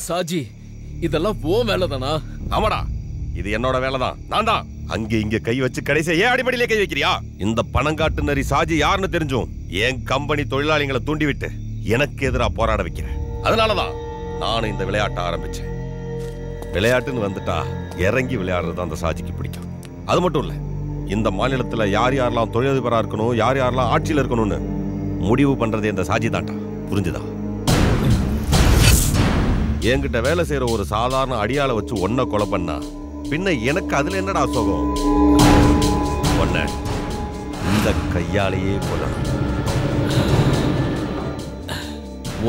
சாஜி, இதெல்லாம் ஓ வேலைதானா? ஆமாடா, இது என்னோட வேலைதான். நான் தான் அங்க இங்க கை வச்சு கடைசியா ஏன் அடிப்படையிலே கை வைக்கிறியா? இந்த பணங்காட்டு நரி சாஜி யாருன்னு தெரிஞ்சும் என் கம்பெனி தொழிலாளிகளை தூண்டிவிட்டு எனக்கு எதிராக போராட வைக்கிறேன். அதனாலதான் நானும் இந்த விளையாட்டை ஆரம்பிச்சேன். விளையாட்டுன்னு வந்துட்டா இறங்கி விளையாடுறது அந்த சாஜிக்கு பிடிக்கும். அது மட்டும் இல்ல, இந்த மாநிலத்துல யார் யாரெல்லாம் தொழிலதிபரா இருக்கணும், யார் யாரெல்லாம் ஆட்சியில் இருக்கணும்னு முடிவு பண்றது இந்த சாஜி தான்டா. புரிஞ்சுதா? என்கிட்ட வேலை செய்யற ஒரு சாதாரண அடியாளை வச்சு ஒன்ன கொலை பண்ணா பின்ன எனக்கு அதுல என்னடா சோகம்? ஒன்ன இந்த கையாலேயே கொல்லணும்.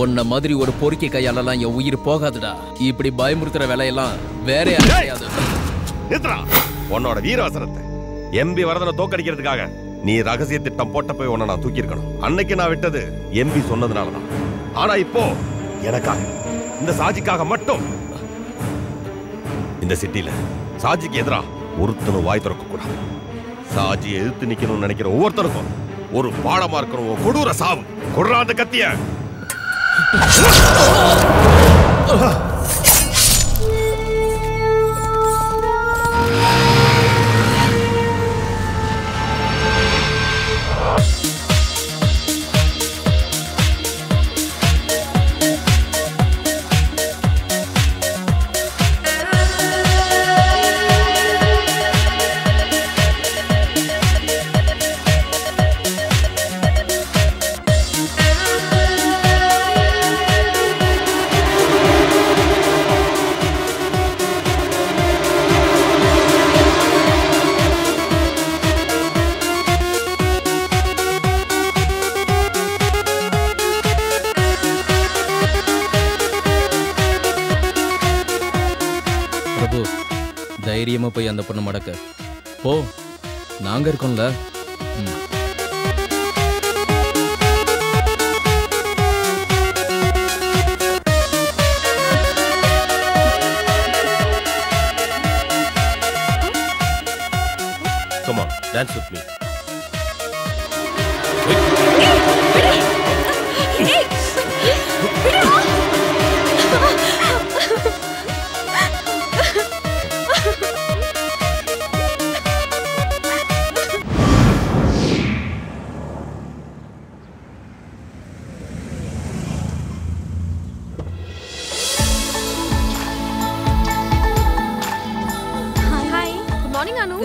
உன்ன மாதிரி ஒரு பொறுக்கி கையாலலாம் என் உயிர் போகாதுடா. இப்படி பயமுறுத்துற வேலையெல்லாம் வேற யாரையாவது. உன்னோட வீரவசனத்தை எம்பி வரதனை தோக்கடிக்கிறதுக்காக நீ ரகசிய திட்டம் போட்ட போய் உன்னை நான் தூக்கி இருக்கணும். அன்னைக்கு நான் விட்டது எம்பி சொன்னதுனாலதான். ஆனா இப்போ எனக்காக, இந்த சாஜிக்காக மட்டும் இந்த சிட்டில சாஜிக்கு எதிரா ஒருத்தனும் வாய் திறக்க கூடாது. சாஜியை எதிர்த்து நிக்கணும்னு நினைக்கிற ஒவ்வொருத்தருக்கும் ஒரு பாடமா இருக்கணும். கொடூர சாவு. கொடுறா அந்த கத்திய. தைரியமா போய் அந்த பொண்ணு மடக்க போ, நாங்க இருக்கோம்ல. Come on, dance with me.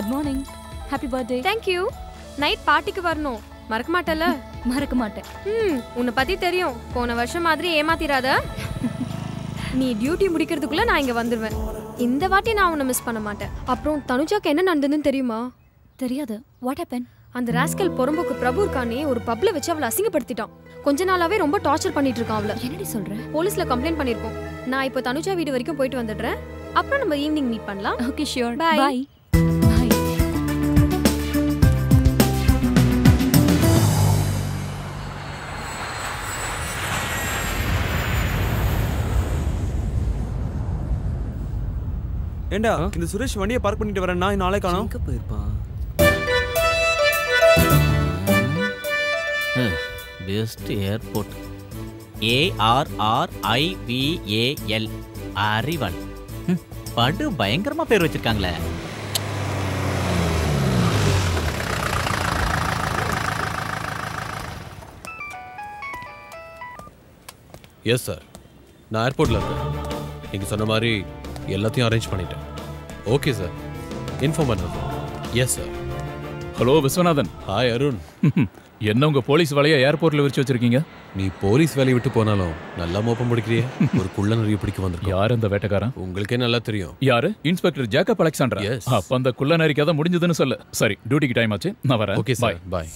Good morning. Happy birthday. Thank you. Night பார்ட்டிக்கு வரணும். மறக்க மாட்டல? மறக்க மாட்டேன். உன்னை பத்தி தெரியும். போன வருஷம் மாதிரி ஏமாத்திராத. நீ டியூட்டி முடிக்கிறதுக்குள்ள நான் இங்க வந்துருவேன். இந்த வாட்டி நான் உன்னை மிஸ் பண்ண மாட்டேன். அப்புறம் தனுஜாக்கு என்ன நடந்ததுன்னு தெரியுமா? தெரியாது. What happened? அந்த ராஸ்கல் பொறம்போக்கு பிரபு இருக்கானே, ஒரு பப்ல வச்சு அவளை அசிங்கப்படுத்திட்டான். கொஞ்ச நாளாவே ரொம்ப டார்ச்சர் பண்ணிட்டு இருக்கான் அவளை. என்னடி சொல்ற? போலீஸ்ல கம்ப்ளைண்ட் பண்ணிருக்கோம். நான் இப்போ தனுஜா வீடு வரைக்கும் போயிட்டு வந்துடுறேன். அப்புறம் நம்ம ஈவினிங் மீட் பண்ணலாம். Okay, sure. Bye. Bye. ஏண்டா இந்த சுரேஷ் வண்டியை பார்க் பண்ணிட்டு வரேன். நான் நாளை காணோம். எங்க போயிருப்பான்? Best airport ARRIVAL அறிவல். படு பயங்கரமா பேர் வச்சிருக்காங்களே. எஸ் சார், நான் ஏர்போர்ட்ல இருக்கேன். நீங்க சொன்ன மாதிரி எல்லாத்தையும் அரேஞ்ச் பண்ணிட்டேன். ஓகே சார், இன்ஃபார்ம் பண்ணுறேன். Yes sir. Hello Viswanathan. Hi Arun. என்ன உங்க போலீஸ் வேலையை ஏர்போர்ட்ல விரிச்சு வச்சிருக்கீங்க? நீ போலீஸ் வேலையை விட்டு போனாலும் நல்லா மோப்பம் பிடிக்கிறியே. ஒரு குள்ள நிறைய பிடிக்க வந்திருக்கோம். யார் அந்த வேட்டைக்காரன்? உங்களுக்கே நல்லா தெரியும். யாரு? Inspector Jacob Alexander. அப்ப அந்த குள்ள நரி கதை முடிஞ்சதுன்னு சொல்லு. சரி, டியூட்டிக்கு டைம் ஆச்சு, நான் வரேன். ஓகே சார், பாய்.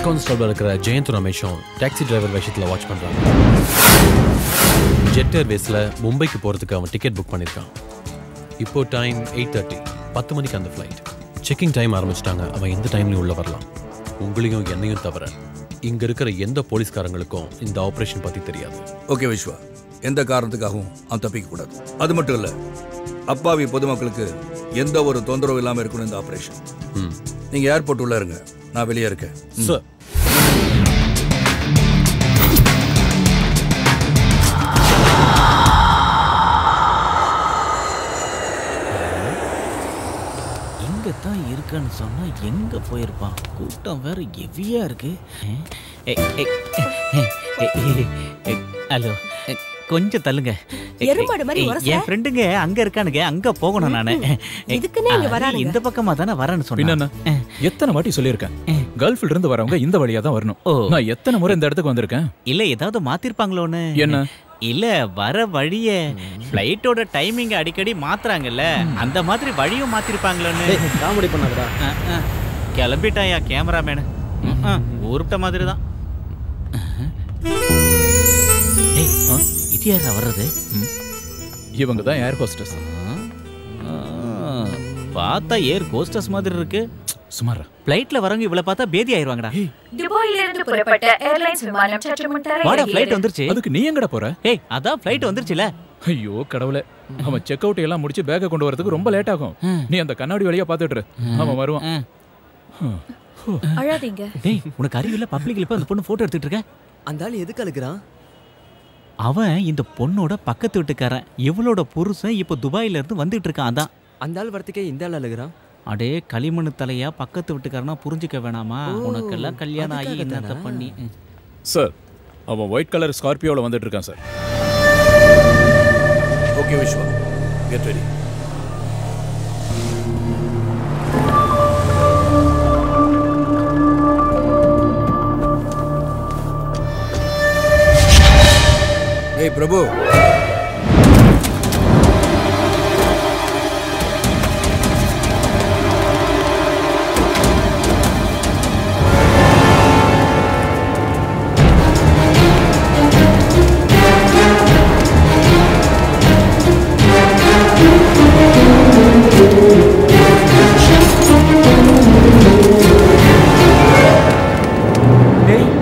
கான்ஸ்டபிள் இருக்கிற ஜெயந்த் ரமேஷும் டாக்ஸி டிரைவர் வேஷத்தில் வாட்ச் பண்ணுறாங்க. ஜெட் ஏர்வேஸில் மும்பைக்கு போகிறதுக்கு அவன் டிக்கெட் புக் பண்ணியிருக்கான். இப்போ டைம் 8:30, 10 மணிக்கு அந்த ஃப்ளைட். செக்கிங் டைம் ஆரம்பிச்சிட்டாங்க. அவன் எந்த டைம்லையும் உள்ளே வரலாம். உங்களையும் என்னையும் தவிர இங்கே இருக்கிற எந்த போலீஸ்காரங்களுக்கும் இந்த ஆப்ரேஷன் பற்றி தெரியாது. ஓகே விஸ்வா, எந்த காரணத்துக்காகவும் அவன் தப்பிக்க கூடாது. அது மட்டும் இல்லை, அப்பாவி பொதுமக்களுக்கு எந்த ஒரு தொந்தரவும் இல்லாமல் இருக்கணும் இந்த ஆப்ரேஷன். நீங்கள் ஏர்போர்ட் உள்ள இருங்க, நான் வெளியே இருக்கேன். சார், இங்கே தான் இருக்கான்னு சொன்னால் எங்கே போயிருப்பான்? கூட்டம் வேற ஹெவியா இருக்கு. ஹலோ, கொஞ்சம் தள்ளுங்க. என் ஃப்ரெண்டுங்க அங்க இருக்கானுங்க, அங்க போகணும் நானு. இந்த பக்கமா தானே வரேன்னு சொன்னேன். எத்தனை வாட்டி சொல்லியிருக்கேன், கல்ஃப்ல இருந்து வரவங்க இந்த வழியா தான் வரணும். நான் எத்தனை முறை இந்த இடத்துக்கு வந்திருக்கேன். இல்ல ஏதாவது மாத்திருப்பாங்களோன்னு. என்ன? இல்ல வர வழிய ஃப்ளைட்டோட டைமிங் அடிக்கடி மாத்துறாங்கல்ல, அந்த மாதிரி வழியும் மாத்திருப்பாங்களோன்னு. காமெடி பண்ணாதடா. கிளம்பிட்டாயா கேமராமேனு? ஊருட்ட மாதிரி தான். இது யாரா வர்றது? இவங்க தான் ஏர் ஹோஸ்டஸ். பார்த்தா ஏர் ஹோஸ்டஸ் மாதிரி இருக்கு. சுமாரா ஃளைட்ல வரவங்க இவள பார்த்தா பேதி ஆயிருவாங்கடா. துபாயில இருந்து புறப்பட்ட ஏர்லைன்ஸ் விமானம் சற்று முன் தரையிறங்கியது. வாடா, ஃளைட் வந்துருச்சு. அதுக்கு நீ எங்கடா போற? ஏய், அதான் ஃளைட் வந்துருச்சுல. ஐயோ கடவுளே, அவன் செக் அவுட் எல்லாம் முடிச்சு பேக்க கொண்டு வரதுக்கு ரொம்ப லேட் ஆகும். நீ அந்த கண்ணாடி வழியா பாத்துட்டு அவன் வருவான். அழாதீங்க. டேய், உனக்கு அறிவில்ல? பப்ளிக்ல இப்ப அந்த பொண்ணு போட்டோ எடுத்துட்டு இருக்க. அந்த ஆளு எதுக்கு அழுகுறான்? அவன் இந்த பொண்ணோட பக்கத்து வீட்டுக்காரன். இவளோட புருஷன் இப்ப துபாயில இருந்து வந்துட்டு இருக்கான். அதான் அந்த ஆள் வரத்துக்கே இந்த ஆள் அழுகுறான். அடே களிமண் தலையா, பக்கத்து வீட்டுக்காரனா புரிஞ்சுக்க வேணாமா? உனக்கெல்லாம் கல்யாணம் ஆகி என்னத்த பண்ணி. சார், அவன் ஒயிட் கலர் ஸ்கார்பியோல வந்துட்டு இருக்கான் sir. Okay Viswa, get ready. ஏய் பிரபு,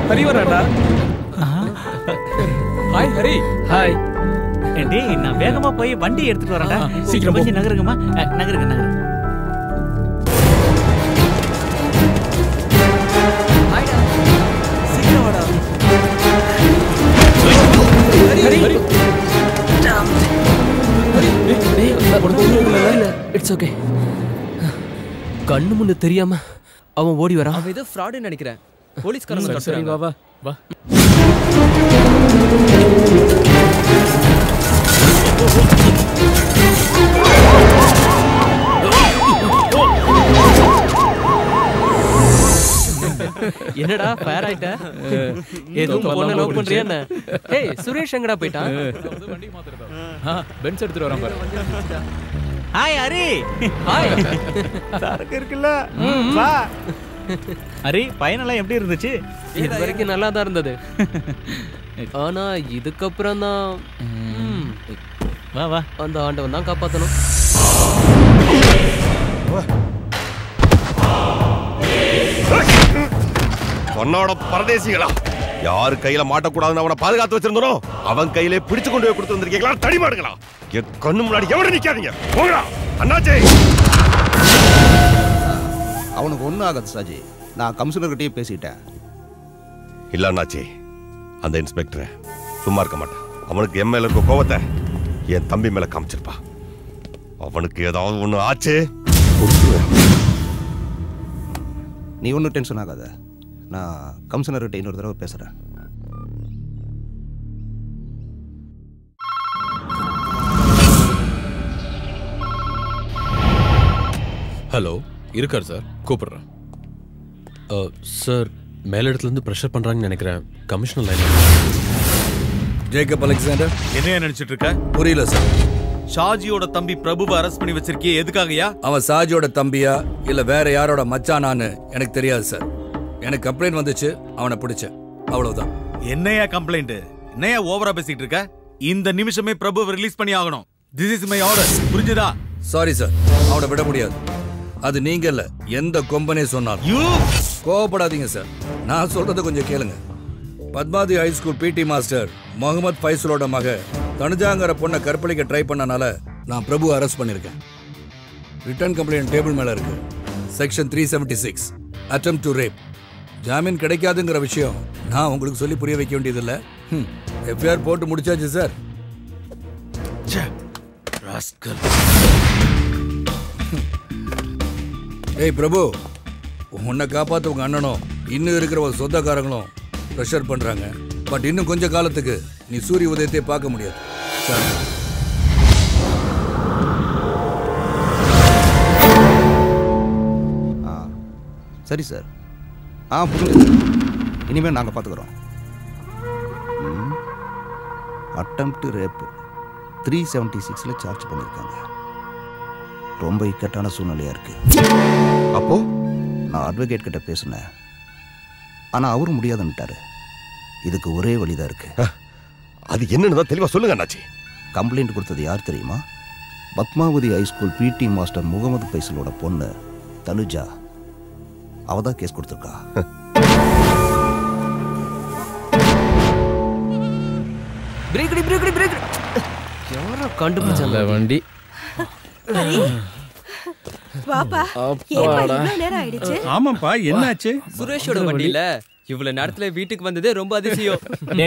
ஹரி வராடா. ஹாய் ஹரி. ஹாய். டேய், நான் வேகமா போய் வண்டி எடுத்துட்டு வரேன்டா. சீக்கிரம் கொஞ்சம் நகருங்கம்மா. நகருங்க நகருங்க. ஹாய்டா, சீக்கிரம் வாடா. ஹரி ஹரி. It's okay. கண்ணு முன்னு தெரியாம அவன் ஓடி வரான். அவன் ஏதோ ஃப்ராடுன்னு நினைக்கிறேன். போலீஸ்காரங்க சரி வா வா வா. என்னடா ஃபேர் ஆயிட்ட? எதுவும் பொண்ணை லவ் பண்றியா என்ன? ஏய், சுரேஷ் எங்கடா போயிட்டான்? வண்டி மாத்துறதா? பென்ஸ் எடுத்துட்டு வரான் பாரு. ஹாய் ஹரி. ஹாய். சரக்கு இருக்குல்ல? வா. ஹரி, பயணெல்லாம் எப்படி இருந்துச்சு? இது வரைக்கும் நல்லா தான் இருந்தது. ஆனா இதுக்கப்புறம் தான் வா வா, அந்த ஆண்டவன் தான் காப்பாற்றணும். சொன்னோட பரதேசிகளா, யாரு கையில மாட்டக்கூடாதுன்னு அவனை பாதுகாத்து வச்சிருந்தனோ அவன் கையிலே பிடிச்சு கொண்டு போய் கொடுத்து வந்திருக்கீங்களா? தடிமாடுங்களா, என் கண்ணு முன்னாடி எவட நிக்காதீங்க. போங்கடா அண்ணாச்சி. அவனுக்கு ஒன்றும் ஆகாது சாஜி, நான் கமிஷனர்கிட்டயே பேசிட்டேன். இல்ல அண்ணாச்சி, அந்த இன்ஸ்பெக்டர் சும்மா இருக்க மாட்டான். அவனுக்கு என் மேல இருக்க கோவத்தை என் தம்பி மேல காமிச்சிருப்பா. அவனுக்கு ஏதாவது ஒண்ணு ஆச்சு, நீ ஒன்றும் டென்ஷன் ஆகாத, நான் கமிஷனர்கிட்ட இன்னொரு தடவை பேசுகிறேன். ஹலோ, இருக்கார் சார், கூப்பிடுறேன். சார், மேலிடத்துலேருந்து ப்ரெஷர் பண்ணுறாங்கன்னு நினைக்கிறேன். Commissioner line. ஜேக்கப் அலெக்சாண்டர், என்ன நினைச்சிட்டு இருக்க? புரியல சார். ஷாஜியோட தம்பி பிரபுவை அரெஸ்ட் பண்ணி வச்சிருக்கியே, எதுக்காகயா? அவன் ஷாஜியோட தம்பியா இல்ல வேற யாரோட மச்சானான்னு எனக்கு தெரியாது சார். எனக்கு கம்ப்ளைண்ட் வந்துச்சு, அவனை பிடிச்சேன், அவ்வளவுதான். என்னையா கம்ப்ளைண்ட்? என்னையா ஓவரா பேசிட்டு இருக்க? இந்த நிமிஷமே பிரபு ரிலீஸ் பண்ணி ஆகணும். This is my order. புரிஞ்சுதா? சாரி சார், அவனை விட முடியாது. அது நீங்க இல்ல, எந்த கொம்பனே சொன்னாலும். கோவப்படாதீங்க சார், நான் சொல்றத கொஞ்சம் கேளுங்க. Padmavathi high school PT master Mohammed ஃபைசலோட மக தனுஜாங்கிற பொண்ணை கற்பழிக்க ட்ரை பண்ணனால நான் பிரபு அரெஸ்ட் பண்ணிருக்கேன். ரிட்டர்ன் கம்ப்ளைண்ட் டேபிள் மேல இருக்கு. Section 376 attempt to rape. ஜாமீன் கிடைக்காதுங்கிற விஷயம் நான் உங்களுக்கு சொல்லி புரிய வைக்க வேண்டியதில்லை. எஃப்ஐஆர் போட்டு முடிச்சாச்சு சார். ஏய் பிரபு, உன்னை காப்பாற்ற உங்க அண்ணனும் இன்னும் இருக்கிற ஒரு சொந்தக்காரங்களும் ப்ரெஷர் பண்றாங்க. பட் இன்னும் கொஞ்ச காலத்துக்கு நீ சூரிய உதயத்தை பார்க்க முடியாது. சரி சார். புரிஞ்சுது. இனிமேல் நாங்கள் பார்த்துக்குறோம். அட்டெம்ப்ட் ரேப் 376 சார்ஜ் பண்ணியிருக்காங்க. ரொம்ப இக்கட்டான சூழ்நிலையாக இருக்கு. அப்போ நான் அட்வொகேட் கிட்ட பேசினேன், ஆனால் அவரும் முடியாதுன்னுட்டாரு. இதுக்கு ஒரே வழிதான் இருக்கு. அது என்னன்னு தான் தெளிவாக சொல்லுங்க அண்ணாச்சி. கம்ப்ளைண்ட் கொடுத்தது யார் தெரியுமா? Padmavathi high school PT master Mohammed ஃபைசலோட பொண்ணு தனுஜா. அவ தான் கேஸ் கொடுத்துருக்கா. யாரோ கண்டுபிடிச்சாங்க வண்டி. ஆமாப்பா, என்னாச்சு? சுரேஷோட வண்டியில இவ்வளவு நேரத்துல வீட்டுக்கு வந்ததே ரொம்ப அதிசயம்.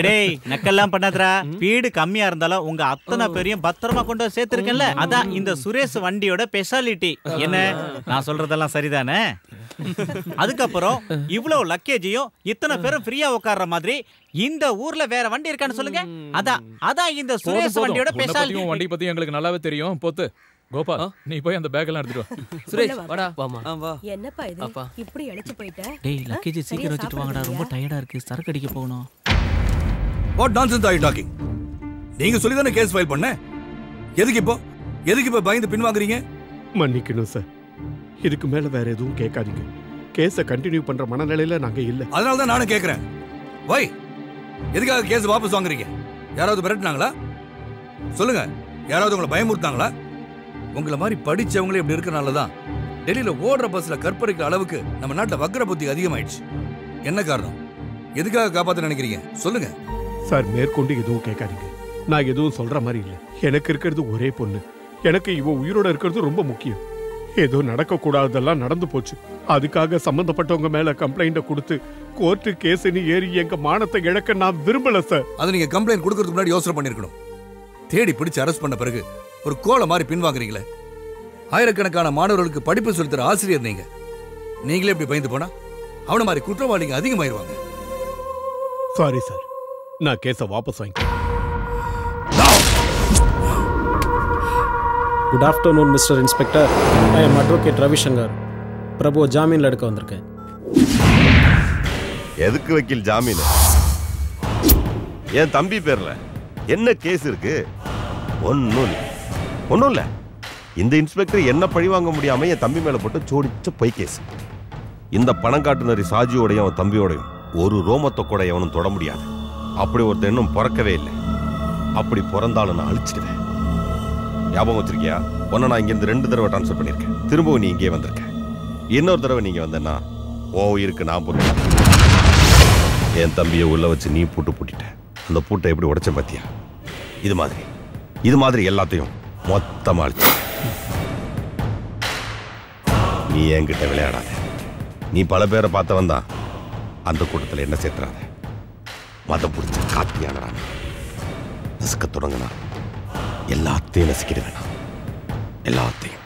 டேய் நக்கெல்லாம் பண்ணாதடா. வீடு கம்மியா இருந்தாலும் உங்க அத்தனை பேரையும் பத்திரமா கொண்டு வந்து சேர்த்திருக்கேன்ல, அதான் இந்த சுரேஷ் வண்டியோட ஸ்பெஷாலிட்டி. என்ன நான் சொல்றதெல்லாம் சரிதானே? அதுக்கப்புறம் இவ்வளவு லக்கேஜையும் இத்தனை பேரும் ஃப்ரீயா உட்கார்ற மாதிரி இந்த ஊர்ல வேற வண்டி இருக்கான்னு சொல்லுங்க. அதான் இந்த சுரேஷ் வண்டியோட ஸ்பெஷாலிட்டி. வண்டி பத்தி எங்களுக்கு நல்லாவே தெரியும். போத்து கோபால், நீ போய் அந்த பேக் எல்லாம் எடுத்துட்டு வா. சுரேஷ் வாடா. வாமா. வா. என்னப்பா இது? இப்படி அழைச்சு போயிட்ட? டேய் லக்கேஜ் சீக்கிரம் வச்சிட்டு வாங்கடா, ரொம்ப டயர்டா இருக்கு, சரக்கு அடிக்க போகணும். What nonsense are you talking? நீங்க சொல்லி தானே கேஸ் ஃபைல் பண்ண. எதுக்கு இப்போ பயந்து பின்வாங்குறீங்க? மன்னிக்கணும் சார், இதுக்கு மேல வேற எதுவும் கேட்காதீங்க. கேஸை கண்டினியூ பண்ற மனநிலையில நாங்க இல்ல. அதனால தான் நானும் கேட்கிறேன். வை, எதுக்காக கேஸ் வாபஸ் வாங்குறீங்க? யாராவது மிரட்டினாங்களா? சொல்லுங்க, யாராவது உங்களை பயமுறுத்தாங்களா? உங்களை மாதிரி படிச்சவங்களே இப்படி இருக்கனால தான் டெல்லியில ஓடுற பஸ்ல கற்பழிக்கிற அளவுக்கு நம்ம நாட்டில் வக்ர புத்தி அதிகமாயிடுச்சு. என்ன காரணம்? எதுக்காக காப்பாற்ற நினைக்கிறீங்க? சொல்லுங்க சார். மேற்கொண்டு எதுவும் கேட்காதீங்க. நான் எதுவும் சொல்ற மாதிரி இல்லை. எனக்கு இருக்கிறது ஒரே பொண்ணு. எனக்கு இவ உயிரோட இருக்கிறது ரொம்ப முக்கியம். ஏதோ நடக்க கூடாததெல்லாம் நடந்து போச்சு. அதுக்காக சம்பந்தப்பட்டவங்க மேல கம்ப்ளைண்ட கொடுத்து கோர்ட்டு கேஸ்னு ஏறி எங்க மானத்தை இழக்க நான் விரும்பல சார். அதை நீங்க கம்ப்ளைண்ட் கொடுக்கறதுக்கு முன்னாடி யோசனை பண்ணிருக்கணும். தேடி பிடிச்சு அரெஸ்ட் பண்ண பிறகு ஒரு கோலை மாதிரி பின்வாங்குறீங்களே. ஆயிரக்கணக்கான மாணவர்களுக்கு படிப்பு சொல்லித்தர ஆசிரியர் நீங்களே இப்படி பயந்து போனா அவன மாதிரி குற்றவாளிங்க அதிகமாயிருவாங்க. சாரி சார், நான் கேஸை வாபஸ் வாங்கிக்கிறேன். Good afternoon mister inspector. I am advocate Ravishankar. Prabhu ஜாமீன்ல எடுக்க வந்திருக்கேன். எதுக்கு வக்கீல் ஜாமீன்? என் தம்பி பேர்ல என்ன கேஸ் இருக்கு? ஒன்னும் இல்ல. இந்த இன்ஸ்பெக்டர் என்ன பழி வாங்க முடியாம என் தம்பி மேல போட்டு சோடிச்ச பொய் கேஸ். இந்த பணம் காட்டுனரி சாஜியோடையும் அவன் தம்பியோடையும் ஒரு ரோமத்தை கூட எவனும் தொட முடியாது. அப்படி ஒருத்தர் இன்னும் பிறக்கவே இல்லை. அப்படி பிறந்தாலும் நான் அழிச்சிடுவேன். ஞாபகம் வச்சிருக்கியா? உன்னை நான் இங்கிருந்து 2 தடவை டிரான்ஸ்ஃபர் பண்ணியிருக்கேன். திரும்பவும் நீ இங்கே வந்திருக்க. இன்னொரு தடவை நீங்க வந்தேன்னா இருக்கு நான் பொறுப்பேன். என் தம்பியை உள்ள வச்சு நீ பூட்டிட்ட. அந்த பூட்டை எப்படி உடைச்ச பாத்தியா? இது மாதிரி எல்லாத்தையும் மொத்தமா அழிச்சு. நீ என்கிட்ட விளையாடாத. நீ பல பேரை பார்த்தவன் தான். அந்த கூட்டத்தில் என்ன சேர்த்துறாத. மதம் பிடிச்ச காத்தியானடா. நசுக்க தொடங்கினா எல்லாத்தையும் நசுக்கிட வேணாம். எல்லாத்தையும்.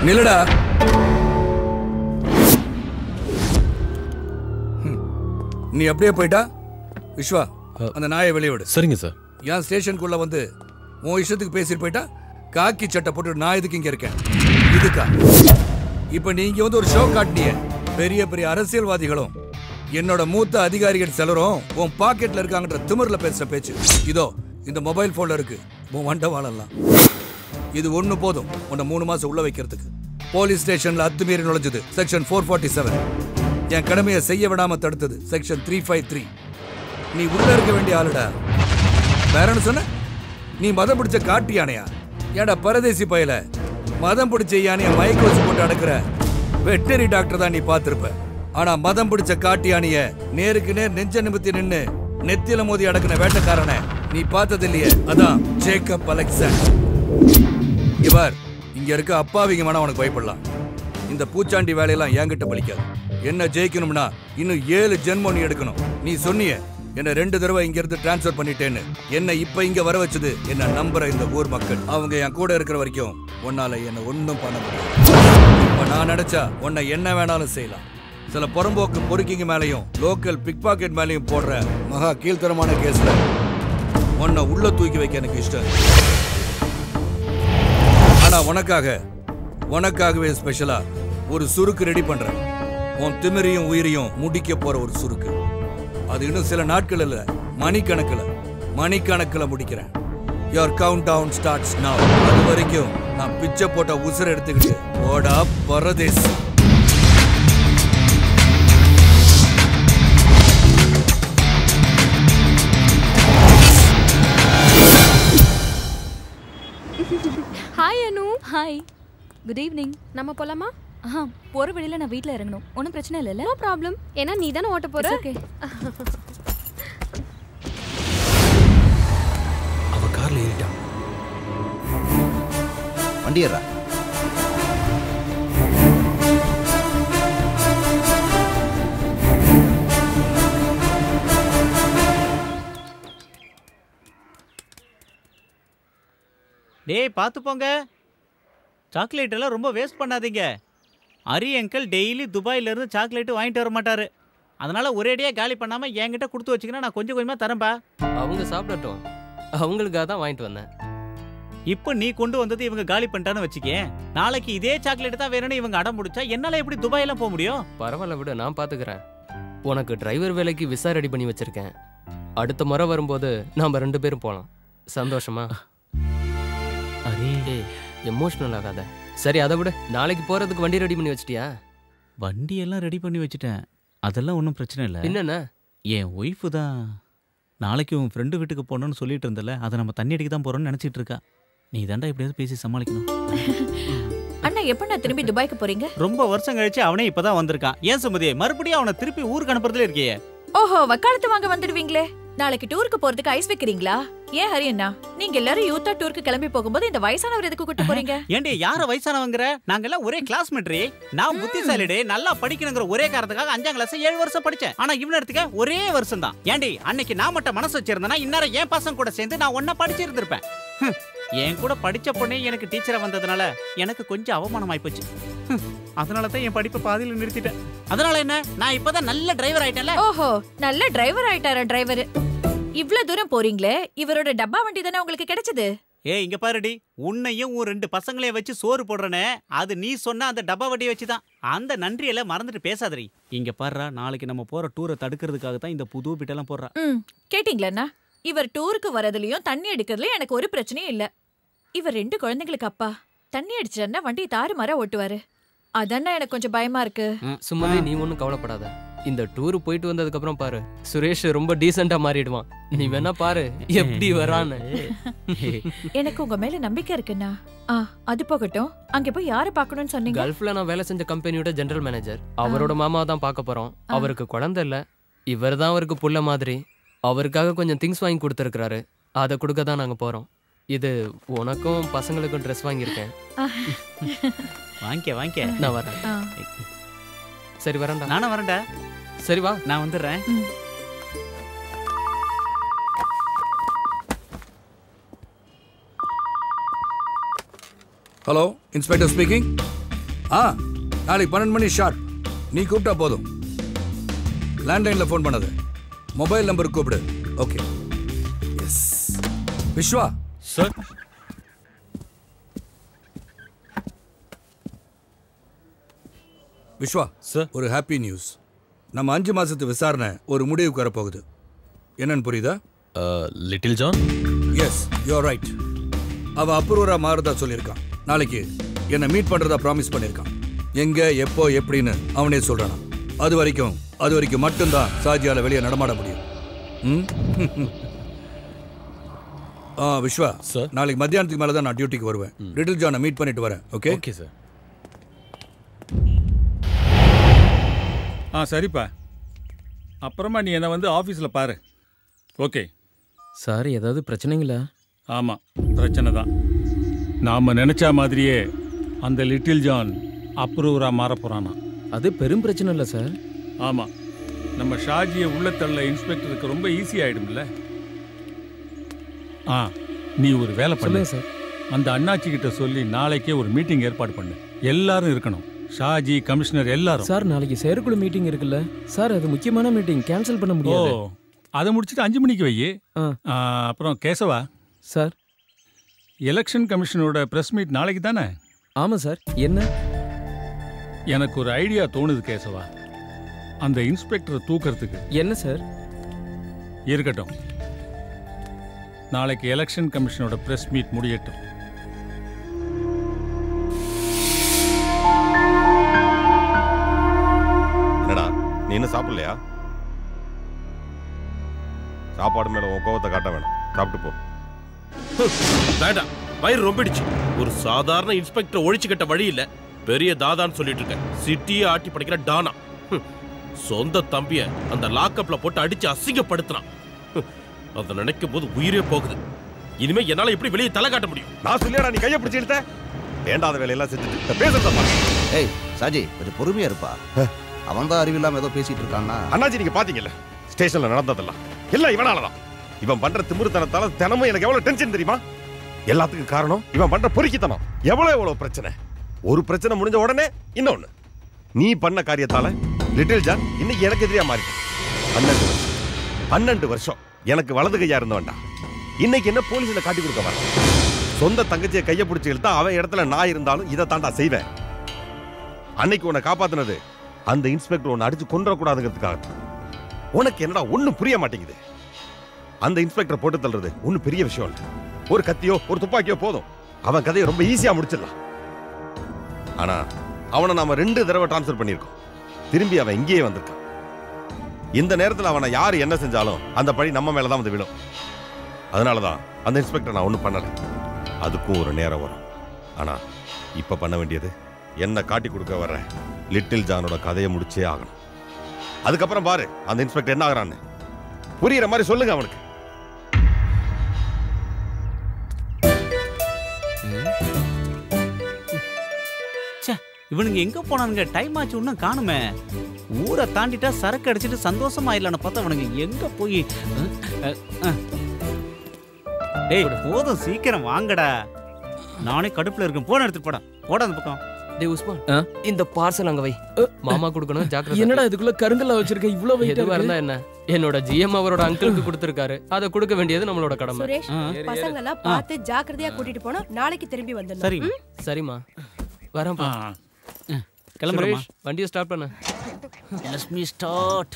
நில்லடா. நீ அப்படியே போயிட்டா விஸ்வா, அந்த நாயை வெளியே விடு. சரிங்க சார். என் ஸ்டேஷனுக்குள்ள வந்து உன் இஷ்டத்துக்கு பேசிட்டு போயிட்டா காக்கி சட்டை போட்டு நான் எதுக்கு இங்க இருக்கேன்? இதுக்கா இப்ப நீங்க வந்து ஒரு ஷோ காட்டினிய. பெரிய பெரிய அரசியல்வாதிகளும் என்னோட மூத்த அதிகாரிகள் சிலரும் உன் பாக்கெட்ல இருக்காங்கன்ற திமிர்ல பேசுற பேச்சு இதோ இந்த மொபைல் போன்ல இருக்கு. உன் வண்டவாளெல்லாம். இது ஒண்ணு போதும் உன்னை 3 மாசம் உள்ள வைக்கிறதுக்கு. போலீஸ் ஸ்டேஷன்ல அத்துமீறி நுழைஞ்சது செக்ஷன் 447. என் கடமையை செய்ய விடாம தடுத்தது செக்ஷன் 353. நீ உள்ள இருக்க வேண்டிய ஆளுடா. வேறன்னு சொன்ன? நீ மதம் பிடிச்ச காட்டு யானையா? ஏடா பரதேசி பயல, மதம் பிடிச்ச யானைய மயக்க வச்சு போட்டு அடக்குற வெட்டரி டாக்டர் தான் நீ பார்த்திருப்ப. ஆனா மதம் பிடிச்ச காட்டு யானைய நேருக்கு நேர் நெஞ்ச நிமித்தி நின்னு நெத்தியில மோதி அடக்குன வேட்டக்காரனை நீ பார்த்தது இல்லையே? அதான் ஜேக்கப் அலெக்சாண்டர். இவர் இங்க இருக்க அப்பாவிங்க வேணா உனக்கு பயப்படலாம். இந்த பூச்சாண்டி வேலையெல்லாம் என்கிட்ட பலிக்காது. என்ன ஜெயிக்கணும்னா இன்னும் 7 ஜென்மம் நீ எடுக்கணும். நீ சொன்னிய என்ன 2 தடவை இங்க இருந்து டிரான்ஸ்ஃபர் பண்ணிட்டேன்னு. என்ன இப்ப இங்க வர வச்சது என்ன நம்புற இந்த ஊர் மக்கள். அவங்க என் கூட இருக்கிற வரைக்கும் உன்னால என்ன ஒன்னும் பண்ண முடியாது. இப்ப நான் நினைச்சா உன்னை என்ன வேணாலும் செய்யலாம். சில புறம்போக்கு பொறுக்கிங்க மேலையும் லோக்கல் பிக் பாக்கெட் மேலையும் போடுற மகா கீழ்த்தரமான கேஸ்ல உன்னை உள்ள தூக்கி வைக்க எனக்கு இஷ்டம். ஆனா உனக்காகவே ஸ்பெஷலா ஒரு சுருக்கு ரெடி பண்றேன். உன் திமிரையும் உயிரையும் முடிக்க போற ஒரு சுருக்கு. அது இன்னும் சில நாட்கள் இல்ல, மணிக்கணக்கில் முடிக்கிறேன். Your countdown starts now. அது வரைக்கும் நான் பிச்சை போட்ட உசுரை எடுத்துக்கிட்டு ஓடா பரதேஸ். Hi Anu. Hi, good evening. நம்ம போலாமா? போற வழியில நான் வீட்ல இறங்கணும். ஒன்றும் பிரச்சனை இல்லைல்ல? No problem. ஏன்னா நீ தானே ஓட்ட போற. ஓகே. அவ கார்ல ஏறிட்டா. வண்டி ஏறா. டேய் பார்த்து போங்க. சாக்லேட் எல்லாம் ரொம்ப வேஸ்ட் பண்ணாதீங்க. அரி அங்கிள் டெய்லி துபாயிலேருந்து சாக்லேட்டு வாங்கிட்டு வர மாட்டாரு. அதனால ஒரேடியாக காலி பண்ணாமல் என்கிட்ட கொடுத்து வச்சிங்கன்னா நான் கொஞ்சம் கொஞ்சமாக தரேன்பா. அவங்க சாப்பிடட்டும், அவங்களுக்காக தான் வாங்கிட்டு வந்தேன். இப்போ நீ கொண்டு வந்தது இவங்க காலி பண்ணிட்டான்னு வச்சுக்கேன். நாளைக்கு இதே சாக்லேட் தான் வேணும்னு இவங்க அடம் முடிச்சா என்னால் எப்படி துபாயெல்லாம் போக முடியும்? பரவாயில்ல விடு, நான் பார்த்துக்கிறேன். உனக்கு டிரைவர் வேலைக்கு விசா ரெடி பண்ணி வச்சிருக்கேன். அடுத்த முறை வரும்போது நாம் 2 பேரும் போகலாம். சந்தோஷமா? அரே எமோஷனல் ஆகாத. சரி அதை விட, நாளைக்கு போகிறதுக்கு வண்டி ரெடி பண்ணி வச்சிட்டியா? வண்டியெல்லாம் ரெடி பண்ணி வச்சுட்டேன். அதெல்லாம் ஒன்றும் பிரச்சனை இல்லை. என்னென்ன? என் ஒய்ஃபு தான் நாளைக்கு உன் ஃப்ரெண்டு வீட்டுக்கு போகணும்னு சொல்லிட்டு இருந்தல, அதை நம்ம தண்ணி அடிக்க தான் போகிறோம்னு நினச்சிட்டு இருக்கா. நீ தாண்டா எப்படியாவது பேசி சமாளிக்கணும். அண்ணா எப்போ நான் திரும்பி துபாய்க்கு போறீங்க? ரொம்ப வருஷம் கழிச்சு அவனே இப்பதான் வந்திருக்கான். ஏன் சுமதி மறுபடியும் அவனை திருப்பி ஊருக்கு அனுப்புறதுல இருக்கியே? ஓஹோ, வக்காலத்து வாங்க வந்துடுவீங்களே. நாளைக்கு டூருக்கு போறதுக்கு ஐஸ் வைக்கிறீங்களா? ஏன் ஹரி அண்ணா, நீங்க எல்லாரும் யூத்தா டூருக்கு கிளம்பி போகும்போது இந்த வயசானவர் எதுக்கு கூட்டு போறீங்க? ஏண்டி யார வயசானவங்கற? நாங்க எல்லாம் ஒரே கிளாஸ்மேட்ரி. நான் புத்திசாலிடே, நல்லா படிக்கணுங்கிற ஒரே காரணத்துக்காக 5ஆம் கிளாஸ் 7 வருஷம் படிச்சேன். ஆனா இவன எடுத்துக்க ஒரே வருஷம் தான். ஏண்டி அன்னைக்கு நான் மட்டும் மனசு வச்சிருந்தேனா இன்னார என் பசங்க கூட சேர்ந்து நான் ஒண்ணா படிச்சு இருந்திருப்பேன். என் கூட படிச்ச பொண்ணே எனக்கு டீச்சரா வந்ததுனால எனக்கு கொஞ்சம் அவமானம் ஆயிப்போச்சு. அதனால தான் என் படிப்பை பாதியில நிறுத்திட்டேன். அதனால என்ன, நான் இப்பதான் நல்ல டிரைவர் ஆயிட்டேன்ல. ஓஹோ, நல்ல டிரைவர் ஆயிட்டாரா டிரைவர்? இவ்வளவு தூரம் போறீங்களே, இவரோட டப்பா வண்டி தானே உங்களுக்கு கிடைச்சது? ஏய் இங்க பாருடி, உன்னையும் உன் 2 பசங்களையும் வச்சு சோறு போடுறனே, அது நீ சொன்ன அந்த டப்பா வண்டியை வச்சுதான். அந்த நன்றியெல்லாம் மறந்துட்டு பேசாதடி. இங்க பாருடா, நாளைக்கு நம்ம போற டூரை தடுக்கிறதுக்காக தான் இந்த புது பிட்டெல்லாம் போடுறா. கேட்டீங்களா? இவர் டூருக்கு வரதுலயும் தண்ணி அடிக்கிறதுலயும் எனக்கு ஒரு பிரச்சனையும் இல்ல. இவர் 2 குழந்தைங்களுக்கு அப்பா. தண்ணி அடிச்சாருன்னா வண்டி தாறுமாறா ஓட்டுவாரு. அதானே எனக்கு கொஞ்சம் பயமா இருக்கு. சும்மாவே நீ ஒன்றும் கவலைப்படாத. இந்த டூர் போயிட்டு வந்ததுக்கு அப்புறம் பாரு, சுரேஷ் ரொம்ப டீசெண்டா மாறிடுவான். நீ வேணா பாரு எப்படி வரான்னு. எனக்கு உங்க மேல நம்பிக்கை இருக்குண்ணா. அது போகட்டும், அங்க போய் யாரை பார்க்கணும்னு சொன்னீங்க? கல்ஃப்ல நான் வேலை செஞ்ச கம்பெனியோட ஜெனரல் மேனேஜர். அவரோட மாமா தான் பார்க்க போறோம். அவருக்கு குழந்தை இல்ல, இவர் தான் அவருக்கு புள்ள மாதிரி. அவருக்காக கொஞ்சம் திங்ஸ் வாங்கி கொடுத்துருக்காரு. அதை கொடுக்க தான் நாங்க போறோம். இது உனக்கும் பசங்களுக்கும் ட்ரெஸ் வாங்கியிருக்கேன். வாங்கிக்க. நான் வரேன். சரி வரேன்டா. நானும் வரேன்டா. சரி வா, நான் வந்துடுறேன். Hello, inspector speaking. நாளைக்கு 12 மணி ஷார்ப். நீ கூப்பிட்டா போதும். லேண்ட்லைன்ல ஃபோன் பண்ணது, மொபைல் நம்பருக்கு கூப்பிடு. Okay. Yes. Viswa sir. Viswa sir, ஒரு ஹாப்பி நியூஸ். நம்ம 5 மாசத்து விசாரணை ஒரு முடிவுக்கு வரப்போகுது. என்னன்னு புரியுதா? Little John. Yes, you are right. அவன் அப்ரூவரா மாறதா சொல்லியிருக்கான். நாளைக்கு என்னை மீட் பண்றதா ப்ராமிஸ் பண்ணியிருக்கான். எங்க எப்போ எப்படின்னு அவனே சொல்றானா. அது வரைக்கும் மட்டும்தான் சாஜியால வெளியே நடமாட முடியும். விஸ்வா சார், நாளைக்கு மத்தியானத்துக்கு மேல தான் நான் டியூட்டிக்கு வருவேன். லிட்டில் ஜானை மீட் பண்ணிட்டு வரேன். Okay okay sir. சரிப்பா, அப்புறமா நீ என்ன வந்து ஆஃபீஸில் பாரு. ஓகே சார், ஏதாவது பிரச்சனைங்களா? ஆமாம், பிரச்சனை தான். நாம் நினச்ச மாதிரியே அந்த லிட்டில் ஜான் அப்ரூவராக மாற போகிறானா. அது பெரும் பிரச்சனை இல்லை சார். ஆமாம், நம்ம ஷாஜியை உள்ளத்தள்ள இன்ஸ்பெக்டருக்கு ரொம்ப ஈஸி ஆகிடும்ல. நீ ஒரு வேலை பண்ணு சார். அந்த அண்ணாச்சி கிட்ட சொல்லி நாளைக்கே ஒரு மீட்டிங் ஏற்பாடு பண்ணு. எல்லாரும் இருக்கணும், ஷாஜி, கமிஷனர் எல்லாரும். சார், நாளைக்கு செயற்குழு மீட்டிங் இருக்குல்ல சார், அது முக்கியமான மீட்டிங், கேன்சல் பண்ண முடியாது. அதை முடிச்சுட்டு 5 மணிக்கு வை. அப்புறம் கேசவா சார், எலெக்ஷன் கமிஷனோட பிரஸ் மீட் நாளைக்கு தானே? ஆமாம் சார். என்ன? எனக்கு ஒரு ஐடியா தோணுது கேசவா, அந்த இன்ஸ்பெக்டரை தூக்கிறதுக்கு. என்ன சார்? இருக்கட்டும், நாளைக்கு எலெக்ஷன் கமிஷனோட பிரஸ் மீட் முடியட்டும். என்னடா நீ இன்னும் சாப்பிடலையா? சாப்பாடு மேல உன் கோவத்தை காட்ட வேணாம், சாப்பிட்டு போ. வேண்டாம், வயிறு ரொம்பிடுச்சு. ஒரு சாதாரண இன்ஸ்பெக்டர் ஒழிச்சு கட்ட வழி இல்ல, பெரிய தாதான்னு சொல்லிட்டு இருக்க. சிட்டியை ஆட்டி படிக்கிற டானா. சொந்த தம்பிய அந்த லாக்அப்ல போட்டு அடிச்சு அசிங்கப்படுத்தினான். அதை நினைக்கும் போது உயிரே போகுது. இனிமே என்னால எப்படி வெளியே தலை காட்ட முடியும்? நான் சொல்லியாடா நீ கையை பிடிச்சி எடுத்த? வேண்டாத வேலையெல்லாம் செஞ்சுட்டு பேசுறதா? ஏய் சாஜி, கொஞ்சம் பொறுமையா இருப்பா. அவன் தான் அறிவில்லாம ஏதோ பேசிட்டு இருக்கான்னா. அண்ணாச்சி, நீங்க பாத்தீங்கல்ல ஸ்டேஷன்ல நடந்ததெல்லாம் எல்லாம் இவனாலதான். இவன் பண்ற திமிருத்தனத்தால தினமும் எனக்கு எவ்வளவு டென்ஷன் தெரியுமா? எல்லாத்துக்கும் காரணம் இவன் பண்ற பொறுக்கித்தனம். எவ்வளவு பிரச்சனை. ஒரு பிரச்சனை முடிஞ்ச உடனே இன்னொன்னு. நீ பண்ண காரியத்தால லிட்டில் ஜான் இன்னைக்கு எனக்கு எதிரியா மாறிட்டான். 12 வருஷம் எனக்கு வலது கையா இருந்தவன்டா. இன்னைக்கு என்ன போலீஸ்ல காட்டி கொடுக்க வர? சொந்த தங்கச்சியை கையை பிடிச்சி இழுத்தா அவன் இடத்துல நான் இருந்தாலும் இதை தாண்டா செய்வேன். அன்னைக்கு உன்னை காப்பாத்தினது அந்த இன்ஸ்பெக்டர் உன்னை அடிச்சு கொன்றக்கூடாதுங்கிறதுக்காக. உனக்கு என்னடா ஒன்னும் புரிய மாட்டேங்குது. அந்த இன்ஸ்பெக்டர் போட்டு தள்ளுறது ஒன்னும் பெரிய விஷயம் இல்லை. ஒரு கத்தியோ ஒரு துப்பாக்கியோ போதும், அவன் கதையை ரொம்ப ஈஸியா முடிச்சிடலாம். ஆனா அவனை நாம 2 தடவை டிரான்ஸ்ஃபர் பண்ணியிருக்கோம். திரும்பி அவன் இங்கேயே வந்திருக்கான். இந்த நேரத்தில் அவனை யார் என்ன செஞ்சாலும் அந்த பழி நம்ம மேலதான் வந்து விழும். அதனாலதான் அந்த இன்ஸ்பெக்டர் நான் ஒன்றும் பண்ணலை. அதுக்கும் ஒரு நேரம் வரும். ஆனா இப்ப பண்ண வேண்டியது என்ன காட்டி கொடுக்க வர்ற லிட்டில் ஜானோட கதையை முடிச்சே ஆகணும். அதுக்கப்புறம் பாரு அந்த இன்ஸ்பெக்டர் என்ன ஆகுறான்னு. புரியுற மாதிரி சொல்லுங்க அவனுக்கு. இவனுங்க எங்க போனானுங்க? டைம் ஆச்சு, இன்னும் காணுமே. ஊரை தாண்டிட்டா சரக்கு அடிச்சுட்டு சந்தோஷமா இல்லன்னு பார்த்தா அவனுங்க எங்க போய். டேய் போதும், சீக்கிரம் வாங்கடா. நானே கடுப்புல இருக்கேன். போன எடுத்துட்டு போடா அந்த பக்கம். டேய் உஸ்மான், இந்த பார்சல் அங்க வை. மாமா கொடுக்கணும், ஜாக்கிரதை. என்னடா இதுக்குள்ள கருங்கல்ல வச்சிருக்க? இவ்ளோ வெயிட் எதுவா இருந்தா என்ன? என்னோட ஜிஎம் அவரோட அங்கிளுக்கு கொடுத்திருக்காரு. அதை கொடுக்க வேண்டியது நம்மளோட கடமை. சுரேஷ், பசங்க எல்லாம் பார்த்து ஜாக்கிரதையா கூட்டிட்டு போனா நாளைக்கு திரும்பி வந்துடலாம். சரி சரிம்மா, வரேன்ப்பா. கிளம்புறேம்மா. வண்டியை ஸ்டார்ட் பண்ணு. Let me start.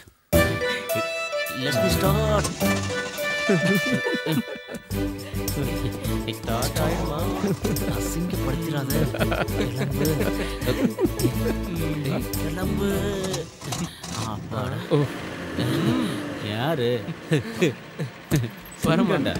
ஸ்டார்ட் ஆயிடுமா? அசிங்கப்படுத்திடாத. கிளம்பு. யாரு வரமாட்டா?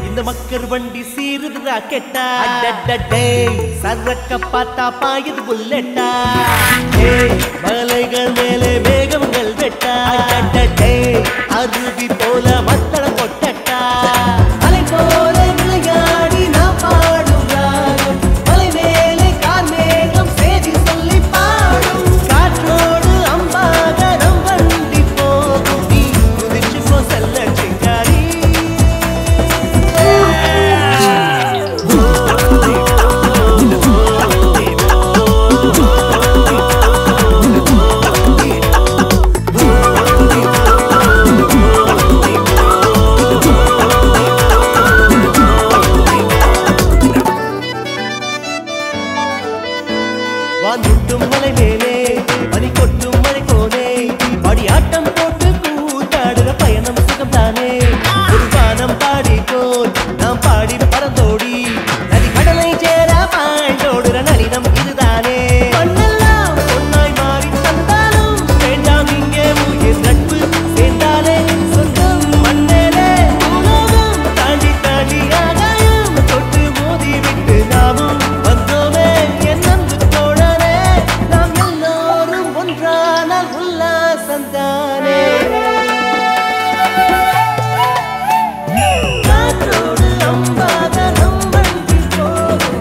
இந்த மக்கர் வண்டி சீருது ராக்கெட்டா. சரக்க பார்த்தா பாயுது புல்லெட்டா. மலைகள் மேலே மேகங்கள் வெட்டா. அருவி போல மத்தள கொட்டட்டா. அலை போல விளையாடி நான் பாடும் ராகம். மலை மேலே கார் மேகம் சேதி சொல்லி பாடும். காற்றோடு அம்பாக நம் வண்டி போகும். நீ குதிச்சு போ செல்ல சிங்காரி. வான் முட்டும் மலை மேலே பனி கொட்டும் மழை போலே பாடி ஆட்டம் போட்டு கூத்தாடுற பயணம் சுகம் தானே ஒரு வானம் பாடி போல் நாம் பாடி பறந்தோடி நதி கடலை சேர பாய்ந்தோடுற நளினம் இதுதானே மண்ணெல்லாம் பொன்னாய் மாறி தந்தாலும் வேண்டாம் இங்கே உயிர் நட்பு சேர்ந்தாலே சொந்தம் மண்ணேலே உலகம் தாண்டி தாண்டி ஆகாயம் தொட்டு மோதி விட்டு நாமும் வந்தோமே என் அன்பு தோழனே நாம் எல்லோரும் ஒன்றானால் உல்லாசந்தானே காற்றோடு அம்பாத நம் வண்டி போகும்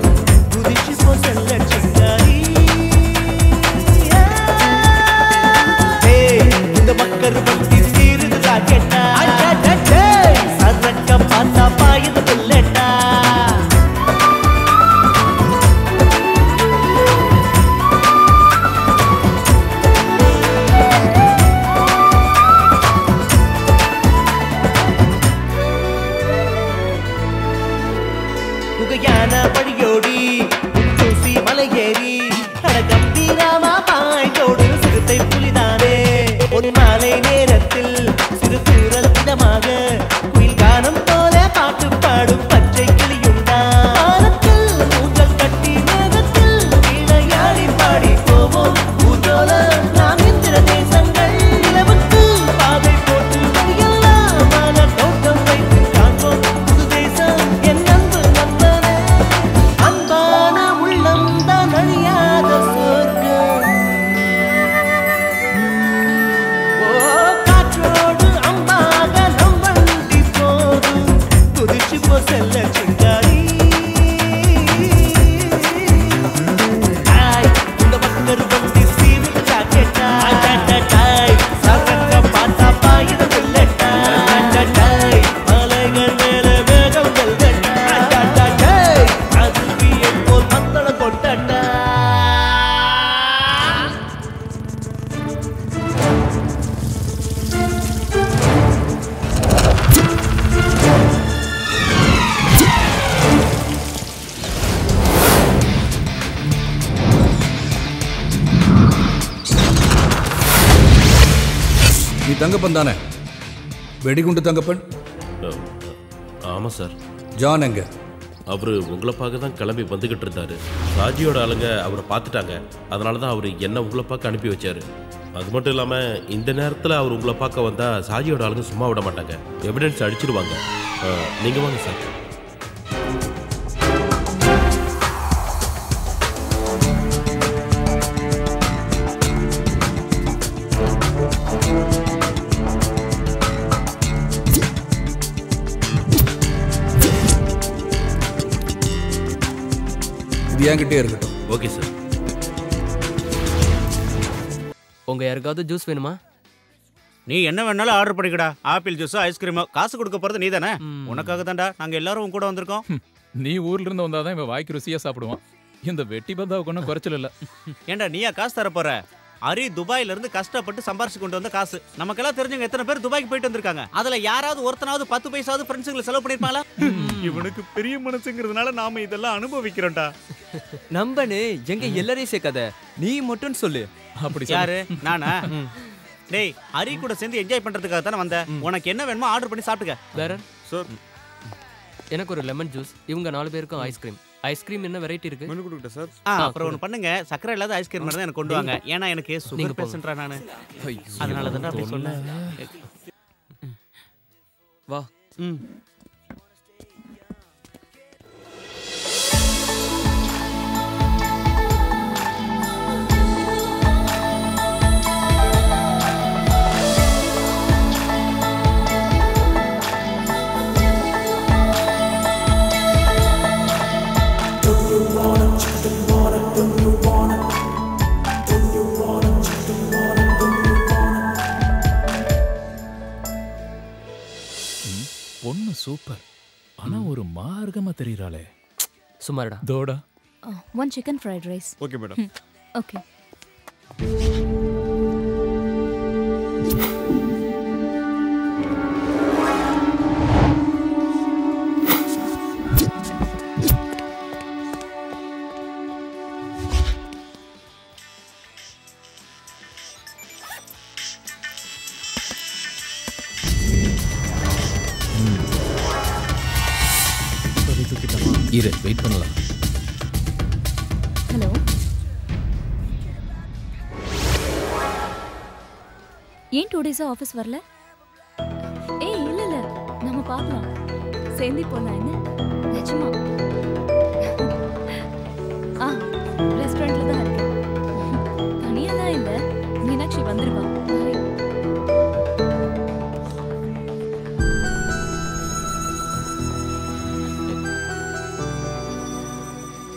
குதிச்சு போ செல்ல சிங்காரி இந்த மக்கள் வண்டி சீருதுதா கேட்டா சரக்க பார்த்தா பாயுது புல்லட்டா புகையான வழியோடி தூசி மலையேறி கம்பீரமா பாய்ந்தோடு சிறுத்தை புலிதானே ஒரு மாலை நேரத்தில் சிறு தூரல் இதமாக குயில் கானம் போல பாட்டு பாடும் பச்சை கிளியுண்டா வானத்தில் ஊஞ்சல் கட்டி மேகத்தில் விளையாடி பாடி போவோம் ஊர்ஜோல நாம் இந்திர தேசங்கள் நிலவுக்கு பாதை போட்டு வழியெல்லாம் மான தோட்டம் வைத்து காண்போம் புது தேசம் என் அன்பு நண்பனே அன்பான உள்ளம் தான் அழியாத சொர்க்கம் காற்றோடு அம்பாக நம் வண்டி போகும் குதிச்சு போ செல்ல சிங்காரி இந்த மக்கள் வண்டி சீருது ஜாக்கெட்டா சாக்கட்ட பார்த்தா பாயுது புல்லட்டா மலைகள் மேல மேகங்கள் கட்டா அதுவியை போல் மத்தள கொட்டட்டா நீ தங்கப்பன் தானே? வெடிகுண்டு தங்கப்பன்? ஆமா சார். ஜான் எங்க? அவரு உங்களை பார்க்க தான் கிளம்பி வந்துகிட்டு இருந்தாரு. ராஜியோட ஆளுங்க அவரை பார்த்துட்டாங்க. அதனால தான் அவர் என்ன உங்களை பார்க்க அனுப்பி வச்சாரு. அது மட்டும் இல்லாம இந்த நேரத்தில் அவர் உங்களை பார்க்க வந்தா சாஜியோட ஆளுங்க சும்மா விட மாட்டாங்க, எவிடன்ஸ் அடிச்சிருவாங்க. நீங்க வாங்க சார். இது என்கிட்டே இருக்கட்டும். Okay sir. உங்க யாருக்காவது ஜூஸ் வேணுமா? நீ என்ன வேணாலும் ஆர்டர் பண்ணிக்கடா. Apple juice, ice cream. காசு கொடுக்க போறது நீ தானே? உனக்காக தான்டா நாங்க எல்லாரும் உன் கூட வந்திருக்கோம். நீ ஊர்ல இருந்து வந்தாதான் இவன் வாய்க்கு ருசியா சாப்பிடுவான். இந்த வெட்டி பந்தாவுக்கு ஒன்றும் குறைச்சல் இல்ல. ஏண்டா நீயா காசு தர போற? அரி துபாயில இருந்து கஷ்டப்பட்டு சம்பாரிச்சு கொண்டு வந்த காசு. நமக்கெல்லாம் தெரிஞ்சவங்க எத்தனை பேர் துபாய்க்கு போயிட்டு வந்திருக்காங்க. அதுல யாராவது ஒருத்தனாவது 10 பைசாவது ஃப்ரெண்ட்ஸுங்களை செலவு பண்ணிருப்பாங்களா? இவனுக்கு பெரிய மனசுங்கிறதுனால நாம இதெல்லாம் அனுபவிக்கிறோம்டா. நம்பனே எங்க எல்லாரையும் சேர்க்காத, நீ மட்டும் சொல்லு. அப்படி யாரு? நானா? டேய், அரி கூட சேர்ந்து என்ஜாய் பண்றதுக்காக தானே வந்த. உனக்கு என்ன வேணுமோ ஆர்டர் பண்ணி சாப்பிட்டுக்க. வேற சார், எனக்கு ஒரு லெமன் ஜூஸ். இவங்க 4 பேருக்கும் ஐஸ்கிரீம். ஐஸ்கிரீம் என்ன வெரைட்டி இருக்கு? மெனு கொடுங்க சார். அப்புறம் ஒன்னு பண்ணுங்க, சக்கரை இல்லாத ஐஸ்கிரீம் மட்டும் தான் எனக்கு கொண்டு வாங்க. ஏன்னா எனக்கு சுகர் பேஷண்ட்ரா நானு. அதனால தான் அப்படி சொன்னேன். வா. பொண்ணு சூப்பர். ஆனா ஒரு மார்க்கமா தெரியறாளே. சுமாரடா. தோடா. 1 chicken fried rice. Okay madam. Okay. இரு வெயிட் பண்ணலாம். ஹலோ, ஏன் 2 டேஸா ஆஃபீஸ் வரல? ஏய் இல்ல இல்ல, நம்ம பார்க்கலாம், சேர்ந்து போலாம். என்ன நிஜமா? ரெஸ்டாரண்ட்ல தான் இருக்கேன். தனியாலாம் இல்ல, மீனாட்சி வந்துருவா.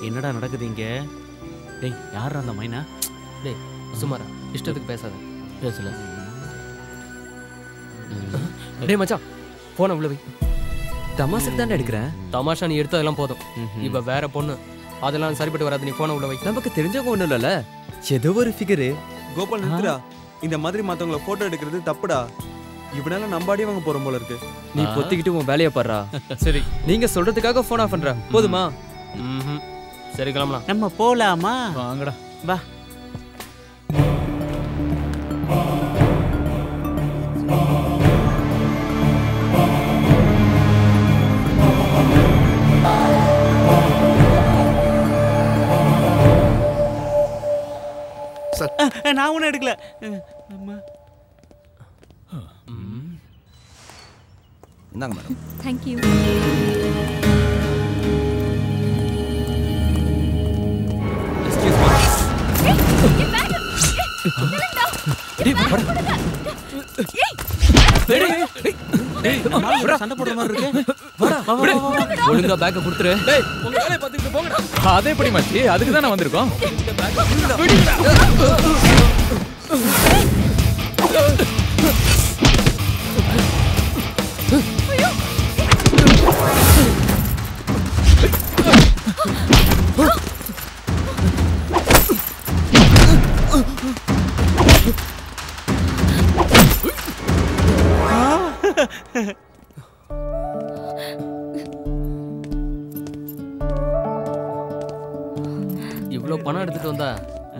என்னடா நடக்குது இங்க? டேய் யாரா அந்த மைனா? டேய் சுமாரா, இஷ்டத்துக்கு பேசாத. பேசல. டேய் மச்சான், போன உள்ள வை. தமாஷுக்கு தானே எடுக்கிறேன். தமாஷா நீ எடுத்ததெல்லாம் போதும். இவ வேற பொண்ணு, அதெல்லாம் சரிப்பட்டு வராது. நீ போன உள்ள வை. நமக்கு தெரிஞ்சவங்க ஒண்ணும் இல்லல, ஏதோ ஒரு ஃபிகரு. கோபால் நிறுத்துடா. இந்த மாதிரி மத்தவங்கள போட்டோ எடுக்கிறது தப்புடா. இவனால நம்பாடி வாங்க போறோம் போல இருக்கு. நீ பொத்திக்கிட்டு உன் வேலையை பாடுறா. சரி, நீங்க சொல்றதுக்காக போன் ஆஃப் பண்ற போதுமா? சரி கிளம்பலாம். நம்ம போலாமா? வாங்கடா வா. நான் ஒன்னும் எடுக்கல. இந்தாங்க மேடம். தேங்க்யூ. சண்டை போடுற மாதிரி இருக்கு. ஒழுங்கா பேக்க கொடுத்துரு. அதே எப்படி மச்சி, அதுக்கு தான் வந்திருக்கோம். இவ்வளோ பணம் எடுத்துட்டு வந்தா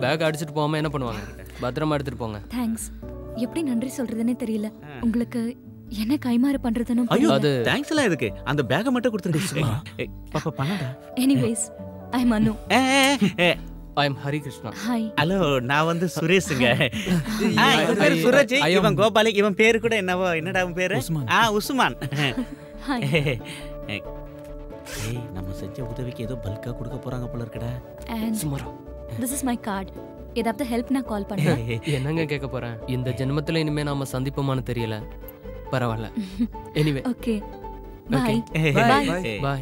பேக் அடிச்சுட்டு போகாம என்ன பண்ணுவாங்க? பத்திரமா எடுத்துட்டு போங்க. தேங்க்ஸ். எப்படி நன்றி சொல்றதுன்னே தெரியல. உங்களுக்கு என்ன கைமாறு பண்றதுன்னு. ஐயோ, அது தேங்க்ஸ் எல்லாம் எதுக்கு? அந்த பேக்க மட்டும் கொடுத்துடு. பாப்பா பண்ணடா. எனிவேஸ், ஐ அம் அனு. ஐ அம் ஹரி கிருஷ்ணா. ஹாய். ஹலோ, நான் வந்து சுரேஷ்ங்க. இவன் பேர் சுரேஷ், இவன் கோபாலிக். இவன் பேரு கூட என்னவோ, என்னடா உன் பேரு? உஸ்மான். ஹாய். ஏய், நம்ம செஞ்ச உதவிக்கு ஏதோ பல்கா கொடுக்க போறாங்க போல இருக்குடா. சுமாரா. This is my card. ஏதாவது ஹெல்ப்னா கால் பண்ணுங்க. என்னங்க கேட்க போறேன்? இந்த ஜென்மத்துல இனிமே நாம சந்திப்போமான்னு தெரியல. பரவாயில்ல. Anyway okay. Bye. Bye. Bye.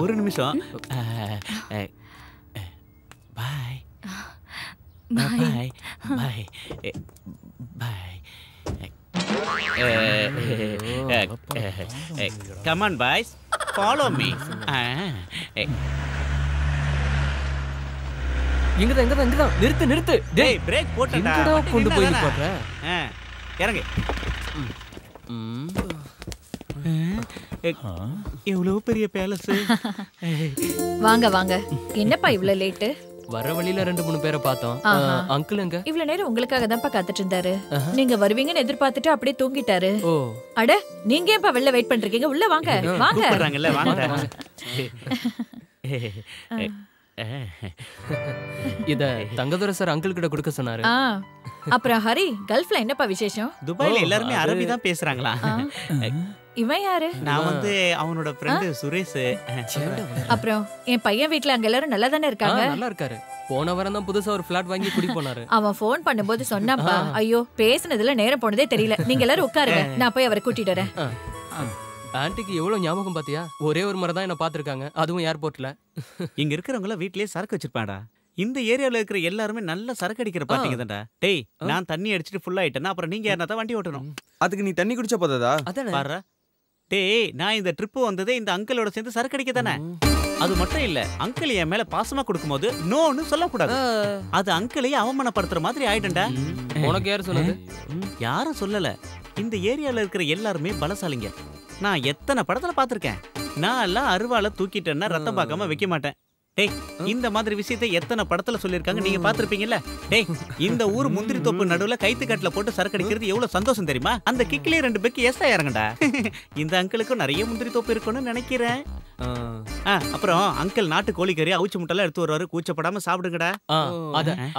ஒரு நிமிஷம். Bye. Bye. Bye. Bye. Come on boys, follow me. எங்கதான் நிறுத்து. டேய் பிரேக் போட்டடா. கொண்டு போய் போட்ற. இறங்கு. எவ்வளவு பெரிய பேலஸ். வாங்க வாங்க. என்னப்பா இவ்ளோ லேட்? வர வழியில 2-3 பேரை பார்த்தோம். அங்கிள் எங்க? இவ்வளவு நேரம் உங்களுக்காக தான்ப்பா காத்துட்டு இருந்தாரு. நீங்க வருவீங்கன்னு எதிர்பார்த்துட்டு அப்படியே தூங்கிட்டாரு. ஓ. அட, நீங்க ஏன்ப்பா வெளில வெயிட் பண்றீங்க? உள்ள வாங்க. வாங்க. கூப்பிடுறாங்கல்ல, வாங்க. இத தங்கதுரை சார் அங்கிள் கிட்ட கொடுக்க சொன்னாரு. அப்புறம் ஹரி, கல்ஃப்ல என்னப்பா விசேஷம்? துபாய்ல எல்லாரும் அரபி தான் பேசுறாங்களா? இவன் யாரு? நான் வந்து அவனோட ஃப்ரெண்ட் சுரேஷ். அப்புறம் என் பையன் வீட்ல அங்க எல்லாரும் நல்லா தானே இருக்காங்க? நல்லா இருக்காரு. போன வாரம் தான் புதுசா ஒரு ஃபிளாட் வாங்கி குடி போனாரு. அவன் ஃபோன் பண்ணும்போது சொன்னாப்பா. ஐயோ, பேசுனதுல நேரம் போனதே தெரியல. நீங்க எல்லாரும் உட்காருங்க, நான் போய் அவரை கூட்டிட்டு வரேன். ஆன்ட்டிக்கு எவ்வளவு ஞாபகம் பாத்தியா? ஒரே ஒரு முறை தான் என்ன பாத்துருக்காங்க, அதுவும் ஏர்போர்ட்ல. இங்க இருக்கிறவங்க வீட்லயே சரக்கு வச்சிருப்பாடா. இந்த ஏரியால இருக்கிற எல்லாருமே நல்ல சரக்கு அடிக்கிற பாத்தீங்க தான்டா. டேய், நான் தண்ணி அடிச்சிட்டு ஃபுல் ஆயிட்டேன்னா அப்புறம் நீங்க யாரா தான் வண்டி ஓட்டணும். அதுக்கு நீ தண்ணி குடிச்சா போதாதா? பாரு. டேய், நான் இந்த ட்ரிப் வந்ததே இந்த அங்கிளோட சேர்ந்து சரக்கு அடிக்க தானே. அது மட்டும் இல்ல, அங்கிள் என் மேல பாசமா கொடுக்கும்போது நோன்னு சொல்லக்கூடாது. அது அங்கிளையே அவமானப்படுத்துற மாதிரி ஆயிடும்டா. உனக்கு யாரு சொன்னது? யாரும் சொல்லல. இந்த ஏரியால இருக்கிற எல்லாருமே பலசாலிங்க. நான் எத்தனை படத்துல பாத்திருக்கேன். நான் எல்லாம் அருவால தூக்கிட்டேன்னா ரத்தம் பார்க்காம வைக்க மாட்டேன். டேய் இந்த மாதிரி விஷயத்தை எத்தனை படத்துல சொல்லிருக்காங்க நீங்க பாத்திருப்பீங்கல்ல. டேய் இந்த ஊர் முந்திரி தோப்பு நடுவுல கைத்து கட்டல போட்டு சரக்கு அடிக்கிறது எவ்வளவு சந்தோஷம் தெரியுமா? அந்த கிக்லயே 2 பெக்கு எஸ்டா இறங்கடா. இந்த அங்கிளுக்கும் நிறைய முந்திரி தோப்பு இருக்கும்னு நினைக்கிறேன். அப்புறம் அங்கிள் நாட்டு கோழிக்கறி அவிச்சு முட்டைலாம் எடுத்து வருவாரு. கூச்சப்படாம சாப்பிடுங்கடா.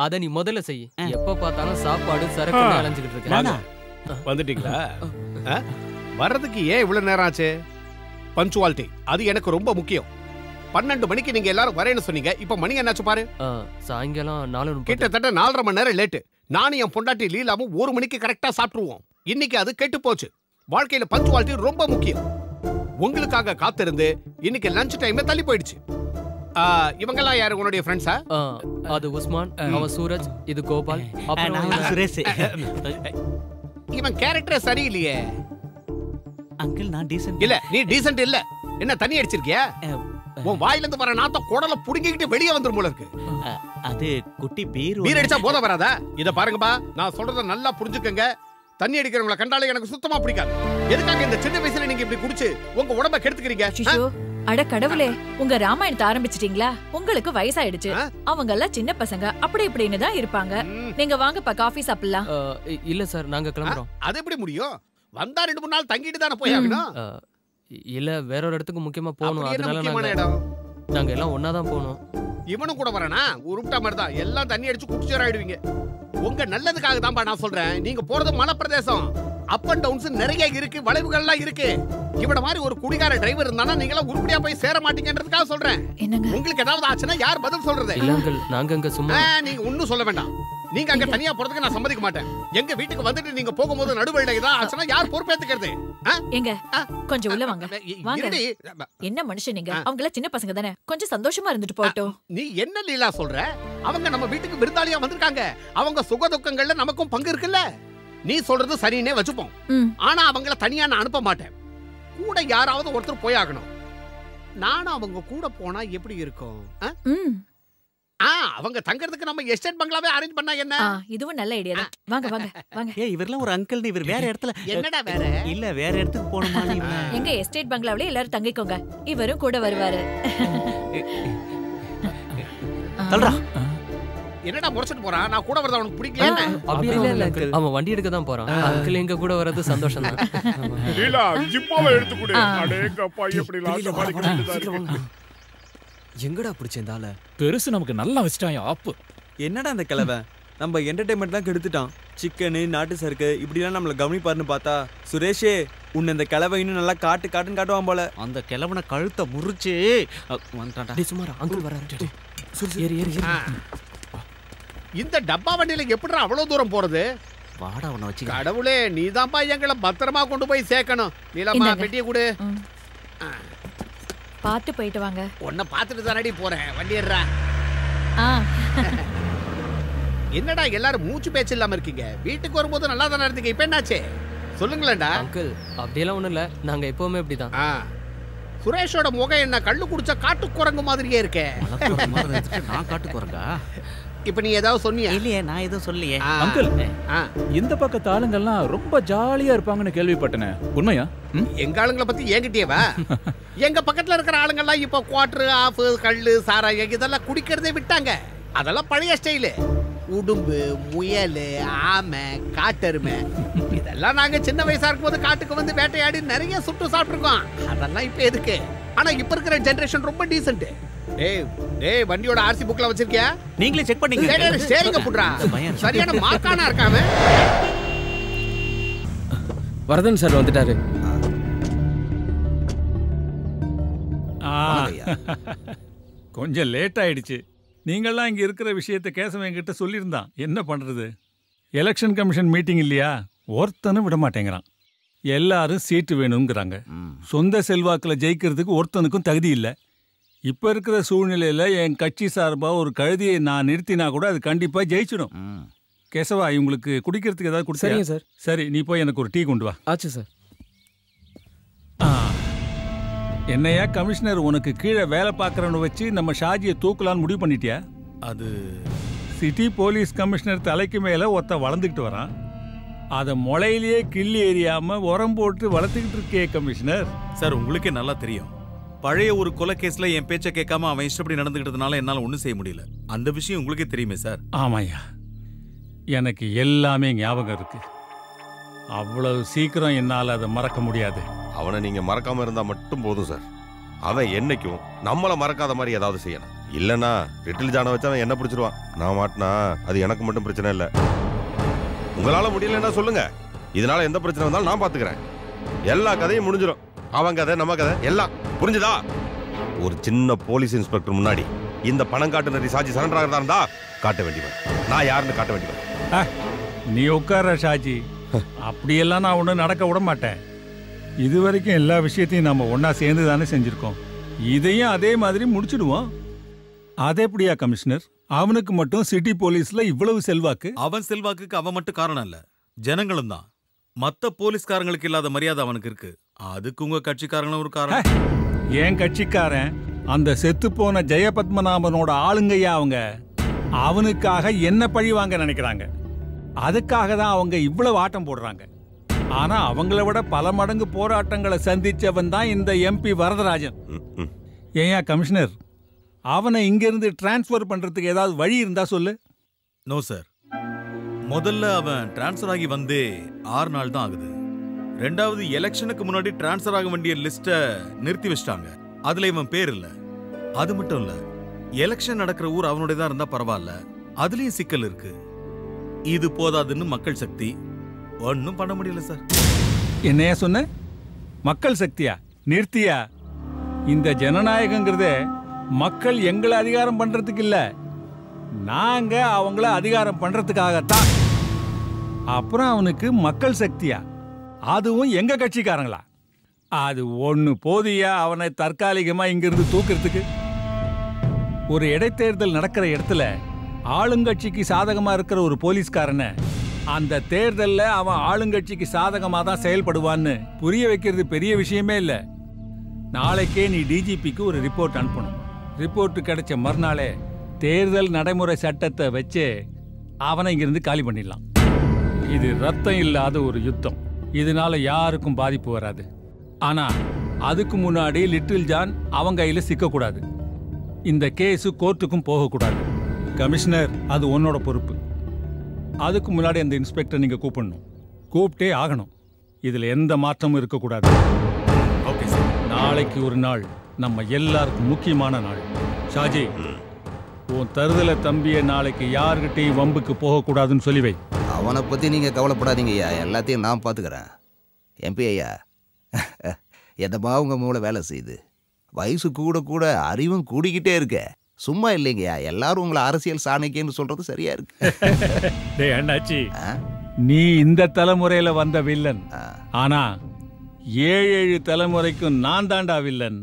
அத நீ முதல்ல செய். எப்ப பார்த்தாலும் சாப்பாடு சரக்கு அலைஞ்சிட்டு இருக்க. வந்துட்டீங்களா? வர்றதுக்கு ஏன் இவ்வளவு நேரம் ஆச்சு? பஞ்சுவாலிட்டி அது எனக்கு ரொம்ப முக்கியம். 12 மணிக்கு நீங்க எல்லாரும் வரேன்னு சொன்னீங்க. இப்ப மணி என்னாச்சு பாரு. சாயங்காலம் 4:30. கிட்டத்தட்ட 4.5 மணி நேரம் லேட்டு. நானும் என் பொண்டாட்டி லீலாவும் 1 மணிக்கு கரெக்டா சாப்பிட்டுருவோம். இன்னைக்கு அது கெட்டு போச்சு. வாழ்க்கையில பஞ்சுவாலிட்டி ரொம்ப முக்கியம். உங்களுக்காக காத்திருந்து இன்னைக்கு லஞ்ச் டைம் தள்ளி போயிடுச்சு. இவங்கெல்லாம் யாரு உங்களுடைய ஃப்ரெண்ட்ஸா? அது உஸ்மான், அவன் சூரஜ், இது கோபால், அப்புறம் சுரேஷ். இவன் கேரக்டர் சரியில்லையே. அங்கிள் நான் டீசன்ட் இல்ல. நீ டீசன்ட் இல்ல. என்ன தண்ணி அடிச்சிருக்கியா? உன் வாயில இருந்து வர நாத்தம் குடல புடுங்கிக்கிட்டு வெளியே வந்துரும் போல இருக்கு. அது குட்டி பீர் அடிச்சா போத வராதா? இத பாருங்கப்பா, நான் சொல்றத நல்லா புரிஞ்சுக்கங்க. தண்ணி அடிக்கிறவங்கள கண்டாலே எனக்கு சுத்தமா பிடிக்காது. எதுக்காக இந்த சின்ன வயசுல நீங்க இப்படி குடிச்சு உங்க உடம்ப கெடுத்துக்கிறீங்க? அட கடவுளே, உங்க ராமாயணத்தை ஆரம்பிச்சிட்டீங்களா? உங்களுக்கு வயசாயிடுச்சு. அவங்க எல்லாம் சின்ன பசங்க, அப்படி இப்படின்னு தான் இருப்பாங்க. நீங்க வாங்கப்பா காஃபி சாப்பிடலாம். இல்ல சார், நாங்க கிளம்புறோம். அது எப்படி முடியும்? வந்தா 2-3 நாள் தங்கிட்டு தானே போய் ஆகணும். இல்ல வேற ஒரு இடத்துக்கு முக்கியமா போகணும். அதனால நாங்க எல்லாம் ஒன்னா தான் போகணும். இவனும் கூட வரனா? உருப்டா மாதிரி தான் எல்லாம் தண்ணி அடிச்சு குடிச்சேர் ஆயிடுவீங்க. உங்க நல்லதுக்காக தான்பா நான் சொல்றேன். நீங்க போறது மலை பிரதேசம். அப் அண்ட் டவுன்ஸ் நிறைய இருக்கு, வளைவுகள்லாம் இருக்கு. இவட மாதிரி ஒரு குடிகார டிரைவர் இருந்தானா நீங்க எல்லாம் உருப்படியா போய் சேர மாட்டீங்கன்றதுக்காக சொல்றேன். உங்களுக்கு ஏதாவது ஆச்சுன்னா யார் பதில் சொல்றது? இல்ல அங்கிள், நாங்க அங்க சும்மா. நீங்க ஒண்ணும் சொல்ல வேண்டாம். நீங்க அங்க தனியா போறதுக்கு நான் சம்மதிக்க மாட்டேன். எங்க வீட்டுக்கு வந்துட்டு நீங்க போகும்போது நடுவழியில ஏதாவது ஆச்சுன்னா யார் பொறுப்பேத்துக்கிறது? எங்க கொஞ்சம் உள்ள வாங்க. வாங்க. என்ன மனுஷன் நீங்க? அவங்க சின்ன பசங்க தானே, கொஞ்சம் சந்தோஷமா இருந்துட்டு போகட்டும். நீ என்ன லீலா சொல்ற? அவங்க நம்ம வீட்டுக்கு விருந்தாளியா வந்திருக்காங்க. அவங்க சுக துக்கங்கள்ல நமக்கும் பங்கு இருக்குல்ல. நீ சொல்றது சரின்னே வச்சுப்போம். ஆனா அவங்கள தனியா நான் அனுப்ப மாட்டேன். கூட யாராவது ஒருத்தர் போய் ஆகணும். நானும் அவங்க கூட போனா எப்படி இருக்கும்? அவங்க தங்கறதுக்கு நம்ம எஸ்டேட் பங்களாவே அரேஞ்ச் பண்ணா என்ன? இதுவும் நல்ல ஐடியா தான். வாங்க வாங்க வாங்க. இவரெல்லாம் ஒரு அங்கிள். இவர் வேற இடத்துல. என்னடா வேற? இல்ல வேற இடத்துக்கு போணுமா? எங்க எஸ்டேட் பங்களாவிலே எல்லாரும் தங்கிக்கோங்க. இவரும் கூட வருவாரு. தல்றா. என்னடா முறைச்சிட்டு போறான்? நான் கூட வரத உனக்கு பிடிக்கல என்ன? அப்படி இல்ல அங்கிள், அவன் வண்டி எடுக்க தான் போறான். அங்கிள் எங்க கூட வரது சந்தோஷம் தான். லீலா ஜிப்பாவை எடுத்து கொடு. அடேங்கப்பா எப்படி லாஸ்ட் பாடி கொண்டுதாரு. எங்கடா பிடிச்சேந்தால? பெருசு நமக்கு நல்லா வச்சிட்டான் ஆப்பு. என்னடா அந்த கிழவை நம்ம என்டர்டைன்மெண்ட்லாம் கெடுத்துட்டான். சிக்கனு, நாட்டு சருக்கு இப்படிலாம் நம்மளை கவனிப்பாருன்னு பார்த்தா சுரேஷே உன்னை இந்த கிழவை இன்னும் நல்லா காட்டுன்னு காட்டுவான் போல. அந்த கிழவனை கழுத்தை முறிச்சு வந்துட்டான்டா. சுமாரா அங்கிள் வராரு. ஏறி ஏறி இந்த டப்பா வண்டியில எப்படிடா அவ்வளவு தூரம் போறது? வாடா உன்னை வச்சு. கடவுளே, நீதான்ப்பா எங்களை பத்திரமா கொண்டு போய் சேர்க்கணும். நீலம்மா பெட்டியை கொடு. பார்த்து போயிட்டு வாங்க. உன்னை பார்த்துட்டு தானடி போறேன். வண்டி ஏறா. என்னடா எல்லாரும் மூச்சு பேச்சு இல்லாம இருக்கீங்க? வீட்டுக்கு வரும்போது நல்லா தானே இருந்தீங்க. இப்ப என்னாச்சு சொல்லுங்களேன்டா. அங்கிள் அப்படியெல்லாம் ஒண்ணும் இல்ல, நாங்க எப்பவுமே இப்படிதான். சுரேஷோட முகம் என்ன கள்ளு குடிச்ச காட்டு குரங்கு மாதிரியே இருக்கே. நான் காட்டு குரங்கா? இப்ப நீ ஏதாவது சொன்னியா? இல்லையே, நான் எதுவும் சொல்லியே. அங்கிள், இந்த பக்கத்து ஆளுங்கெல்லாம் ரொம்ப ஜாலியா இருப்பாங்கன்னு கேள்விப்பட்டேனே, உண்மையா? எங்க ஆளுங்களை பத்தி என்கிட்டயேவா? எங்க பக்கத்துல இருக்கிற ஆளுங்கெல்லாம் இப்ப குவார்டர், ஆஃப், கள்ளு, சாராயம் இதெல்லாம் குடிக்கிறதே விட்டாங்க. அதெல்லாம் பழைய ஸ்டைலு. உடும்பு, முயல், ஆமை, காட்டெருமை இதெல்லாம் நாங்க சின்ன வயசா இருக்கும்போது காட்டுக்கு வந்து வேட்டையாடி நிறைய சுட்டு சாப்பிட்டுருக்கோம். அதெல்லாம் இப்ப எதுக்கு? ஆனா இப்ப இருக்கிற ஜெனரேஷன் ரொம்ப டீசென்ட். டேய் வண்டியோட ஆர்சி புக்ல வச்சிருக்கியா? நீங்களே செக் பண்ணீங்க. ஸ்டேரிங்க புட்றா. சரியான மார்க்கானா இருக்காம. வரதன் சார் வந்துட்டாரு. கொஞ்சம் லேட் ஆயிடுச்சு. நீங்கள்லாம் இங்கே இருக்கிற விஷயத்தை கேசவன் என்கிட்ட சொல்லியிருந்தான். என்ன பண்ணுறது? எலெக்ஷன் கமிஷன் மீட்டிங் இல்லையா? ஒருத்தனும் விட மாட்டேங்கிறான். எல்லாரும் சீட்டு வேணுங்கிறாங்க. சொந்த செல்வாக்கில் ஜெயிக்கிறதுக்கு ஒருத்தனுக்கும் தகுதி இல்லை. இப்போ இருக்கிற சூழ்நிலையில் என் கட்சி சார்பாக ஒரு கழுதியை நான் நிறுத்தினா கூட அது கண்டிப்பாக ஜெயிச்சிடும். கேசவா, இவங்களுக்கு குடிக்கிறதுக்கு ஏதாவது கொடுத்தா? சார். சரி, நீ போய் எனக்கு ஒரு டீ கொண்டு வா. ஆச்சு சார். என்னையா கமிஷனர், உனக்கு கீழே வேலை பார்க்குறவனை வச்சு நம்ம ஷாஜியை தூக்கலான்னு முடிவு பண்ணிட்டியா? அது சிட்டி போலீஸ் கமிஷனர் தலைக்கு மேலே ஒருத்த வளர்ந்துக்கிட்டு வரான். அதை முளையிலேயே கிள்ளி எறியாமல் உரம் போட்டு வளர்த்துக்கிட்டு இருக்கே கமிஷனர். சார், உங்களுக்கே நல்லா தெரியும். பழைய ஒரு கொலை கேஸ்ல என் பேச்சை கேட்காம அவன் இஷ்டப்படி நடந்துக்கிட்டதுனால என்னால ஒண்ணும் செய்ய முடியல. அந்த விஷயம் உங்களுக்கே தெரியுமே சார். ஆமாய்யா, எனக்கு எல்லாமே ஞாபகம் இருக்கு. அவ்வளவு சீக்கிரம் என்னால் அதை மறக்க முடியாது. அவனை நீங்க மறக்காம இருந்தா மட்டும் போதும் சார். அவன் என்னைக்கும் நம்மள மறக்காத மாதிரி ஏதாவது செய்யணும். இல்லனா லிட்டில் ஜானை வச்சு அவன் என்ன பிடிச்சிருவான். நான் மாட்டினா அது எனக்கு மட்டும் பிரச்சனை இல்லை. உங்களால முடியலன்னா சொல்லுங்க. இதனால எந்த பிரச்சனை வந்தாலும் நான் பாத்துக்கிறேன். எல்லா கதையும் முடிஞ்சிடும். அவன் கதை நம்ம கதை எல்லாம் புரிஞ்சுதா? ஒரு சின்ன போலீஸ் இன்ஸ்பெக்டர் முன்னாடி இந்த பணம் காட்டுநரி சாஜி சரண்டர் ஆகிறதா இருந்தா காட்ட வேண்டியவன். நான் யாருன்னு காட்ட வேண்டியவன். நீ உட்கார ஷாஜி. அப்படியெல்லாம் நான் ஒன்றும் நடக்க விட மாட்டேன். இது வரைக்கும் எல்லா விஷயத்தையும் நம்ம ஒன்னா சேர்ந்து தானே செஞ்சிருக்கோம். இதையும் அதே மாதிரி முடிச்சிடுவோம். அதே எப்படியா கமிஷனர்? அவனுக்கு மட்டும் சிட்டி போலீஸ்ல இவ்வளவு செல்வாக்கு? அவன் செல்வாக்குக்கு அவன் மட்டும் காரணம் இல்ல, ஜனங்களும் தான். மத்த போலீஸ்காரங்களுக்கு இல்லாத மரியாதை அவனுக்கு இருக்கு. அதுக்கு உங்க கட்சிக்காரங்களும் ஒரு காரணம். என் கட்சிக்காரன் அந்த செத்து போன ஜெயபத்மநாபனோட ஆளுங்கையா அவங்க. அவனுக்காக என்ன பழி வாங்க நினைக்கிறாங்க. அதுக்காக தான் அவங்க இவ்வளவு ஆட்டம் போடுறாங்க. ஆனா அவங்கள விட பல மடங்கு போராட்டங்களை சந்திச்சவன் தான் இந்த எம்பி வரதராஜன். ஏயா கமிஷனர், அவனை இங்கிருந்து டிரான்ஸ்பர் பண்றதுக்கு ஏதாவது வழி இருந்தா சொல்லு. No sir. முதல்ல அவன் டிரான்ஸ்பர் ஆகி வந்து 6 நாள் தான் ஆகுது. ரெண்டாவது எலெக்ஷனுக்கு முன்னாடி டிரான்ஸ்பர் ஆக வேண்டிய லிஸ்ட நிறுத்தி வச்சிட்டாங்க. அதுல இவன் பேர் இல்ல. அது மட்டும் இல்ல, எலெக்ஷன் நடக்கிற ஊர் அவனுடைய தான் இருந்தா பரவாயில்ல, அதுலயும் சிக்கல் இருக்கு. இது போதாதுன்னு மக்கள் சக்தி ஒன்னும் பண்ண முடியல சார். என்னையா சொன்ன? மக்கள் சக்தியா? நிறுத்தியா? இந்த ஜனநாயகங்கிறதே மக்கள் எங்களை அதிகாரம் பண்றதுக்கு இல்ல, நாங்க அவங்கள அதிகாரம் பண்றதுக்காகத்தான். அப்புறம் அவனுக்கு மக்கள் சக்தியா? அதுவும் எங்க கட்சிக்காரங்களா? அது ஒண்ணு போதியா அவனை தற்காலிகமா இங்கிருந்து தூக்குறதுக்கு? ஒரு இடைத்தேர்தல் நடக்கிற இடத்துல ஆளுங்கட்சிக்கு சாதகமா இருக்கிற ஒரு போலீஸ்காரனை அந்த தேர்தல்ல அவன் ஆளுங்கட்சிக்கு சாதகமா தான் செயல்படுவான்னு புரிய வைக்கிறது பெரிய விஷயமே இல்ல. நாளைக்கே நீ டிஜிபிக்கு ஒரு ரிப்போர்ட் அனுப்பணும். ரிப்போர்ட் கிடைச்ச மறுநாளே தேர்தல் நடைமுறை சட்டத்தை வச்சு அவனை இங்கிருந்து காலி பண்ணிடலாம். இது ரத்தம் இல்லாத ஒரு யுத்தம். இதனால யாருக்கும் பாதிப்பு வராது. ஆனா அதுக்கு முன்னாடி லிட்டில் ஜான் அவங்க கையில சிக்கக்கூடாது. இந்த கேஸ் கோர்ட்டுக்கும் போகக்கூடாது. கமிஷனர், அது உன்னோட பொறுப்பு. அதுக்கு முன்னாடி அந்த இன்ஸ்பெக்டர் நீங்க கூப்பிடணும். கூப்பிட்டே ஆகணும். இதுல எந்த மாற்றமும் இருக்கக்கூடாது. Okay sir. நாளைக்கு ஒரு நாள் நம்ம எல்லாருக்கும் முக்கியமான நாள். ஷாஜி, உன் தருதல தம்பிய நாளைக்கு யாருக்கிட்டையும் வம்புக்கு போகக்கூடாதுன்னு சொல்லி வை. அவனை பத்தி நீங்க கவலைப்படாதீங்க ஐயா, எல்லாத்தையும் நான் பாத்துக்கிறேன். எம்பி ஐயா, எதமா உங்க மூளை வேலை செய்யுது. வயசு கூட கூட அறிவும் கூடிக்கிட்டே இருக்க. சும்மா இல்லைங்கய்யா, எல்லாரும் உங்களை அரசியல் சாணக்கியன்னு சொல்றது சரியா இருக்கு. டேய் அண்ணாச்சி, நீ இந்த தலைமுறையில வந்த வில்லன். ஆனா 7 தலைமுறைக்கும் நான் தாண்டா வில்லன்.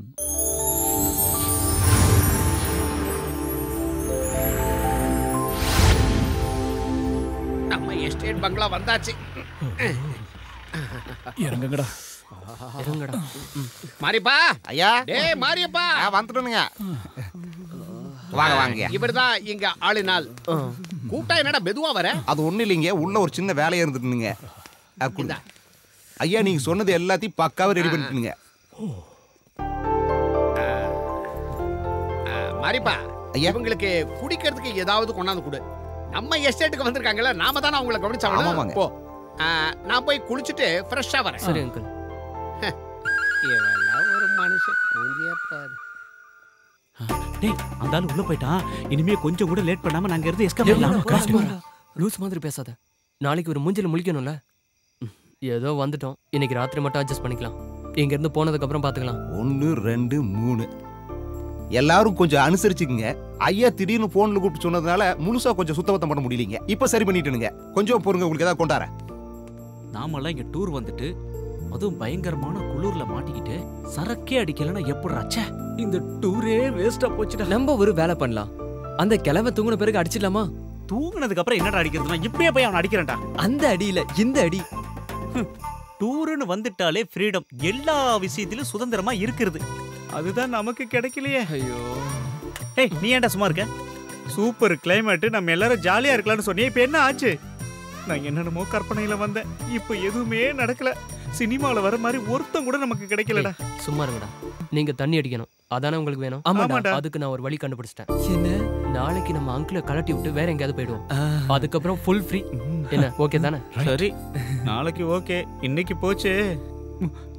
நம்ம எஸ்டேட் பங்களா வந்தாச்சு. இறங்குங்கடா. இறங்குங்கடா. மாரியப்பா ஐயா. டேய் மாரியப்பா, வந்துட்டேனுங்க. வாங்க வாங்க. இவர்தான் இங்க ஆளினால். கூட்டா என்னடா மெதுவா வர? அது ஒண்ணு இல்லைங்க, உள்ள ஒரு சின்ன வேலையா இருந்துட்டுங்க. ஐயா, நீங்க சொன்னது எல்லாத்தையும் பக்காவா ரெடி பண்ணிட்டுங்க. மாரியப்பா, இவங்களுக்கு குடிக்கிறதுக்கு ஏதாவது கொண்டாந்து கொடு. நம்ம எஸ்டேட்டுக்கு வந்திருக்காங்கல்ல, நாம தானே அவங்களை கவனிச்சாங்க. போ, நான் போய் குளிச்சுட்டு ஃப்ரெஷ்ஷா வரேன். சரி அங்கிள். இவெல்லாம் ஒரு மனுஷன். மூஞ்சியே பாரு. டேய், அந்த ஆளு உள்ள போயிட்டான். இனிமே கொஞ்சம் கூட லேட் பண்ணாம நாங்க இருந்து எஸ்கேப் பண்ணலாம். லூஸ் மாதிரி பேசாத. நாளைக்கு ஒரு மூஞ்சில முழிக்கணும்ல. ஏதோ வந்துட்டோம். இன்னைக்கு ராத்திரி மட்டும் அட்ஜஸ்ட் பண்ணிக்கலாம். இங்க இருந்து போனதுக்கு அப்புறம் பாத்துக்கலாம். 1 2 3 எல்லாரும் கொஞ்சம் அனுசரிச்சுக்குங்க. ஐயா திடீர்னு போன்ல கூப்பிட்டு சொன்னதுனால முழுசா கொஞ்சம் சுத்தபத்தம் பண்ண முடியலீங்க. இப்ப சரி பண்ணிட்டுனுங்க. கொஞ்சம் பொறுங்க, உங்களுக்கு ஏதாவது கொண்டாரேன். நாமெல்லாம் இங்க டூர் வந்துட்டு அதுவும் பயங்கரமான குளூர்ல மாட்டிக்கிட்டு சரக்கே அடிக்கலன்னா எப்படிராச்சே? இந்த டூரே வேஸ்டா போச்சுடா. நம்ம ஒரு வேலை பண்ணலாம். அந்த கிழமை தூங்குன பிறகு அடிச்சிடலாமா? தூங்குனதுக்கு அப்புறம் என்னடா அடிக்கிறதுனா இப்படியே போய் அவன் அடிக்கிறேன்டா. அந்த அடியில இந்த அடி. டூர்னு வந்துட்டாலே ஃப்ரீடம், எல்லா விஷயத்திலும் சுதந்திரமா இருக்கிறது. அதுதான் நமக்கு கிடைக்கலையே. ஐயோ. ஏய், நீ ஏன்டா சும்மா இருக்க? சூப்பர் கிளைமேட், நம்ம எல்லாரும் ஜாலியா இருக்கலாம்னு சொன்னியே, இப்ப என்ன ஆச்சு? நான் என்னென்னமோ கற்பனையில வந்தேன், இப்ப எதுவுமே நடக்கல. சினிமாவில் வர மாதிரி ஒருத்தன் கூட நமக்கு கிடைக்கலடா. சும்மா இருங்கடா. நீங்க தண்ணி அடிக்கணும், அதானே உங்களுக்கு வேணும்? ஆமாடா. அதுக்கு நான் ஒரு வழி கண்டுபிடிச்சிட்டேன். என்ன? நாளைக்கு நம்ம அங்கிளை கலட்டி விட்டு வேற எங்கேயாவது போயிடுவோம். அதுக்கப்புறம் ஃபுல் ஃப்ரீ. என்ன ஓகே தானே? சரி, நாளைக்கு ஓகே. இன்னைக்கு போச்சு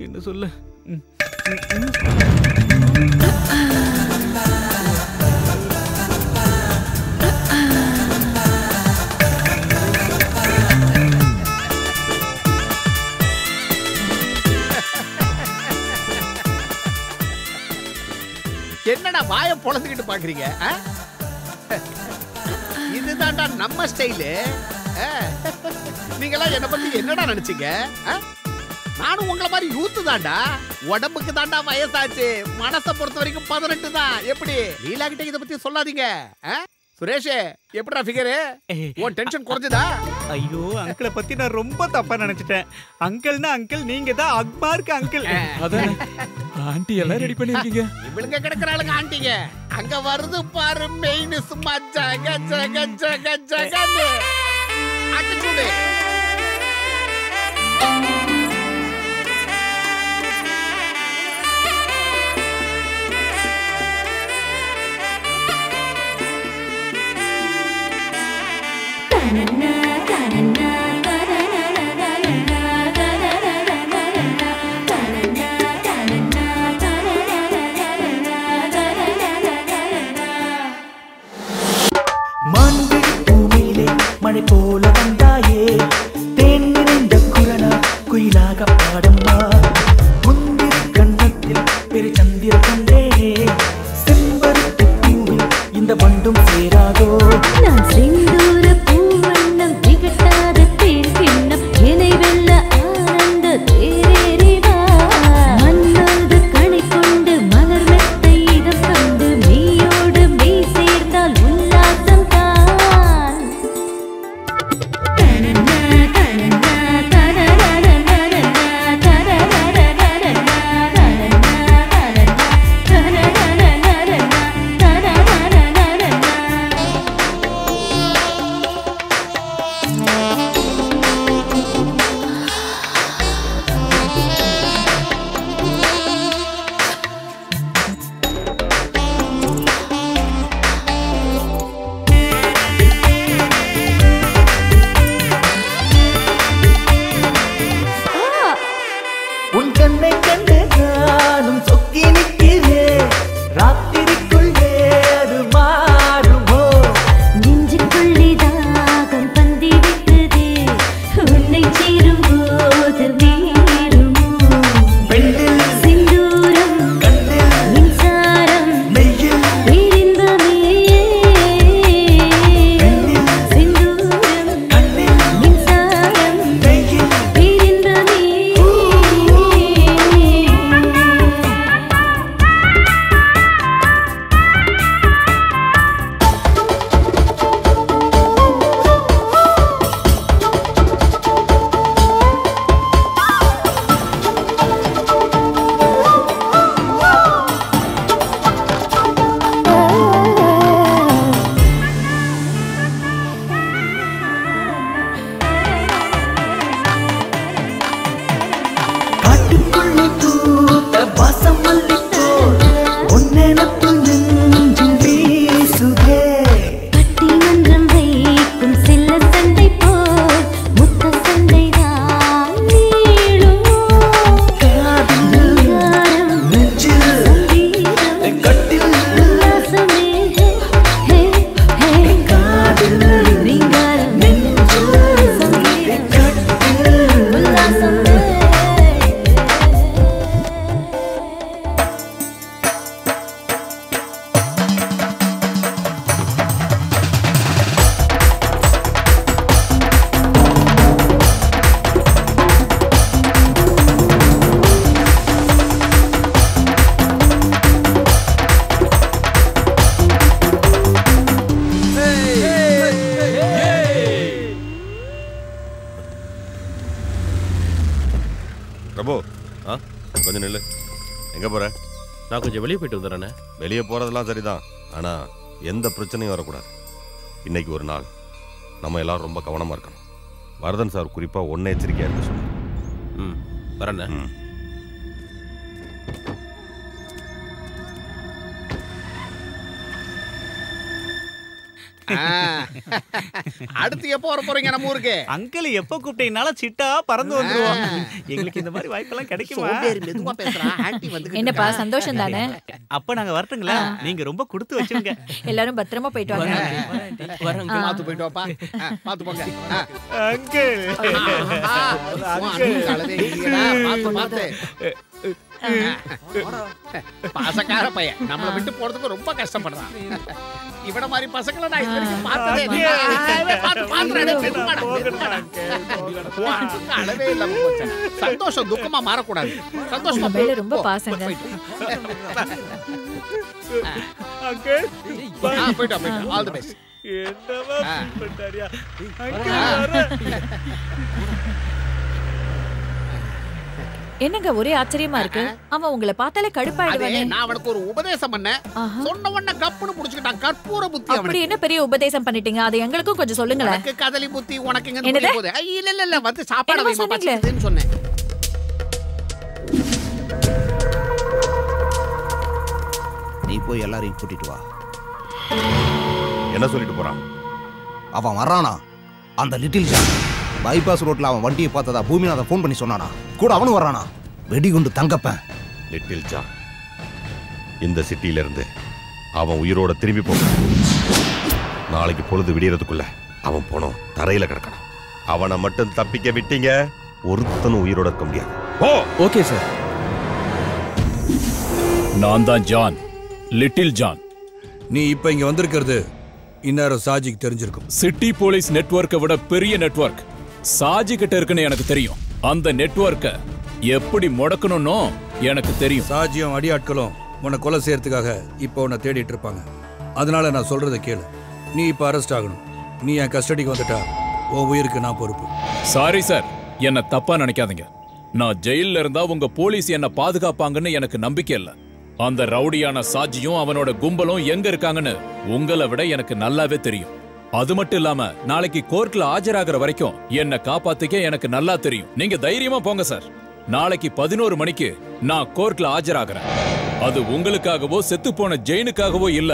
என்ன சொல்ல. என்னடா வாயை பொளந்துக்கிட்டு பாக்குறீங்க? இதுதான்டா நம்ம ஸ்டைலு. நீங்களாம் என்ன பத்தி என்னடா நினைச்சீங்க? நானும் உங்களை மாதிரி யூத்து தான்டா. உடம்புக்கு தான்டா வயசாச்சு, மனசை பொறுத்த வரைக்கும் 18 தான். எப்படி லீலா கிட்ட இதை பத்தி சொல்லாதீங்க. சுரேஷ், எப்படிடா ஃபிகரு? உன் டென்ஷன் குறைஞ்சதா? ஐயோ, அங்கிளை பத்தி நான் ரொம்ப தப்பா நினைச்சிட்டேன். அங்கிள்னா அங்கிள், நீங்க தான் அக்மார்க்கு அங்கிள். அதான் ஆண்டி எல்லாம் ரெடி பண்ணிருக்கீங்க. இவளுங்க கிடக்குறாளுங்க ஆண்டிங்க. அங்க வருது பாரு மெயின், சும்மா ஜக ஜக ஜக ஜகன்னு அடிச்சுடு. மழை போல வந்தாயே, தேன் நிறைந்த குரலா குயிலாக பாடம்மா. முந்திரி கண்ணத்தில் பெரு சந்திர கண்டே, செம்பருத்தி பூவில் இந்த வண்டும் சேராதோ. நான் செந்தூர பூவண்ணம் திகட்டாத தேன் கிண்ணம், என்னை வெல்ல ஆனந்த தேரேறிவா. மன்னோடு கணை கொண்டு மலர் மெத்தை இதம் கண்டு, மெய்யோடு மெய் சேர்ந்தால் உல்லாசம் தான். உன் கண்ணை கண்டு நானும் சொக்கி நிற்கிறேன். ராத்திரிக்குள்ளே அது மாறுமோ? நெஞ்சுக்குள்ளே தாகம் பந்தி விட்டதே, உன்னை சேரும் போது மீறுமோ? பெண்ணில் செந்தூரம், கண்ணில் மின்சாரம், நெய்யில் பேரின்பமே. பெண்ணில் செந்தூரம், கண்ணில் மின்சாரம், நெய்யில் பேரின்பமே. காட்டுக்குள்ளே பூத்த வாசம் மல்லிப்பூ, உன்னெனப்பு நெஞ்சில் வீசுதே. பட்டிமன்றம் வைக்கும் செல்ல சண்டை போல் முத்த சண்டைதான் நீளுமோ? காதில் நெஞ்சில் சங்கீதம், கட்டில் உல்லாசமே. ஹே, ஹே, காதில் ரீங்காரம், நெஞ்சில் சங்கீதம், கட்டில் உல்லாசமே. பிரபு, கொஞ்சம் நில்லு. எங்க போற? நான் கொஞ்சம் வெளியே போயிட்டு வந்துடுறேனே. வெளியே போறதெல்லாம் சரிதான், ஆனா எந்த பிரச்சனையும் வரக்கூடாது. இன்னைக்கு ஒரு நாள் நம்ம எல்லாரும் ரொம்ப கவனமா இருக்கணும். வரதன் சார் குறிப்பா ஒன்ன எச்சரிக்கையா இருக்க சொன்னார். வரண்ணே. அடுத்து எப்போ வர போறீங்க நம்ம ஊருக்கு? அங்கிள் எப்ப கூப்பிட்டீங்கனாலும் சிட்டா பறந்து வந்துருவோம். எங்களுக்கு இந்த மாதிரி வாய்ப்பெல்லாம் கிடைக்குமா? மெதுவா பேசுறா, ஆன்ட்டி வந்து. என்னப்பா சந்தோஷம் தானே? அப்ப நாங்க வரட்டுங்களா? நீங்க ரொம்ப கொடுத்து வச்சுங்க. எல்லாரும் பத்திரமா போயிட்டு வாங்க. வரங்க. பாத்து போயிட்டு வாப்பா. பாத்து போங்க. அங்கிள். அங்கிள் இல்லடா, பாத்து பாத்து. பாசக்கார பையன் நம்மளை விட்டு போறதுக்கு ரொம்ப கஷ்டப்படுறான். இவன மாதிரி பசங்களை நான் இது வரைக்கும் பார்த்ததே இல்லை. அளவே இல்லாம போச்சு. சந்தோஷம் துக்கமா மாறக்கூடாது. சந்தோஷமா மேல ரொம்ப பாசங்க. போயிட்டு ஆல் தி பெஸ்ட். என்னங்க ஒரே ஆச்சரியமா இருக்கு. அவன் உங்களை பார்த்தாலே கடுப்பாயிடுவானே. நான் அவனுக்கு ஒரு உபதேசம் பண்ணேன். சொன்ன உடனே கப்புன்னு புடிச்சுக்கிட்டான். கற்பூர புத்தி. அப்படி என்ன பெரிய உபதேசம் பண்ணிட்டீங்க? அது எங்களுக்கும் கொஞ்சம் சொல்லுங்களேன். எனக்கு கதலி புத்தி, உனக்கு எங்க புரிய போகுது? இல்ல வந்து சாப்பாடு வைமா பச்சிக்குதுன்னு சொன்னேன். நீ போய் எல்லாரையும் கூட்டிட்டு வா. என்ன சொல்லிட்டு போறான்? அவன் வர்றானா? அந்த லிட்டில் ஜான் பைபாஸ் ரோட்ல அவன் வண்டியை பார்த்ததா பூமிநாதன் ஃபோன் பண்ணி சொன்னானா? கூட அவனும் வர்றானா? வெடிகுண்டு தங்கப்பேன். லிட்டில் ஜான் இந்த சிட்டியில இருந்து அவன் உயிரோட திரும்பி போக நாளைக்கு பொழுது விடியறதுக்குள்ள அவன் போனோம் தரையில கிடக்கணும். அவனை மட்டும் தப்பிக்க விட்டீங்க, ஒருத்தனும் உயிரோட இருக்க முடியாது. ஓ ஓகே சார். நான் தான் ஜான், லிட்டில் ஜான். நீ இப்ப இங்க வந்திருக்கிறது இந்நேரம் சாஜிக்கு தெரிஞ்சிருக்கும். சிட்டி போலீஸ் நெட்வொர்க்கை விட பெரிய நெட்வொர்க் சாஜி கிட்ட இருக்குன்னு எனக்கு தெரியும். அந்த நெட்வொர்க்கை எப்படி முடக்கணும்னு எனக்கு தெரியும். சாஜியும் அடியாட்களும் உன்னை கொலை செய்யறதுக்காக இப்போ உன்னை தேடிட்டு இருப்பாங்க. அதனால நான் சொல்றதை கேளு. நீ இப்ப அரெஸ்ட் ஆகணும். நீ என் கஸ்டடிக்கு வந்துட்டா உன் உயிருக்கு நான் பொறுப்பு. சாரி சார், என்ன தப்பா நினைக்காதீங்க. நான் ஜெயில்ல இருந்தா உங்க போலீஸ் என்ன பாதுகாப்பாங்கன்னு எனக்கு நம்பிக்கை இல்ல. அந்த ரவுடியான சாஜியும் அவனோட கும்பலும் எங்க இருக்காங்கன்னு உங்களை விட எனக்கு நல்லாவே தெரியும். அது மட்டும் இல்லாம நாளைக்கு கோர்ட்ல ஆஜராகிற வரைக்கும் என்ன காப்பாத்திக்க எனக்கு நல்லா தெரியும். நீங்க தைரியமா போங்க சார். நாளைக்கு 11 மணிக்கு நான் கோர்ட்ல ஆஜராகிறேன். அது உங்களுக்காகவோ செத்து போன ஜெயினுக்காகவோ இல்ல,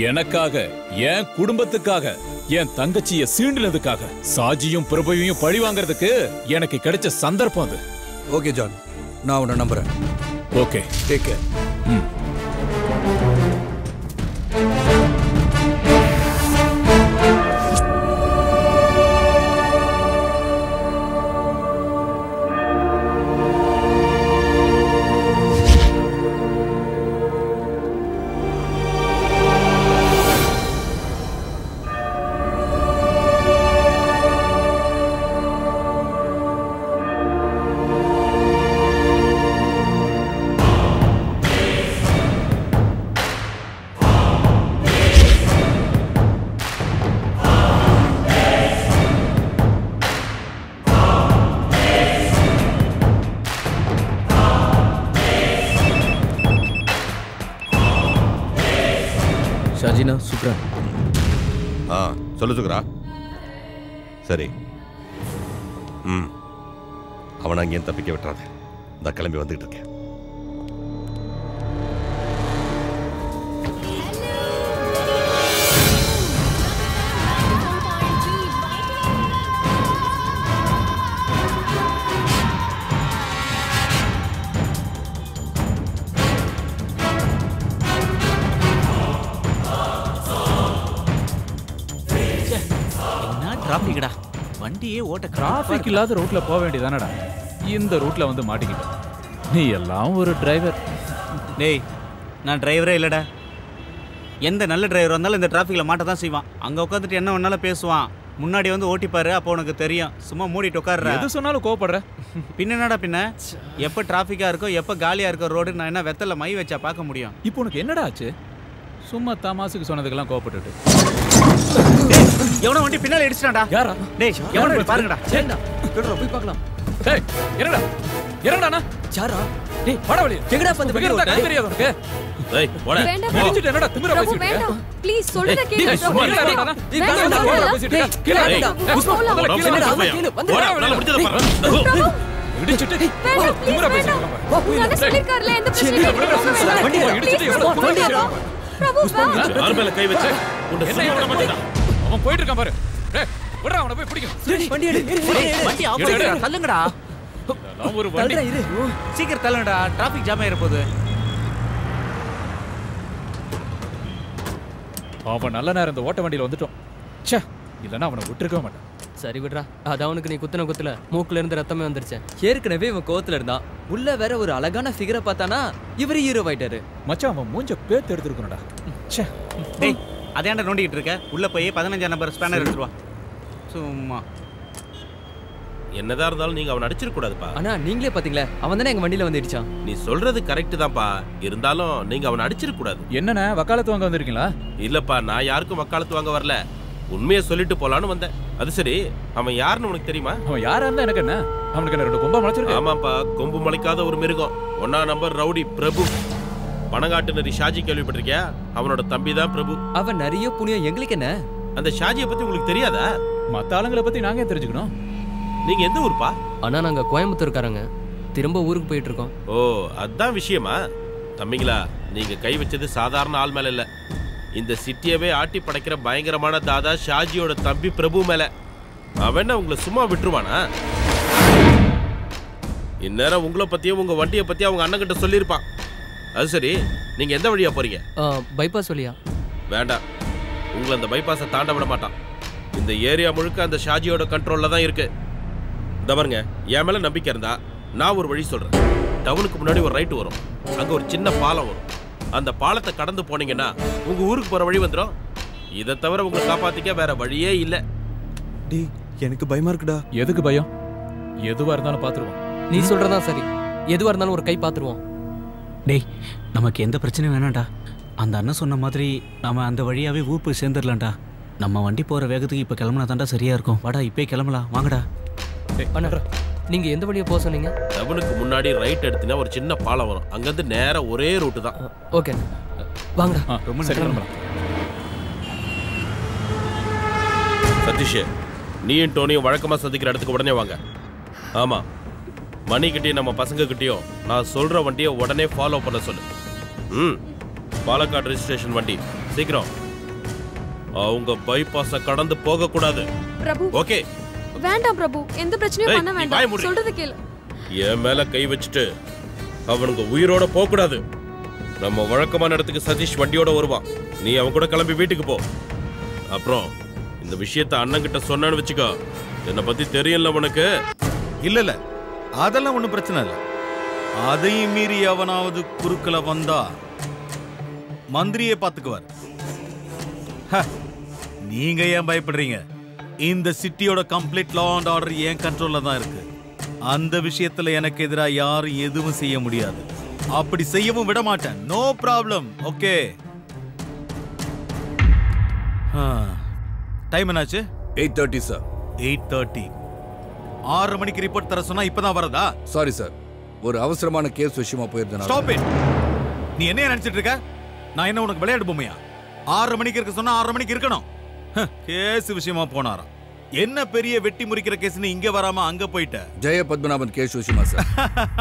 எனக்காக, என் குடும்பத்துக்காக, என் தங்கச்சிய சீண்டினதுக்காக. சாஜியும் பிரபுவையும் பழி வாங்கறதுக்கு எனக்கு கிடைச்ச சந்தர்ப்பம் அது. ஓகே ஜான், நான் உன்னை நம்புறேன். Okay, take care. Shajina, Sukra. சொல்லு சுக்ரா. சரி, அவனை அங்கேயும் தப்பிக்க விட்டுறாத. இந்த கிளம்பி வந்துகிட்டு இருக்கேன். டிராஃபிக்டா, வண்டியே ஓட்ட. டிராஃபிக் இல்லாத ரூட்ல போக வேண்டியதானடா. இந்த ரூட்ல வந்து மாட்டிக்கிட்ட. நீ எல்லாம் ஒரு டிரைவர். டேய், நான் டிரைவரே இல்லடா. எந்த நல்ல டிரைவர் வந்தாலும் இந்த டிராஃபிக்ல மாட்ட தான் செய்வான். அங்க உட்காந்துட்டு என்ன வேணாலும் பேசுவான். முன்னாடி வந்து ஓட்டிப்பாரு, அப்போ உனக்கு தெரியும். சும்மா மூடிட்டு உட்கார்ற. எது சொன்னாலும் கோவப்படுற. பின்ன என்னடா பின்ன? எப்ப டிராஃபிக்கா இருக்கோ, எப்ப காலியா இருக்கோ ரோடு, நான் என்ன வெத்தல மை வச்சா பார்க்க முடியும்? இப்போ உனக்கு என்னடா ஆச்சு? சும்மா தமாசுக்கு சொன்னதுக்கெல்லாம் கோவப்பட்டுட்டு. எவனோ வண்டி பின்னால இடிச்சிட்டான்டா. யாரா? டேய், எவனோ பாருங்கடா. சரிடா, போய் பார்க்கலாம். டேய், இறங்கடா. இறங்கடானா? சாரா, டேய் வாடா வெளிய. எங்கடா வந்து வெளிய ஓட்ட? தெரியாது உனக்கு. டேய், போடா. இடிச்சிட்டு என்னடா திமிரா பேசிட்டு இருக்க? வேண்டாம், ப்ளீஸ் சொல்றத கேளு. கீழ இடிச்சிட்டு வேண்டாம், please, திமிரா வேண்டாம். பேசுறாங்க. உங்க அண்ணன் சொல்லிருக்காருல, எந்த பிரச்சனையும் இல்லை. வண்டி இடிச்சிட்டு Please, எவ்வளவு வேண்டாம். பிரபு, வா. யார் மேல கை வச்ச உன்னை என்ன சும்மா விட மாட்டேன். அவன் போயிட்டு இருக்கான் பாரு. டேய் விடுடா அவனை போய் பிடிக்கும். வண்டி எடு வண்டி ஆஃப் பண்ணுடா தள்ளுங்கடா அதெல்லாம் ஒரு வண்டி. சீக்கிரம் தள்ளுங்கடா டிராஃபிக் ஜாம் ஆயிர போகுது. அவன் நல்ல நேரம் இந்த ஓட்ட வண்டியில வந்துட்டோம். ச்சே இல்லனா அவனை விட்டுருக்க மாட்டான். சரி விடுறா, அது அவனுக்கு நீ குத்துன குத்துல மூக்குல இருந்து ரத்தமே வந்துருச்சு. ஏற்கனவே இவன் கோவத்துல இருந்தான். உள்ள வேற ஒரு அழகான ஃபிகரை பார்த்தானா இவரு ஹீரோ ஆயிட்டாரு. மச்சான் அவன் மூஞ்ச பேத்து எடுத்துருக்கணும்டா. ச்சே டேய் அதையாண்ட நோண்டிட்டு இருக்க. உள்ள போய் 15 நம்பர் ஸ்பேனர் எடுத்துட்டு வா. சும்மா என்னதான் இருந்தாலும் நீங்க அவன் அடிச்சிட கூடாதுப்பா. ஆனா நீங்களே பாத்தீங்களா அவன் தானே எங்க வண்டியில வந்து இடிச்சான். நீ சொல்றது கரெக்ட் தான்ப்பா. இருந்தாலும் நீங்க அவன் அடிச்சிட கூடாது. என்னண்ணே வக்காலத்து வாங்க வந்திருக்கீங்களா? இல்லப்பா நான் யாருக்கும் வக்காலத்து வாங்க வரல. உண்மையை சொல்லிட்டு போலான்னு வந்தேன். அது சரி அவன் யாருன்னு உனக்கு தெரியுமா? அவன் யாரா இருந்தா எனக்கு என்ன? அவனுக்கு என்ன 2 கொம்பா முளைச்சிருக்கு? ஆமாப்பா கொம்பு முளைக்காத ஒரு மிருகம். 1ஆம் நம்பர் ரவுடி பிரபு. பணங்காட்டு நரி ஷாஜி கேள்விப்பட்டிருக்கியா? அவனோட தம்பி தான் பிரபு. அவன் நிறைய புண்ணியம் எங்களுக்கு என்ன? அந்த ஷாஜியை பத்தி உங்களுக்கு தெரியாதா? மத்த ஆளுங்களை பத்தி நாங்க தெரிஞ்சுக்கணும். நீங்க எந்த ஊர்ப்பா? ஆனா நாங்க கோயம்புத்தூர்காரங்க. திரும்ப ஊருக்கு போயிட்டு இருக்கோம். ஓ அதான் விஷயமா? தம்பிங்களா நீங்க கை வச்சது சாதாரண ஆள் மேல இல்ல. இந்த சிட்டியவே ஆட்டி படைக்கிற பயங்கரமான தாதா ஷாஜியோட தம்பி பிரபு மேல. அவன் உங்களை சும்மா விட்டுருவானா? இந்நேரம் உங்களை பத்தியும் உங்க வண்டியை பத்தி அவங்க அண்ணன் கிட்ட சொல்லியிருப்பான். அது சரி நீங்க எந்த வழியா போறீங்க? பைபாஸ் வழியா? வேண்டாம், உங்களை அந்த பைபாஸை தாண்ட விட மாட்டான். இந்த ஏரியா முழுக்க அந்த ஷாஜியோட கண்ட்ரோல்ல தான் இருக்கு. இந்த பாருங்க, என் மேல நம்பிக்கை இருந்தா நான் ஒரு வழி சொல்றேன். டவுனுக்கு முன்னாடி ஒரு ரைட் வரும். அங்க ஒரு சின்ன பாலம் வரும். அந்த பாலத்தை கடந்து போனீங்கன்னா உங்க ஊருக்கு போற வழி வந்துடும். இதை தவிர உங்களை காப்பாத்திக்க வேற வழியே இல்ல. டேய் எனக்கு பயமா இருக்குடா. எதுக்கு பயம்? எதுவா இருந்தாலும் பாத்துருவோம். நீ சொல்றதா சரி. எதுவா இருந்தாலும் ஒரு கை பாத்துருவோம். டேய் நமக்கு எந்த பிரச்சனையும் வேணாம்டா. அந்த அண்ணன் சொன்ன மாதிரி நாம அந்த வழியாவே ஊர் போய் சேர்ந்துடலாம்டா. நம்ம வண்டி போற வேகத்துக்கு இப்ப கிளம்புனா தான்டா சரியா இருக்கும். வாடா இப்பே கிளம்பலாம் வாங்கடா. அண்ணா நீங்க எந்த வழியா போக சொன்னீங்க? டவுனுக்கு முன்னாடி ரைட் எடுத்தீங்கன்னா ஒரு சின்ன பாலம் வரும். அங்கிருந்து நேரா ஒரே ரூட்டு தான். ஓகே வாங்கடா. ரொம்ப சரி. சதீஷ் நீயும் டோனியும் வழக்கமா சந்திக்கிற இடத்துக்கு உடனே வாங்க. ஆமா மணிக்கிட்டையும் நம்ம பசங்க கிட்டையும் நான் சொல்ற வண்டியை உடனே ஃபாலோ பண்ண சொல்லு. பாலக்காடு ரெஜிஸ்ட்ரேஷன் வண்டி சீக்கிரம். அவங்க பைபாஸ கடந்து போக கூடாது. பிரபு ஓகே வேண்டாம் பிரபு, எந்த பிரச்சனையும் ஏய், பண்ண நீ வாய வேண்டாம். மூடு. சொல்றது கேளு. என் மேல கை வச்சுட்டு அவனுக்கு உயிரோட போக கூடாது. நம்ம வழக்கமான இடத்துக்கு சதீஷ் வண்டியோட வருவான். நீ அவன் கூட கிளம்பி வீட்டுக்கு போ. அப்புறம் இந்த விஷயத்த அண்ணன் கிட்ட சொன்னான்னு வச்சுக்கோ. என்னை பத்தி தெரியல உனக்கு. இல்ல அதெல்லாம் ஒண்ணும் பிரச்சனை இல்ல. அதையும் மீறி அவனாவது குறுக்கல வந்தா மந்திரியே பாத்துக்குவார். நீங்க ஏன் பயப்படுறீங்க? இந்த சிட்டியோட கம்ப்ளீட் லா அண்ட் ஆர்டர் என் கண்ட்ரோல்ல தான் இருக்கு. அந்த விஷயத்துல எனக்கு எதிராக யாரும் எதுவும் செய்ய முடியாது. அப்படி செய்யவும் விட மாட்டேன். No problem. ஓகே டைம் என்னாச்சு? 8:30 சார். 8:30. 6 மணிக்கு ரிப்போர்ட் தர சொன்னா இப்பதான் வரதா? சாரி சார், ஒரு அவசரமான கேஸ் விஷயமா போயிருந்தேன். Stop it. நீ என்ன நினைச்சிட்டு இருக்க? நான் என்ன உனக்கு விளையாடு பொம்மையா? 6 மணிக்கு இருக்க சொன்னா 6 மணிக்கு இருக்கணும். கேஸ் விஷயமா போனாராம். என்ன பெரிய வெட்டி முறிக்கிற கேஸ்னு இங்க வராம அங்க போயிட்ட? ஜெய பத்மநாபன் கேஸ் விஷயமா சார்.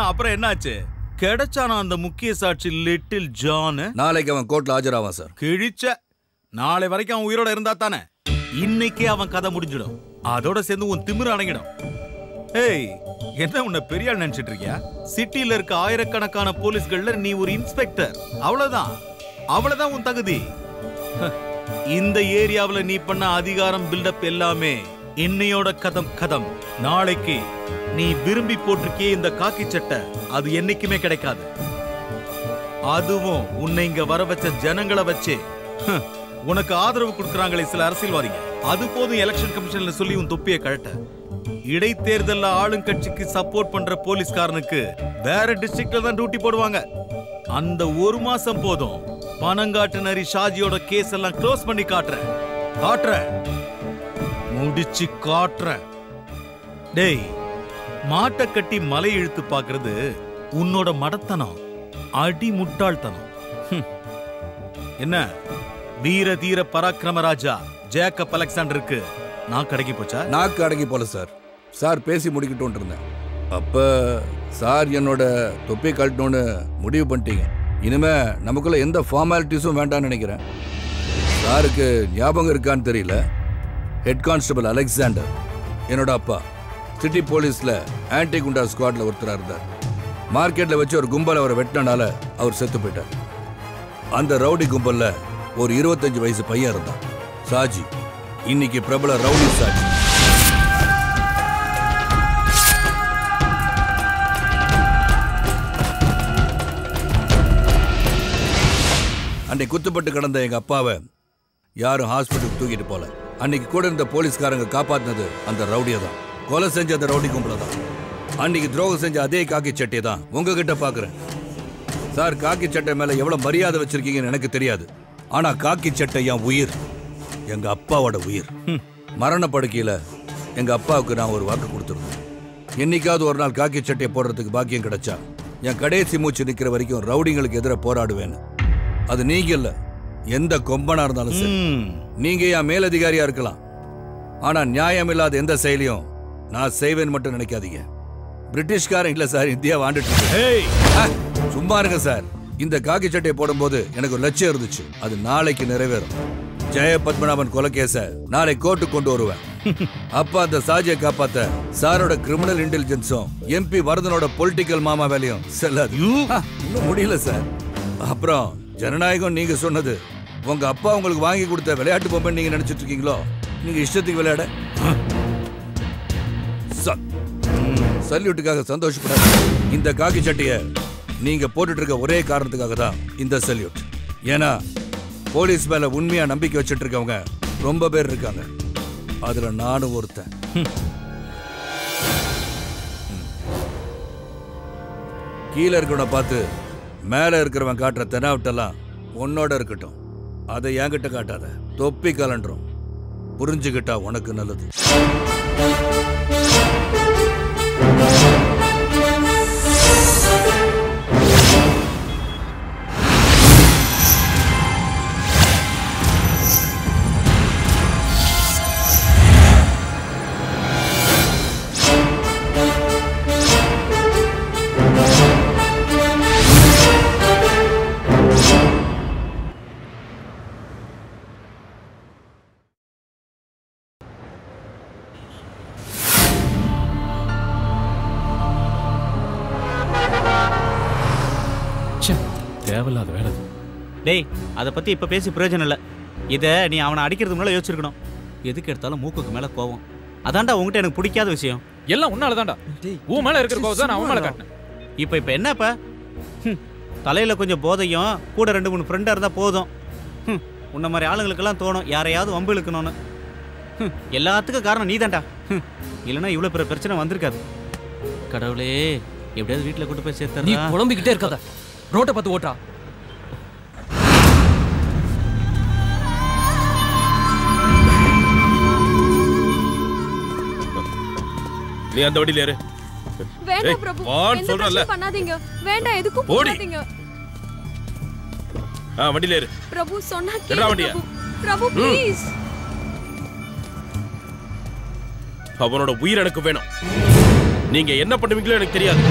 அப்புறம் என்னாச்சு? கிடைச்சானா அந்த முக்கிய சாட்சி லிட்டில் ஜான்? நாளைக்கு அவன் கோர்ட்ல ஆஜராவான் சார். கிழிச்ச. நாளை வரைக்கும் அவன் உயிரோட இருந்தா தானே இன்னைக்கே அவன் கதை முடிஞ்சிடும். அதோட சேர்ந்து உன் திமிரு அடங்கிடும். ஏய் என்ன உன்னை பெரிய ஆள் நினைச்சிட்டு இருக்கியா? சிட்டில இருக்க ஆயிரக்கணக்கான போலீஸ்கள்ல நீ ஒரு இன்ஸ்பெக்டர். அவ்வளவுதான். அவ்வளவுதான் உன் தகுதி. இந்த ஏரியாவுல நீ பண்ண அதிகாரம் பில்டப் எல்லாமே இன்னையோட கதம். நாளைக்கு நீ விரும்பி போட்டிருக்கிய இந்த காக்கி சட்டை அது என்னைக்குமே கிடைக்காது. அதுவும் உன்னை இங்க வர வச்ச ஜனங்களை வச்சு உனக்கு ஆதரவு கொடுக்கறாங்களே சில அரசியல்வாதிங்க, அது போதும் எலெக்ஷன் கமிஷன்ல சொல்லி உன் தொப்பியை கழட்ட. இடைத்தேர்தல்ல ஆளுங்கட்சிக்கு சப்போர்ட் பண்ற போலீஸ்காரனுக்கு வேற டிஸ்ட்ரிக்ட்ல தான் டியூட்டி போடுவாங்க. அந்த ஒரு மாசம் போதும். பணங்காட்டு நரி ஷாஜியோட கேஸ் எல்லாம் க்ளோஸ் பண்ணி காட்டுறேன். முடிச்சு காட்டுறேன். டேய் மாட்டை கட்டி மலை இழுத்து பாக்குறது உன்னோட மடத்தனம், அடி முட்டாள்தனம். என்ன வீர தீர பராக்கிரம ராஜா ஜேக்கப் அலெக்சாண்டருக்கு நாக்கு அடங்கி போச்சா? நாக்கு அடங்கி போல சார். சார் பேசி முடிக்கட்டும் இருந்தேன். அப்ப சார் என்னோட தொப்பி கழட்டணும்னு முடிவு பண்ணிட்டீங்க. இனிமே நமக்குள்ள எந்த ஃபார்மாலிட்டிஸும் வேண்டாம்னு நினைக்கிறேன். சாருக்கு ஞாபகம் இருக்கான்னு தெரியல, ஹெட் கான்ஸ்டபிள் அலெக்சாண்டர் என்னோட அப்பா சிட்டி போலீஸ்ல ஆன்டி குண்டா ஸ்குவாட்ல ஒருத்தரா இருந்தார். மார்க்கெட்ல வச்சு ஒரு கும்பல் அவரை வெட்டினால அவர் செத்து போயிட்டார். அந்த ரவுடி கும்பல்ல ஒரு 25 வயசு பையன் இருந்தான், சாஜி. இன்னைக்கு பிரபல ரவுடி சாஜி. அன்னைக்கு குத்துப்பட்டு கிடந்த எங்க அப்பாவை யாரும் ஹாஸ்பிட்டலுக்கு தூக்கிட்டு போல. அன்னைக்கு கூட இருந்த போலீஸ்காரங்க காப்பாத்தினது அந்த ரவுடியை தான். கொலை செஞ்ச அந்த ரவுடி கும்பல தான். அன்னைக்கு துரோகம் செஞ்ச அதே காக்கி சட்டையை தான் உங்ககிட்ட பாக்குறேன். சார், காக்கி சட்டை மேல எவ்வளவு மரியாதை வச்சிருக்கீங்கன்னு எனக்கு தெரியாது. ஆனா காக்கி சட்டை என் உயிர், எங்க அப்பாவோட உயிர். மரண படுக்கையில எங்க அப்பாவுக்கு நான் ஒரு வாக்கு கொடுத்துருந்தேன். என்னைக்காவது ஒரு நாள் காக்கி சட்டையை போடுறதுக்கு பாக்கியம் கிடைச்சா என் கடைசி மூச்சு நிக்கிற வரைக்கும் ரவுடிங்களுக்கு எதிராக போராடுவேன்னு. அது நீங்க இல்ல, எந்த கொம்பனா இருந்தாலும் சரி. நீங்க என் மேலதிகாரியா இருக்கலாம், ஆனா நியாயம் இல்லாத எந்த செயலையும் நான் செய்வேன்னு மட்டும் நினைக்காதீங்க. பிரிட்டிஷ்காரன் இல்ல சார், இந்தியா வாண்டுட்டு. சும்மா இருங்க சார். இந்த காக்கி சட்டையை போடும்போது எனக்கு ஒரு லட்சியம் இருந்துச்சு, அது நாளைக்கு நிறைவேறும். ஜெய பத்மநாபன் கொலை கேஸ நாளை கோர்ட்டுக்கு கொண்டு வருவேன். அப்ப அந்த சாஜியை காப்பாத்த சாரோட கிரிமினல் இன்டெலிஜென்ஸும் எம்பி வரதனோட பொலிட்டிக்கல் மாமா வேலையும் செல்லாது. இன்னும் முடியல சார். அப்புறம் ஜனநாயகம் நீங்க சொன்னது உங்க அப்பா உங்களுக்கு வாங்கி கொடுத்த விளையாட்டு பொம்மை நீங்க நினைச்சிட்டு இருக்கீங்களோ? நீங்க இஷ்டத்துக்கு விளையாட சல்யூட்டுக்காக சந்தோஷப்படாது. இந்த காக்கி சட்டைய நீங்க போட்டுட்டு இருக்க ஒரே காரணத்துக்காக தான் இந்த சல்யூட். ஏன்னா போலீஸ் மேல உண்மையா நம்பிக்கை வச்சுட்டு இருக்கவங்க ரொம்ப பேர் இருக்காங்க, அதுல நானும் ஒருத்தன். கீழே இருக்கிறவனை பார்த்து மேல இருக்கிறவன் காட்டுற தெனாவட்டெல்லாம் உன்னோட இருக்கட்டும், அதை என்கிட்ட காட்டாத. தொப்பி கலண்டுரும், புரிஞ்சுக்கிட்டா உனக்கு நல்லது. தேவையில்லாத வேலை. டேய், அதை பத்தி இப்ப பேசி பிரயோஜனம் இல்லை. இதை நீ அவனை அடிக்கிறதுக்கு மேல யோசிச்சிருக்கணும். எதுக்கு எடுத்தாலும் மூக்குக்கு மேல கோவம். அதான்டா உங்ககிட்ட எனக்கு பிடிக்காத விஷயம். எல்லாம் உன்னாலதான்டா. உன் மேல இருக்கிற கோவம் தான் நான் அவன் மேல காட்டினேன். இப்ப என்னப்பா? தலையில கொஞ்சம் போதையும் கூட 2-3 ஃப்ரெண்டா இருந்தா போதும். உன்ன மாதிரி ஆளுங்களுக்கெல்லாம் தோணும் யாரையாவது வம்பு இழுக்கணும்னு. எல்லாத்துக்கும் காரணம் நீதான்டா. இல்லைன்னா இவ்வளவு பெரிய பிரச்சனை வந்திருக்காது. கடவுளே, எப்படியாவது வீட்டுல கூட்டு போய் சேர்த்து. நீ குழம்பிக்கிட்டே இருக்காத, ரோட்டை பார்த்து ஓட்டா. நீ அந்த வண்டியில ஏறு. வேண்டாம் பிரபு, எந்த பிரச்சனையும் பண்ணாதீங்க. வேண்டாம், எதுக்கும் போகாதீங்க. வண்டியில ஏறு. பிரபு சொன்னா கேளு. பிரபு ப்ளீஸ். அவனோட உயிர் எனக்கு வேணும். நீங்க என்ன பண்ணுவீங்களோ எனக்கு தெரியாது.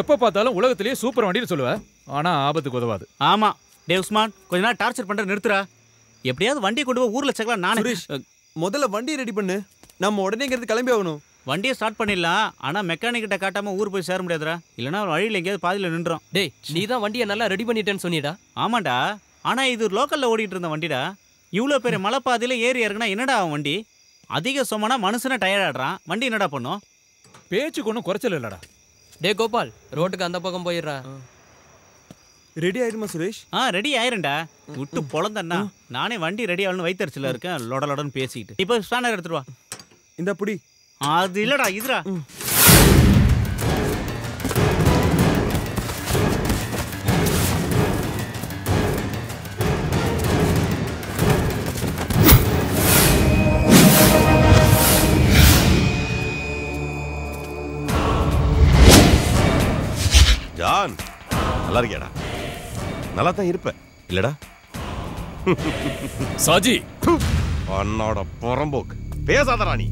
எப்ப பார்த்தாலும் உலகத்திலேயே சூப்பர் வண்டின்னு சொல்லுவ, ஆனா ஆபத்துக்கு உதவாது. ஆமா டேய் உஸ்மான், கொஞ்ச நாள் டார்ச்சர் பண்ற நிறுத்துறா. எப்படியாவது வண்டியை கொண்டு போய் ஊர்ல சேர்க்கலாம். நானே சுரேஷ், முதல்ல வண்டியை ரெடி பண்ணு. நம்ம உடனே இங்கிருந்து கிளம்பி ஆகணும். வண்டியை ஸ்டார்ட் பண்ணிடலாம், ஆனா மெக்கானிக் கிட்ட காட்டாம ஊர் போய் சேர முடியாதுடா. இல்லைன்னா வழியில் எங்கேயாவது பாதியில் நின்றோம். டேய், நீ தான் வண்டியை நல்லா ரெடி பண்ணிட்டேன்னு சொன்னிடா. ஆமாண்டா, ஆனா இது லோக்கல்ல ஓடிட்டு இருந்த வண்டிடா. இவ்வளோ பெரிய மலைப்பாதையில ஏறி இறங்கினா என்னடா அவன் வண்டி? அதிக சொன்னா மனுஷனை டயர்ட் ஆடுறான். வண்டி என்னடா பண்ணும்? பேச்சுக்கு ஒன்றும் குறைச்சல் இல்லடா. டே கோபால், ரோட்டுக்கு அந்த பக்கம் போயிடுறா. ரெடி ஆயிருமா சுரேஷ்? ரெடி ஆயிருண்டா. விட்டு பொழந்தண்ணா. நானே வண்டி ரெடி ஆகணும்னு வைத்தறிச்சல இருக்கேன். லொடலொடன்னு பேசிக்கிட்டு. இப்போ ஸ்டாண்டர் எடுத்துட்டு வா. இந்த புடி. அது இல்லடா, இதுடா. ஜான், நல்லா இருக்கியாடா? நல்லா தான் இருப்ப இல்லடா? சாஜி, உன்னோட புறம்போக்கு பேசாதடா நீ.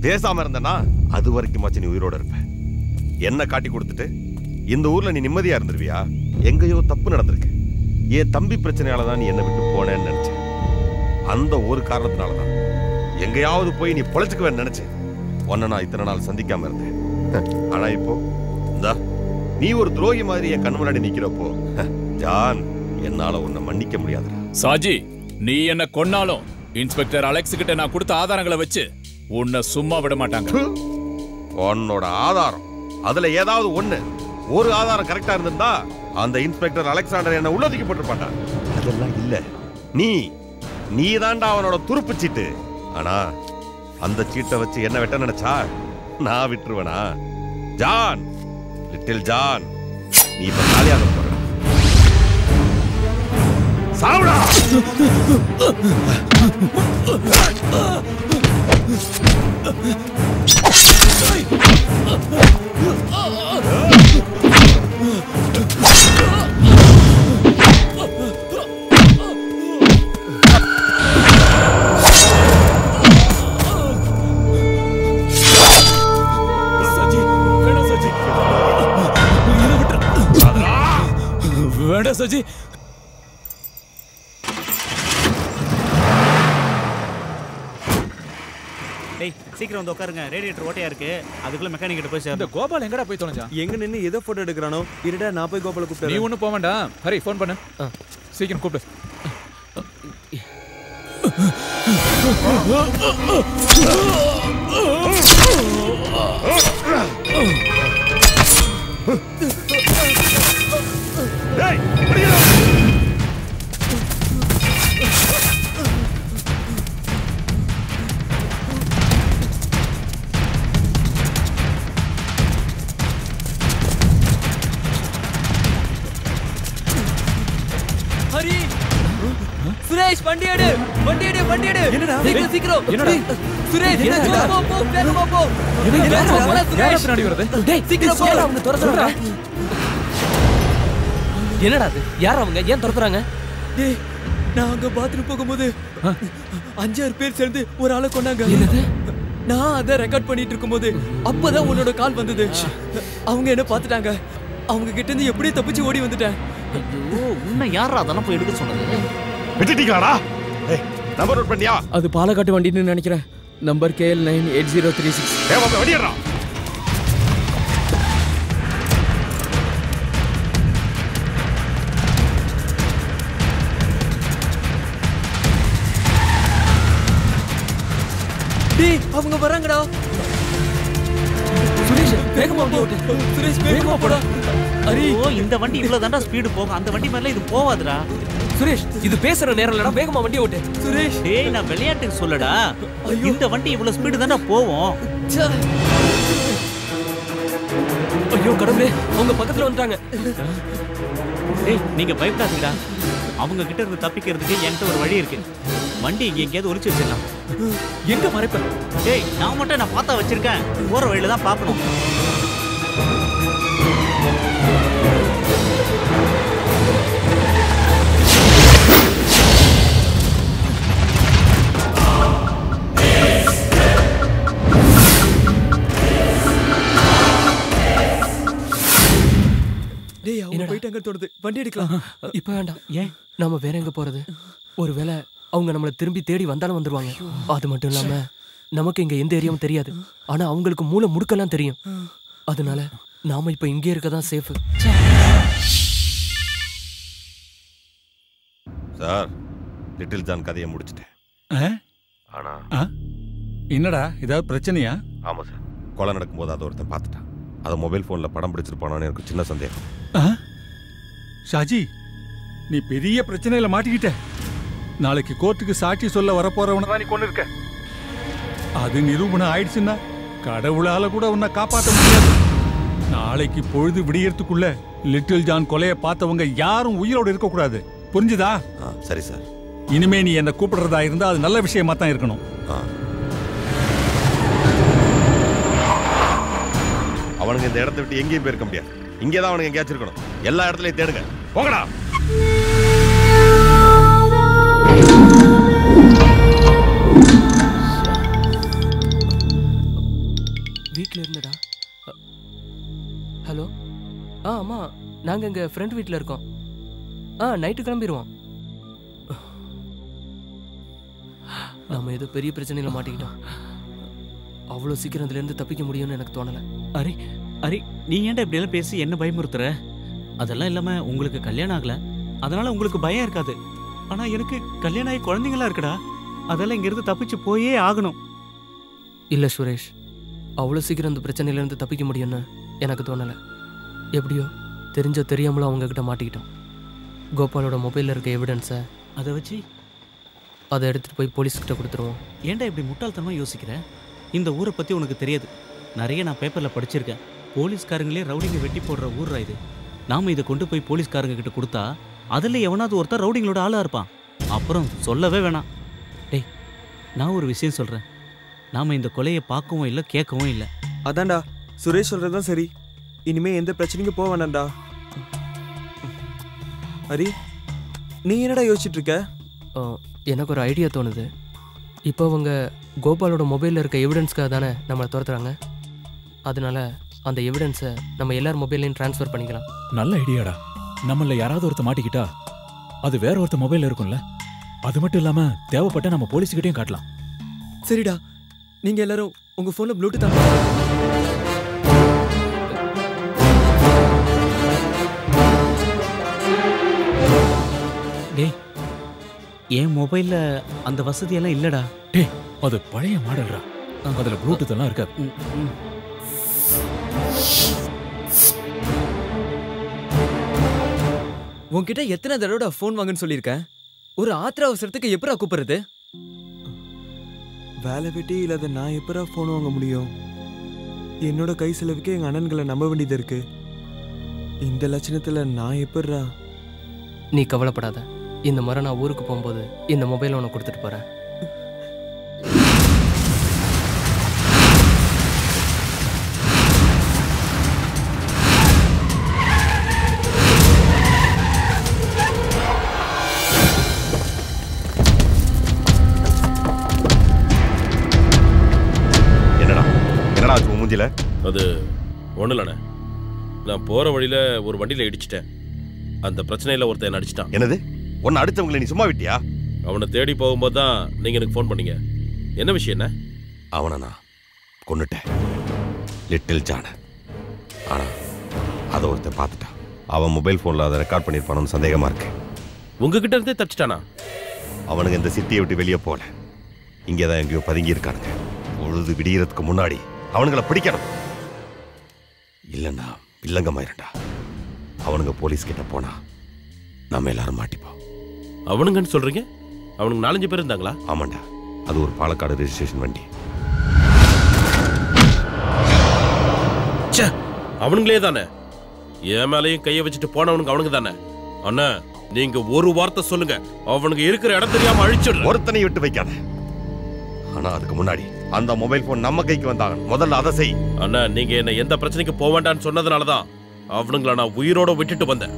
பேசாம இருந்தனா அது வரைக்கும் நீ உயிரோட இருப்ப. என்ன காட்டி கொடுத்துட்டு இந்த ஊர்ல நீ நிம்மதியா இருந்துருவியா? எங்கேயோ தப்பு நடந்திருக்கு. என் தம்பி பிரச்சனையாலதான் நீ என்ன விட்டு போனேன்னு நினைச்சேன். அந்த ஒரு காரணத்தினாலதான் எங்கேயாவது போய் நீ பொழைச்சுக்குவேன்னு நினைச்சேன். உன்னை நான் இத்தனை நாள் சந்திக்காம இருந்தேன். ஆனா இப்போ இந்தா நீ ஒரு துரோகி மாதிரி என் கண் முன்னாடி நிக்கிறப்போ ஜான் என்னால உன்னை மன்னிக்க முடியாது. சாஜி, நீ என்ன கொன்னாலும் இன்ஸ்பெக்டர் அலெக்ஸ் கிட்ட நான் கொடுத்த ஆதாரங்களை வச்சு உன்னை சும்மா விட மாட்டாங்க. உன்னோட ஆதாரம் அதுல ஏதாவது ஒரு ஆதாரம் கரெக்டா இருந்திருந்தா அந்த இன்ஸ்பெக்டர் அலெக்சாண்டர் என்ன உள்ளதுக்கு போட்டிருப்பாண்டா. அதெல்லாம் இல்ல. நீ தாண்டா அவனோட துருப்பு சீட்டு. ஆனா அந்த சீட்டை வச்சு என்ன வெட்ட நினைச்சா நான் விட்டுருவனா? ஜான், லிட்டில் ஜான், நீ இப்ப காலியாக போற. சாவுடா! வேண்டாம் சஜி. டேய் சீக்கிரம் வந்து உட்காருங்க. ரேடியேட்டர் ஓட்டையா இருக்கு. அதுக்குள்ள மெக்கானிக் கிட்ட போய் சேர். இந்த கோபால் எங்கடா போய் தொலைஞ்சா? எங்க நின்னு ஏதோ போட்டோ எடுக்கறானோ? இருடா நான் போய் கோபால கூப்பிடுறேன். நீ ஒண்ணு போக வேண்டாம். ஹரி ஃபோன் பண்ணு. சீக்கிரம் கூப்பிடு. டேய் ஹரி, சுரேஷ் வண்டி எடு. என்னடா சீக்கிரம். என்னடா சுரேஷ் போ வேகமா போ. சுரேஷ் பின்னாடி வருது. டேய் சீக்கிரம் போ. அவங்க துரத்துறாங்க. என்னடா அது? யார் அவங்க? ஏன் துரத்துறாங்க? டேய் நான் அங்க பாத்ரூம் போகும்போது 5-6 பேர் சேர்ந்து ஒரு ஆளை கொன்னாங்க. என்னது? நான் அதை ரெக்கார்ட் பண்ணிட்டு இருக்கும்போது அப்பதான் உன்னோட கால் வந்தது. அவங்க என்ன பார்த்துட்டாங்க. அவங்க கிட்ட இருந்து எப்படி தப்பிச்சு ஓடி வந்துட்டேன். ஐயோ, உன்னை யாரா அதெல்லாம் போய் எடுக்க சொன்னது? விட்டுட்டீங்களாடா? ஏய், நம்பர் நோட் பண்ணியா? அது பாலக்காட்டு வண்டின்னு நினைக்கிறேன். Number KL 98036. ஏய், வாங்க வண்டியறா. டேய் அவங்க வராங்கடா. சுரேஷ் வேகமா ஓட்டு. சுரேஷ் வேகமா போடா. ஹரி, இந்த வண்டி இவ்வளவு தாண்டா ஸ்பீடு போகும். அந்த வண்டி மேல இது போவாதுடா. சுரேஷ் இது பேசுற நேரம் இல்லடா. வேகமா வண்டி ஓட்டு. சுரேஷ் டேய் நான் விளையாட்டுக்கு சொல்லடா. இந்த வண்டி இவ்வளவு ஸ்பீடு தாண்டா போவும். ஐயோ கடவுளே, அவங்க பக்கத்துல வந்துட்டாங்க. டேய் நீங்க பயப்படாதீங்கடா. அவங்க கிட்ட இருந்து தப்பிக்கிறதுக்கு என்கிட்ட ஒரு வழி இருக்கு. வண்டி இங்க எங்கேயாவது ஒளிச்சு வச்சிடலாம். எங்க மறைப்ப? டேய் நான் மட்டும் நான் பார்த்தா வச்சிருக்கேன். போற வழியில தான் பார்க்கணும். டேய் அவங்க போயிட்டாங்க தோடுது. வண்டி எடுக்கலாம். இப்ப வேண்டாம். ஏன்? நாம வேற எங்க போறது? ஒருவேளை அவங்க நம்மள திரும்பி தேடி வந்தாலும் வந்துருவாங்க. அது மட்டும் இல்லாம நமக்கு இங்க எந்த ஏரியாவும் தெரியாது. ஆனா அவங்களுக்கு மூளை முடுக்கலாம் தெரியும். அதனால நாம இப்ப இங்கே இருக்கதான் சேஃப். சார், லிட்டில் ஜான் கதையை முடிச்சிட்டேன். ஆனா என்னடா ஏதாவது பிரச்சனையா? ஆமா சார், கொலை நடக்கும்போது அதை ஒருத்தன் பார்த்துட்டான். அதை மொபைல் போன்ல படம் பிடிச்சிருப்பானு எனக்கு சின்ன சந்தேகம். ஷாஜி, நீ பெரிய பிரச்சனையில மாட்டிக்கிட்ட. நாளைக்கு கோர்ட்டுக்கு சாட்சி சொல்ல வரப்போறவனை தான் நீ கொண்டு இருக்க. அது நிரூபணம் ஆயிடுச்சுன்னா கடவுளால கூட உன்னை காப்பாற்ற முடியாது. நாளைக்கு பொழுது விடியறதுக்குள்ள லிட்டில் ஜான் கொலையை பார்த்தவங்க யாரும் உயிரோடு இருக்க கூடாது. புரிஞ்சுதா? சரி சார். இனிமே நீ என்ன கூப்பிடுறதா இருந்தா அது நல்ல விஷயமா தான் இருக்கணும். அவனுங்க இந்த இடத்தை விட்டு எங்கேயும் போயிருக்க முடியாது. இங்கேதான் அவனுங்க எங்கேயாச்சும் இருக்கணும். எல்லா இடத்துலயும் தேடுங்க. போங்கடா. ஆமா நாங்க எங்க ஃப்ரெண்ட் வீட்ல இருக்கோம். நைட்டு கிளம்பிடுவோம். நாம ஏதோ பெரிய பிரச்சனையில மாட்டிக்கிட்டோம். அவ்வளோ சீக்கிரம் இதுல இருந்து தப்பிக்க முடியும்னு எனக்கு தோணல. அரே அரே, நீ ஏன்டா இப்படி எல்லாம் பேசி என்ன பயமுறுத்துற? அதெல்லாம் இல்லாம உங்களுக்கு கல்யாணம் ஆகல, அதனால உங்களுக்கு பயம் இருக்காது. ஆனா எனக்கு கல்யாணம் ஆகி குழந்தைங்களா இருக்குடா. அதெல்லாம் இங்க இருந்து தப்பிச்சு போயே ஆகணும். இல்ல சுரேஷ், அவ்வளோ சீக்கிரம் இந்த பிரச்சனையில இருந்து தப்பிக்க முடியும்னு எனக்கு தோணல. எப்படியோ தெரிஞ்சோ தெரியாமலோ அவங்க கிட்ட மாட்டிக்கிட்டோம். கோபாலோட மொபைல்ல இருக்க எவிடன்ஸை அதை வச்சு அதை எடுத்துட்டு போய் போலீஸ்கிட்ட கொடுத்துருவோம். ஏன்டா இப்படி முட்டாள்தனமா யோசிக்கிற? இந்த ஊரை பத்தி உனக்கு தெரியாது. நிறைய நான் பேப்பர்ல படிச்சிருக்கேன். போலீஸ்காரங்களே ரவுடிங்க வெட்டி போடுற ஊர்ரா இது. நாம இதை கொண்டு போய் போலீஸ்காரங்க கிட்ட கொடுத்தா அதுல எவனாவது ஒருத்தர் ரவுடிங்களோட ஆளா இருப்பான். அப்புறம் சொல்லவே வேணாம். டேய், நான் ஒரு விஷயம் சொல்றேன். நாம இந்த கொலையை பார்க்கவும் இல்லை கேட்கவும் இல்லை. அதான்டா சுரேஷ் சொல்றதுதான் சரி. இனிமே எந்த பிரச்சனைக்கும் போக வேணாம்டா. ஹரி, நீ என்னடா யோசிச்சுட்டு இருக்க? எனக்கு ஒரு ஐடியா தோணுது. இப்போ அவங்க கோபாலோட மொபைலில் இருக்க எவிடன்ஸ்க்காக தானே நம்மளை துரத்துறாங்க. அதனால அந்த எவிடன்ஸை நம்ம எல்லார் மொபைல்லையும் ட்ரான்ஸ்ஃபர் பண்ணிக்கலாம். நல்ல ஐடியாடா. நம்மள யாராவது ஒருத்த மாட்டிக்கிட்டா அது வேற ஒருத்த மொபைல்ல இருக்கும்ல. அது மட்டும் இல்லாம தேவைப்பட்ட நம்ம போலீஸ்கிட்டையும் காட்டலாம். சரிடா, நீங்க எல்லாரும் உங்க போன்ல ப்ளூடூத் ஆன் டேய், என் மொபைல்ல அந்த வசதியெல்லாம் இல்லடா. டேய், அது பழைய மாடல்ரா. அதுல ப்ளூடூத் எல்லாம் இருக்காது. உன்கிட்ட எத்தனை தடவை ஃபோன் வாங்கன்னு சொல்லியிருக்கேன். ஒரு ஆத்திர அவசரத்துக்கு எப்பரா கூப்பிடுறது? வேலை வெட்டி இல்லாத நான் எப்பரா ஃபோன் வாங்க முடியும்? என்னோட கை செலவுக்கு எங்க அண்ணன்களை நம்ப வேண்டியது இருக்கு. இந்த லட்சணத்துல நான் எப்பரா? நீ கவலைப்படாத. இந்த முறை நான் ஊருக்கு போகும்போது இந்த மொபைலை உனக்கு கொடுத்துட்டு போறேன். அது ஒண்ணு இல்லண்ணே, நான் போற வழியில ஒரு வண்டியில இடிச்சிட்டேன். அந்த பிரச்சனையில ஒருத்தன் என்ன அடிச்சிட்டான். என்னது? உன்னை அடிச்சவங்களை நீ சும்மா விட்டியா? அவனை தேடி போகும்போது தான் நீங்க எனக்கு ஃபோன் பண்ணீங்க. என்ன விஷயம்? என்ன? அவனை நான் கொன்னுட்டேன், லிட்டில் ஜான. ஆனா அதை ஒருத்தன் பார்த்துட்டான். அவன் மொபைல் போன்ல அதை ரெக்கார்ட் பண்ணியிருப்பானு சந்தேகமா இருக்கு. உங்ககிட்ட இருந்தே தப்பிச்சிட்டானா? அவனுங்க இந்த சிட்டியை விட்டு வெளியே போல, இங்கேதான் எங்கேயோ பதுங்கி இருக்கானுங்க. பொழுது விடியறதுக்கு முன்னாடி அவனுங்களை பிடிக்கணும். இல்லைன்னா வில்லங்கமாயிருண்டா. அவனுங்க போலீஸ் கிட்ட போனா நம்ம எல்லாரும் மாட்டிப்போம். அவனுங்கன்னு சொல்றீங்க? அவனுக்கு 4-5 பேர் இருந்தாங்களா? ஆமாண்டா, அது ஒரு பாலக்காடு ரெஜிஸ்ட்ரேஷன் வண்டி. அவனுங்களே தானே என் மேலையும் கையை வச்சுட்டு போனவனுங்க. அவனுங்க தானே? அண்ணா, நீங்க ஒரு வார்த்தை சொல்லுங்க, அவனுக்கு இருக்கிற இடம் தெரியாம அழிச்சிடு. ஒருத்தனை விட்டு வைக்காத. ஆனா அதுக்கு முன்னாடி அந்த மொபைல் போன் நம்ம கைக்கு வந்தாங்க. முதல்ல அதை செய். அண்ணா, நீங்க என்ன எந்த பிரச்சனைக்கு போக வேண்டாம்னு சொன்னதுனாலதான் அவனுங்கள நான் உயிரோட விட்டுட்டு வந்தேன்.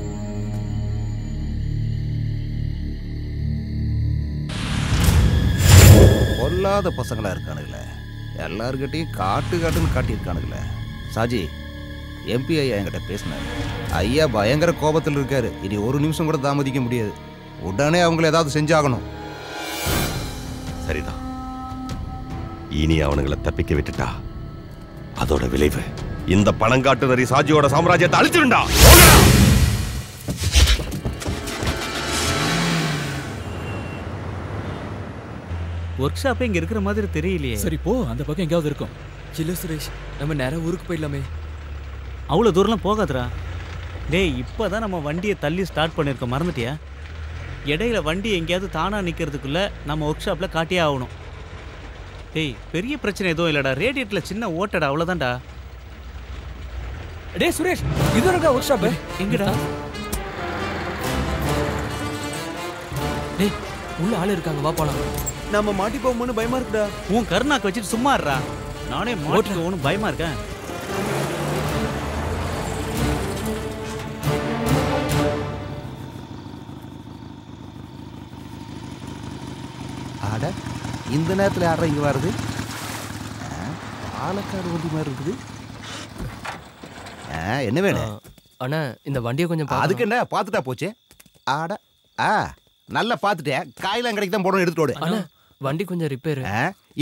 பொல்லாத பசங்களா இருக்கானுங்களே, எல்லார்கிட்டையும் காட்டுன்னு காட்டியிருக்கானுங்களே. சாஜி, எம்பி ஐயா என்கிட்ட பேசினாரு. ஐயா பயங்கர கோபத்தில் இருக்காரு. இனி ஒரு நிமிஷம் கூட தாமதிக்க முடியாது. உடனே அவங்கள ஏதாவது செஞ்சாகணும். சரிதான். இனி அவனுங்களை தப்பிக்க விட்டுட்டா அதோட விளைவு இந்த பணங்காட்டுநரி சாஜியோட சாம்ராஜ்யத்தை அழிச்சிருண்டா. ஒர்க் ஷாப்பே இங்க இருக்கிற மாதிரி தெரியலையே. சரி போ, அந்த பக்கம் எங்கேயாவது இருக்கும். இல்ல சுரேஷ், நம்ம நேரா ஊருக்கு போயிடலாமே. அவ்வளோ தூரம்லாம் போகாதரா. டேய், இப்போதான் நம்ம வண்டியை தள்ளி ஸ்டார்ட் பண்ணியிருக்கோம், மறந்துட்டியா? இடையில வண்டி எங்கேயாவது தானா நிற்கிறதுக்குள்ள நம்ம ஒர்க் ஷாப்பில் காட்டியே ஆகணும். டேய், பெரிய பிரச்சனை எதுவும் இல்லைடா, ரேடியேட்டரில் சின்ன ஓட்டடா, அவ்வளோதான்டா. டேய் சுரேஷ், இது இருக்கா ஒர்க் ஷாப்பு? எங்கடா? டேய், உள்ள ஆள் இருக்காங்க, வா போலாம். நம்ம மாட்டி போகும்போது பயமா இருக்குடா. உன் கருணாக்கு வச்சுட்டு சும்மா இருடா. நானே மாட்டிக்க ஒன்றும் பயமா இருக்கேன். ஆட, இந்த நேரத்தில் யாரா இங்கே வருது? பாலக்காடு வண்டி மாதிரி இருக்குது. என்ன வேணும்? அண்ணா இந்த வண்டியை கொஞ்சம் அதுக்கு என்ன பார்த்துட்டா போச்சு. ஆட நல்லா பார்த்துட்டேன். காயெல்லாம் கடைக்கு தான் போடணும், எடுத்துட்டு ஓடு. அண்ணா வண்டி கொஞ்சம் ரிப்பேர்.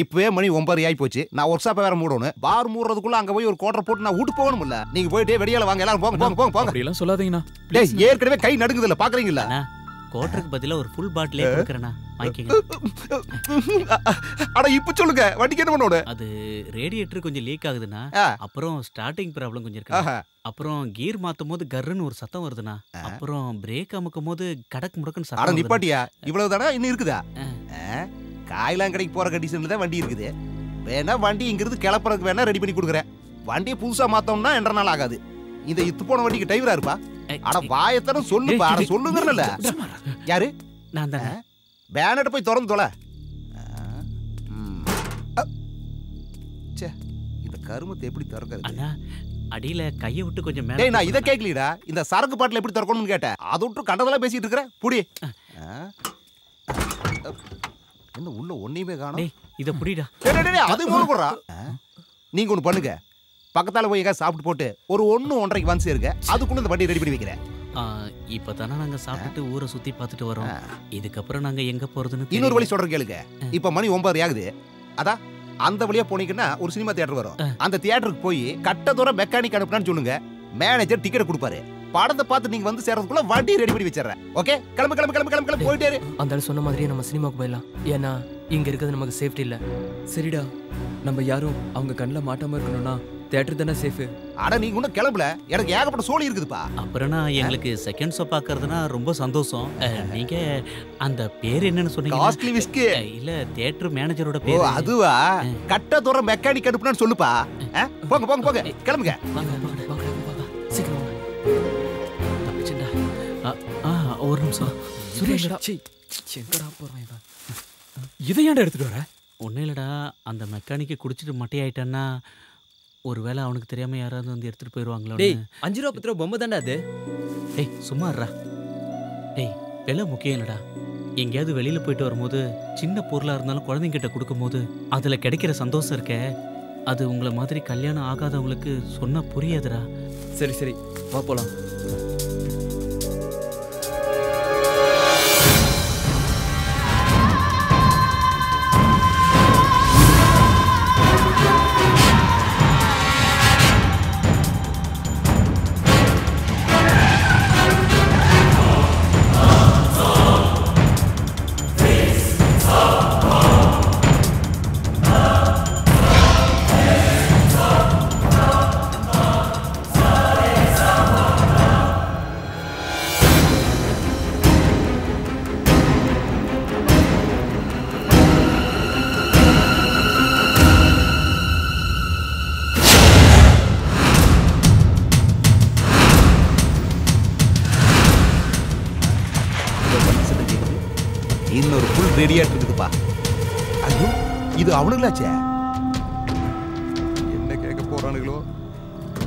இப்பவே மணி 9 ஆகி போச்சு. நான் ஒர்க் ஷாப்பை வேற மூடணும். பார் மூடுறதுக்குள்ள அங்க போய் ஒரு கோட்டரை போட்டு நான் வீட்டு போகணும்ல. நீங்க போயிட்டே வெளியால வாங்க, எல்லாரும் போங்க போங்க போங்க போங்க. அப்படி எல்லாம் சொல்லாதீங்கண்ணா. டேய் ஏற்கனவே கை நடுங்குது இல்ல, பாக்குறீங்களா? கோட்டருக்கு பதிலா ஒரு ஃபுல் பாட்டிலே கொடுக்கறேனா வாங்கிக்கங்க. அட இப்ப சொல்லுங்க, வண்டிக்கு என்ன பண்ணணும்? அது ரேடியேட்டர் கொஞ்சம் லீக் ஆகுதுண்ணா. அப்புறம் ஸ்டார்டிங் ப்ராப்ளம் கொஞ்சம் இருக்கு. அப்புறம் கியர் மாத்தும் போது கர்ன்னு ஒரு சத்தம் வருதுண்ணா. அப்புறம் பிரேக் அமுக்கும் போது கடக்கு முடக்குன்னு அட சத்தம். நிப்பாட்டியா? இவ்வளவுதானா? இன்னும் இருக்குதா? காயெல்லாம் கடைக்கு போற கண்டிஷன்ல தான் வண்டி இருக்குது. வேணா வண்டி இங்கிருந்து கிளப்புறதுக்கு வேணா ரெடி பண்ணி கொடுக்குறேன். வண்டியை புதுசா மாத்தோம்னா 2 நாள் ஆகாது. இந்த இத்து போன வண்டிக்கு டிரைவரா இருப்பா? அட வாயத்தனம் சொல்லுப்பா. அட சொல்லுங்கறல. யாரு? நான் தான். பேனட் போய் திறந்து தொலை. ச்சே, இந்த கருமத்தை எப்படி திறக்கிறது? அண்ணா அடியில கையை விட்டு கொஞ்சம் மேல. டேய் நான் இத கேக்கலடா. இந்த சரக்கு பாட்டில எப்படி திறக்கணும்னு கேட்டேன். அத விட்டு கண்டதெல்லாம் பேசிட்டு இருக்கற. புடி. என்ன உள்ள ஒண்ணுமே காணோம். டேய் இத புடிடா. டேய் அது மூணு போறா. நீங்க ஒன்னு பண்ணுங்க. பக்கத்தால போய் எங்க சாப்பிட்டு போட்டு ஒரு 1-1:30க்கு வந்து சேருங்க. அதுக்குள்ள இந்த வண்டி ரெடி பண்ணி வைக்கிறேன். இப்பதானே நாங்க சாப்பிட்டு ஊரை சுத்தி பார்த்துட்டு வரோம். இதுக்கப்புறம் நாங்க எங்க போறதுன்னு இன்னொரு வழி சொல்றேன் கேளுங்க. இப்ப மணி 9 ஆகுது. அதான் அந்த வழியா போனீங்கன்னா ஒரு சினிமா தியேட்டர் வரும். அந்த தியேட்டருக்கு போய் கட்ட தூரம் மெக்கானிக் அனுப்புனான்னு சொல்லுங்க. மேனேஜர் டிக்கெட் கொடுப்பாரு. படத்தை பார்த்து நீங்க வந்து சேர்றதுக்குள்ள வண்டி ரெடி பண்ணி வச்சிடுறேன். ஓகே? கிளம்பு கிளம்பு கிளம்பு கிளம்பு கிளம்பு போயிட்டே இரு. அந்த சொன்ன மாதிரியே நம்ம சினிமாக்கு போயிடலாம். ஏன்னா இங்க இருக்கிறது நமக்கு சேஃப்டி இல்ல. சரிடா, நம்ம யாரும் அவங்க கண்ணில் மாட்டாம இருக்கணும்னா தியேட்டர் தானே சேஃபு. அட நீங்க இன்னும் கிளம்பல. எனக்கு ஏகப்பட்ட சோலி இருக்குதுப்பா. அப்புறம்னா எங்களுக்கு செகண்ட் ஷோ பார்க்கறதுனா ரொம்ப சந்தோஷம். நீங்க அந்த பேர் என்னன்னு சொன்னீங்க? Costly whisky. இல்ல தியேட்டர் மேனேஜரோட ஓ பேர். அதுவா? கட்ட தூரம் மெக்கானிக் அனுப்புனான்னு சொல்லுப்பா. போங்க போங்க போங்க கிளம்புங்க. சீக்கிரம் தப்பிச்சேன்டா. ஒரு நிமிஷம். சுரேஷ் எங்கடா போறேன் இவன்? இதை ஏன்டா எடுத்துட்டு வர? ஒன்றும் இல்லைடா, அந்த மெக்கானிக்கை குடிச்சிட்டு மட்டையாயிட்டான்னா ஒருவேளை அவனுக்கு தெரியாம யாராவது வந்து எடுத்துட்டு போயிடுவாங்களோ. டேய் 5 ரூபா 10 ரூபா பொம்மை தான்டா அது. டேய் சும்மாறா. டேய் விலை முக்கியம் இல்லைடா. எங்கேயாவது வெளியில போயிட்டு வரும்போது சின்ன பொருளா இருந்தாலும் குழந்தைங்கிட்ட கொடுக்கும்போது அதுல கிடைக்கிற சந்தோஷம் இருக்கே, அது உங்களை மாதிரி கல்யாணம் ஆகாதவங்களுக்கு சொன்னா புரியாதுடா. சரி சரி வா போலாம். இன்னொரு ஃபுல் ரெடியாட்டு இருக்குதுப்பா. ஐயோ இது அவனுங்களாச்சே. என்ன கேட்க போறானுங்களோ?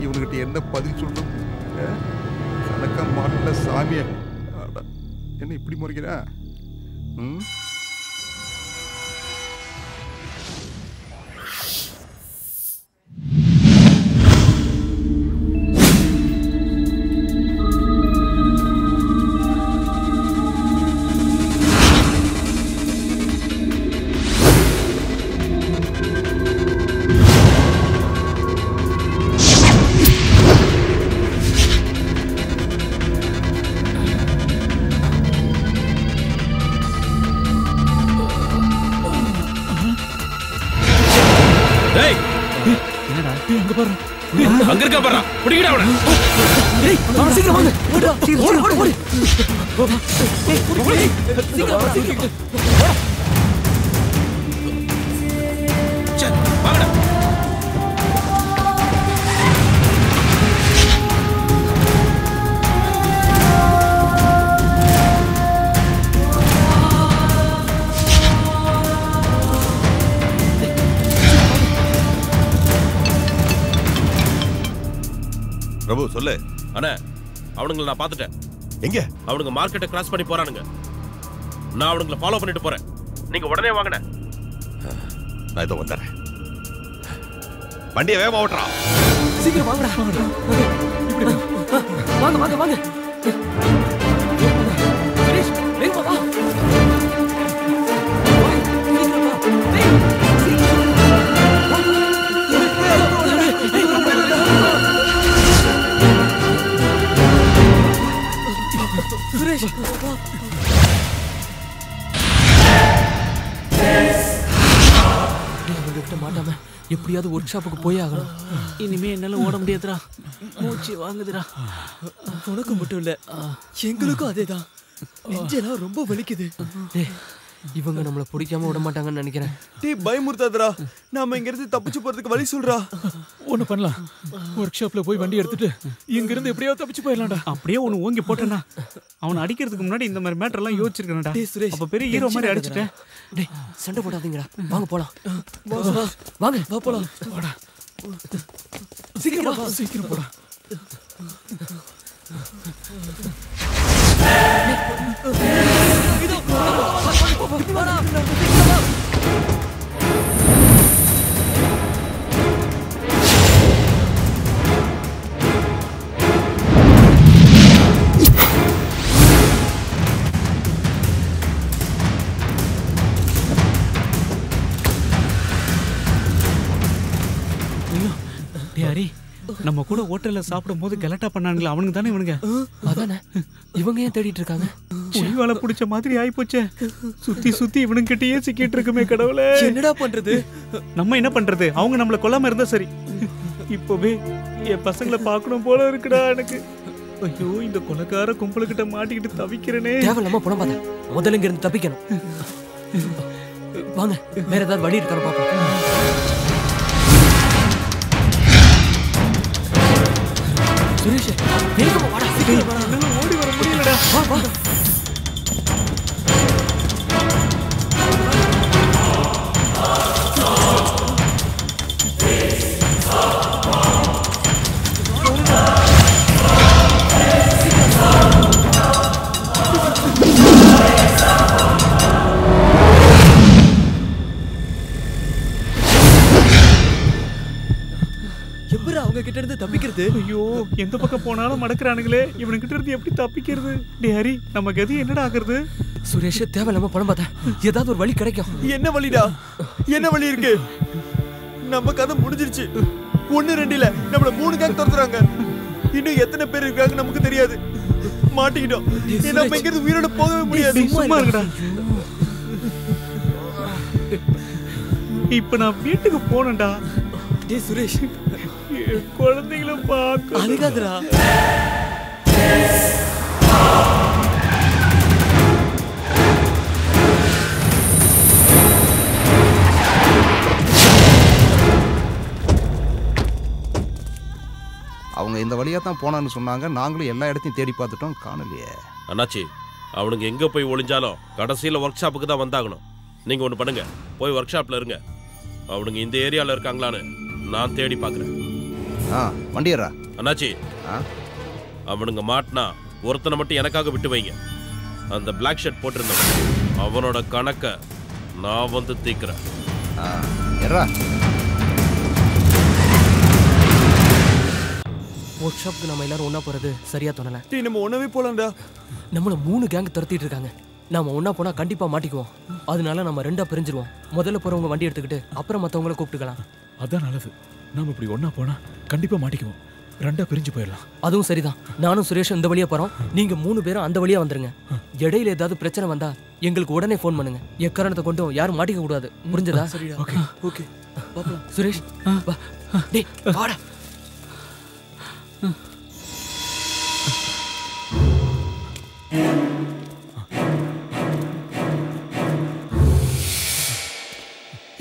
இவனுக்கிட்ட என்ன பதில் சொல்லணும்? கணக்க மாட்டல சாமிய. என்ன இப்படி முறைக்கிறா? அங்க இருக்க பாரு. பிடிக்கடா அவன. டேய் அவன் சீக்கிரம் வாங்க. ஓடு ஓடு ஓடு. டேய் சீக்கிரம் சீக்கிரம். சே வாங்கடா. பிரபு சொல்லு. அண்ணா அவனுங்களை நான் பார்த்துட்டேன். எங்க? அவனுங்க மார்க்கெட்டை கிராஸ் பண்ணி போறானுங்க. நான் அவனுங்களை ஃபாலோ பண்ணிட்டு போறேன். நீங்க உடனே வாங்கண்ணே. நான் இதோ வந்துடுறேன். வண்டியை வேகமா ஓட்டுறா. சீக்கிரம் வாங்கடா. வாங்க வாங்க வாங்க சுரேஷ் வேகமா வா சுரேஷ் அவங்ககிட்ட மாட்டாம எப்படியாவது ஒர்க் ஷாப்புக்கு போய் ஆகணும். இனிமே என்னால ஓட முடியாதுடா, மூச்சு வாங்குதுடா. உனக்கு மட்டும் இல்ல எங்களுக்கும் அதேதான். நெஞ்செல்லாம் ரொம்ப வலிக்குது. இவங்க நம்மள பிடிக்காம விட மாட்டாங்கன்னு நினைக்கிறேன். டேய் பயமுறுத்தாதடா, நாம இங்க இருந்து தப்பிச்சு போறதுக்கு வழி சொல்றா. ஒண்ணு பண்ணலாம், ஒர்க் ஷாப்ல போய் வண்டி எடுத்துட்டு இங்க இருந்து எப்படியாவது தப்பிச்சு போயிடலாம்டா. அப்படியே ஒன்னு ஓங்கி போட்டேன்னா அவனை அடிக்கிறதுக்கு முன்னாடி இந்த மாதிரி மேட்டர் எல்லாம் யோசிச்சிருக்கேன்டா. அப்ப பெரிய ஹீரோ மாதிரி அடிச்சிட்டேன். டேய் சண்டை போடாதீங்கடா, வாங்க போலாம். வாங்க வா போலாம். வாடா சீக்கிரம் வா. சீக்கிரம் போடா. ஹரி, நம்ம கூட ஹோட்டல்ல சாப்பிடும் போது கலட்டா பண்ணானுங்களே அவனுக்கு தானே இவனுங்க. அதானே இவங்க ஏன் தேடிட்டு இருக்காங்க? புலிவாலை பிடிச்ச மாதிரி ஆயிப்போச்சே. சுத்தி சுத்தி இவனுங்க கிட்டயே சிக்கிட்டு இருக்குமே கடவுளே. என்னடா பண்றது? நம்ம என்ன பண்றது? அவங்க நம்மள கொல்லாம இருந்தா சரி. இப்பவே என் பசங்களை பார்க்கணும் போல இருக்குடா எனக்கு. ஐயோ இந்த கொலைக்கார கும்பலுக்கிட்ட மாட்டிக்கிட்டு தவிக்கிறேனே. தேவையில்லாம பணம் பார்த்தேன். முதல்ல இங்க இருந்து தப்பிக்கணும். வாங்க வேற ஏதாவது வழி இருக்கான்னு பாப்போம். சுரேஷ் வேகமா வாடா, சீக்கிரம் வாடா. ஓடி வர முடியலடா. வா வா. அவங்க கிட்ட இருந்து தப்பிக்கிறது? ஐயோ எந்த பக்கம் போனாலும் மடக்குறானுங்களே. இவனுக்கிட்ட இருந்து எப்படி தப்பிக்கிறது? டேய் ஹரி, நம்ம கதி என்னடா ஆகுறது? சுரேஷ் தேவையில்லாம பணம் பார்த்தேன். ஏதாவது ஒரு வழி கிடைக்கும். என்ன வழிடா? என்ன வழி இருக்கு? நம்ம கதை முடிஞ்சிருச்சு. 1-2 இல்ல, நம்மள 3 கேங் துரத்துறாங்க. இன்னும் எத்தனை பேர் இருக்காங்க நமக்கு தெரியாது. மாட்டிக்கிட்டோம். நம்ம இங்க இருந்து உயிரோட போகவே முடியாது. சும்மா இருக்கடா. இப்ப நான் வீட்டுக்கு போனேன்டா. டேய் சுரேஷ், குழந்தைகளை பார்க்க அழுகாதடா. அவங்க இந்த வழியா தான் போனான்னு சொன்னாங்க. நாங்களும் எல்லா இடத்தையும் தேடி பார்த்துட்டோம், காணலையே. அண்ணாச்சி, அவனுங்க எங்க போய் ஒளிஞ்சாலும் கடைசியில் ஒர்க் ஷாப்புக்கு தான் வந்தாகணும். நீங்க ஒன்று பண்ணுங்க, போய் ஒர்க் ஷாப்ல இருங்க. அவனுங்க இந்த ஏரியாவில் இருக்காங்களான்னு நான் தேடி பார்க்குறேன். வண்டியரா அண்ணாச்சி, அவனுங்க மாட்டினா ஒருத்தனை மட்டும் எனக்காக விட்டு வைங்க. அந்த பிளாக் ஷர்ட் போட்டிருந்தவன், அவனோட கணக்கை நான் வந்து தீக்கிறேன். ஒர்க் ஷாப்புக்கு நம்ம எல்லாரும் ஒண்ணா போறது சரியா தோணல. டேய் நம்ம ஒண்ணாவே போலாம்டா. நம்மள 3 கேங் துரத்திட்டு இருக்காங்க. நாம ஒண்ணா போனா கண்டிப்பா மாட்டிக்குவோம். அதனால நம்ம 2ஆ பிரிஞ்சிருவோம். முதல்ல போறவங்க வண்டி எடுத்துக்கிட்டு அப்புறம் மத்தவங்கள கூப்பிட்டுக்கலாம். அதான் நல்லது. நாம இப்படி ஒண்ணா போனா கண்டிப்பா மாட்டிக்குவோம். 2ஆ பிரிஞ்சு போயிடலாம். அதுவும் சரிதான். நானும் சுரேஷ் இந்த வழியா போறோம். நீங்க 3 பேரும் அந்த வழியா வந்துருங்க. இடையில ஏதாவது பிரச்சனை வந்தா எங்களுக்கு உடனே ஃபோன் பண்ணுங்க. எக்காரணத்தை கொண்டும் யாரும் மாட்டிக்க கூடாது. புரிஞ்சதா? Okay okay. சுரேஷ் வா. டேய் வாடா.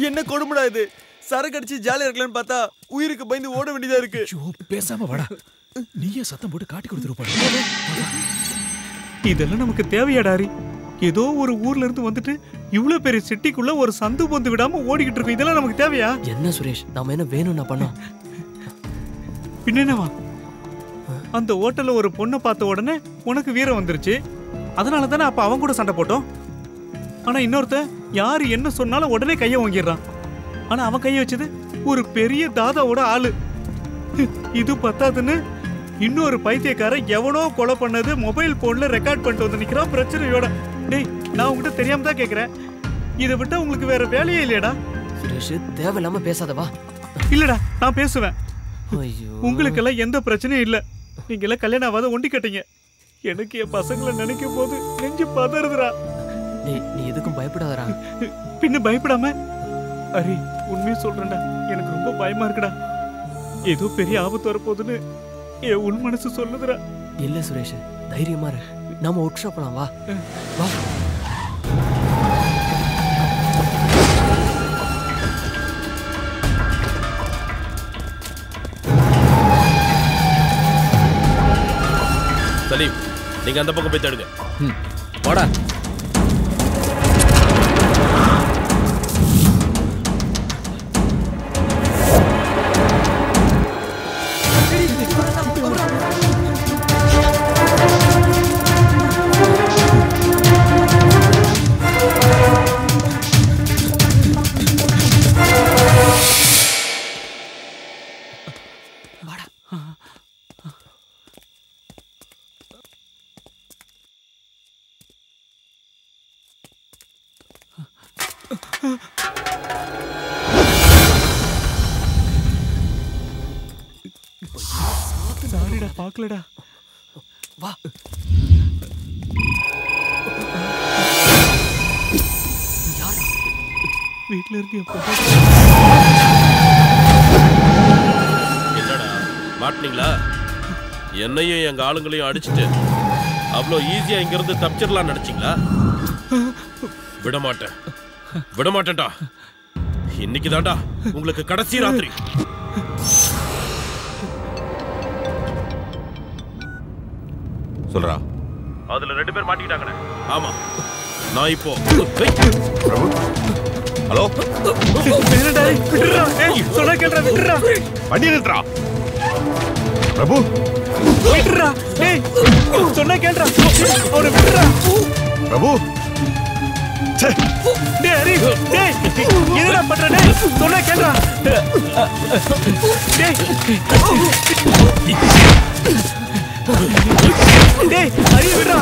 என்ன கொடுமைடா இது? சரக்கு அடிச்சு ஜாலியா இருக்கலாம்னு பார்த்தா உயிருக்கு பயந்து ஓட வேண்டியதா இருக்கு. பேசாம வாடா. நீயே சத்தம் போட்டு காட்டி கொடுத்துருப்பா. இதெல்லாம் நமக்கு தேவையாடாரி? ஏதோ ஒரு ஊர்ல இருந்து வந்துட்டு இவ்வளவு பெரிய சிட்டிக்குள்ள ஒரு சந்து பொந்து விடாம ஓடிக்கிட்டு இருக்கோம். இதெல்லாம் நமக்கு தேவையா? என்ன சுரேஷ், நாம என்ன வேணும்னா பண்ணோம்? பின்னவா அந்த ஹோட்டல்ல ஒரு பொண்ணை பார்த்த உடனே உனக்கு வீரம் வந்துருச்சு. அதனால தானே அப்ப அவன் கூட சண்டை போட்டோம். ஆனா இன்னொருத்த யாரு என்ன சொன்னாலும் உடனே கைய வாங்கிடுறான். ஆனா அவன் கைய வச்சது ஒரு பெரிய தாதாவோட ஆளு. இது பத்தாதுன்னு இன்னொரு பைத்தியக்காரன் எவனோ கொலை பண்ணது மொபைல் போன்ல ரெக்கார்ட் பண்ணிட்டு வந்து நிக்கிறான் பிரச்சனையோட. டேய் நான் உங்ககிட்ட தெரியாம தான் கேக்குறேன், இதை விட்டா உங்களுக்கு வேற வேலையே இல்லையடா? சுரேஷ் தேவையில்லாம பேசாதவா. இல்லடா நான் பேசுவேன். ஐயோ உங்களுக்கெல்லாம் எந்த பிரச்சனையும் இல்ல. நீங்க எல்லாம் கல்யாணம் ஆகாத ஒண்டி கட்டீங்க. எனக்கு என் பசங்களை நினைக்கும் போது நெஞ்சு பதறுதுடா. நீ எதுக்கும் பயப்படாதடா. பின்ன பயப்படாம அரி உண்மையை சொல்றேன்டா, எனக்கு ரொம்ப பயமா இருக்குடா. ஏதோ பெரிய ஆபத்து வரப்போகுதுன்னு என் உள் மனசு சொல்லுதுடா. இல்ல சுரேஷ் தைரியமா இரு, நாம ஒர்க் ஷாப் போலாம். வா வா. சலீம் நீங்க அந்த பக்கம் போய் தேடுங்க. போடா. சாரிடா பாக்கலடா. வா. வீட்டுல இருந்து என்னடா மாட்டினீங்களா? என்னையும் எங்க ஆளுங்களையும் அடிச்சுட்டு அவ்வளோ ஈஸியா இங்க இருந்து தப்பிச்சிடலாம் நினைச்சீங்களா? விடமாட்டேன் விடமாட்டேன்டா. இன்னைக்கு தான்டா உங்களுக்கு கடைசி ராத்திரி. சொல்றா. அதுல 2 பேர் மாட்டிக்கிட்டாங்கண்ணே. ஆமா நான் இப்போ பிரபு. ஹலோ சொன்னா கேள்றா. விட்டுறா வண்டி நிறுத்துறா. பிரபு விட்டுறா. டேய் சொன்னா கேள்றா. அவனை விட்டுறா. பிரபு டேய் ஹரி டேய் என்னடா பண்ற? டேய் சொன்னா கேள்றா. டேய் டேய் ஹரி விடுறா.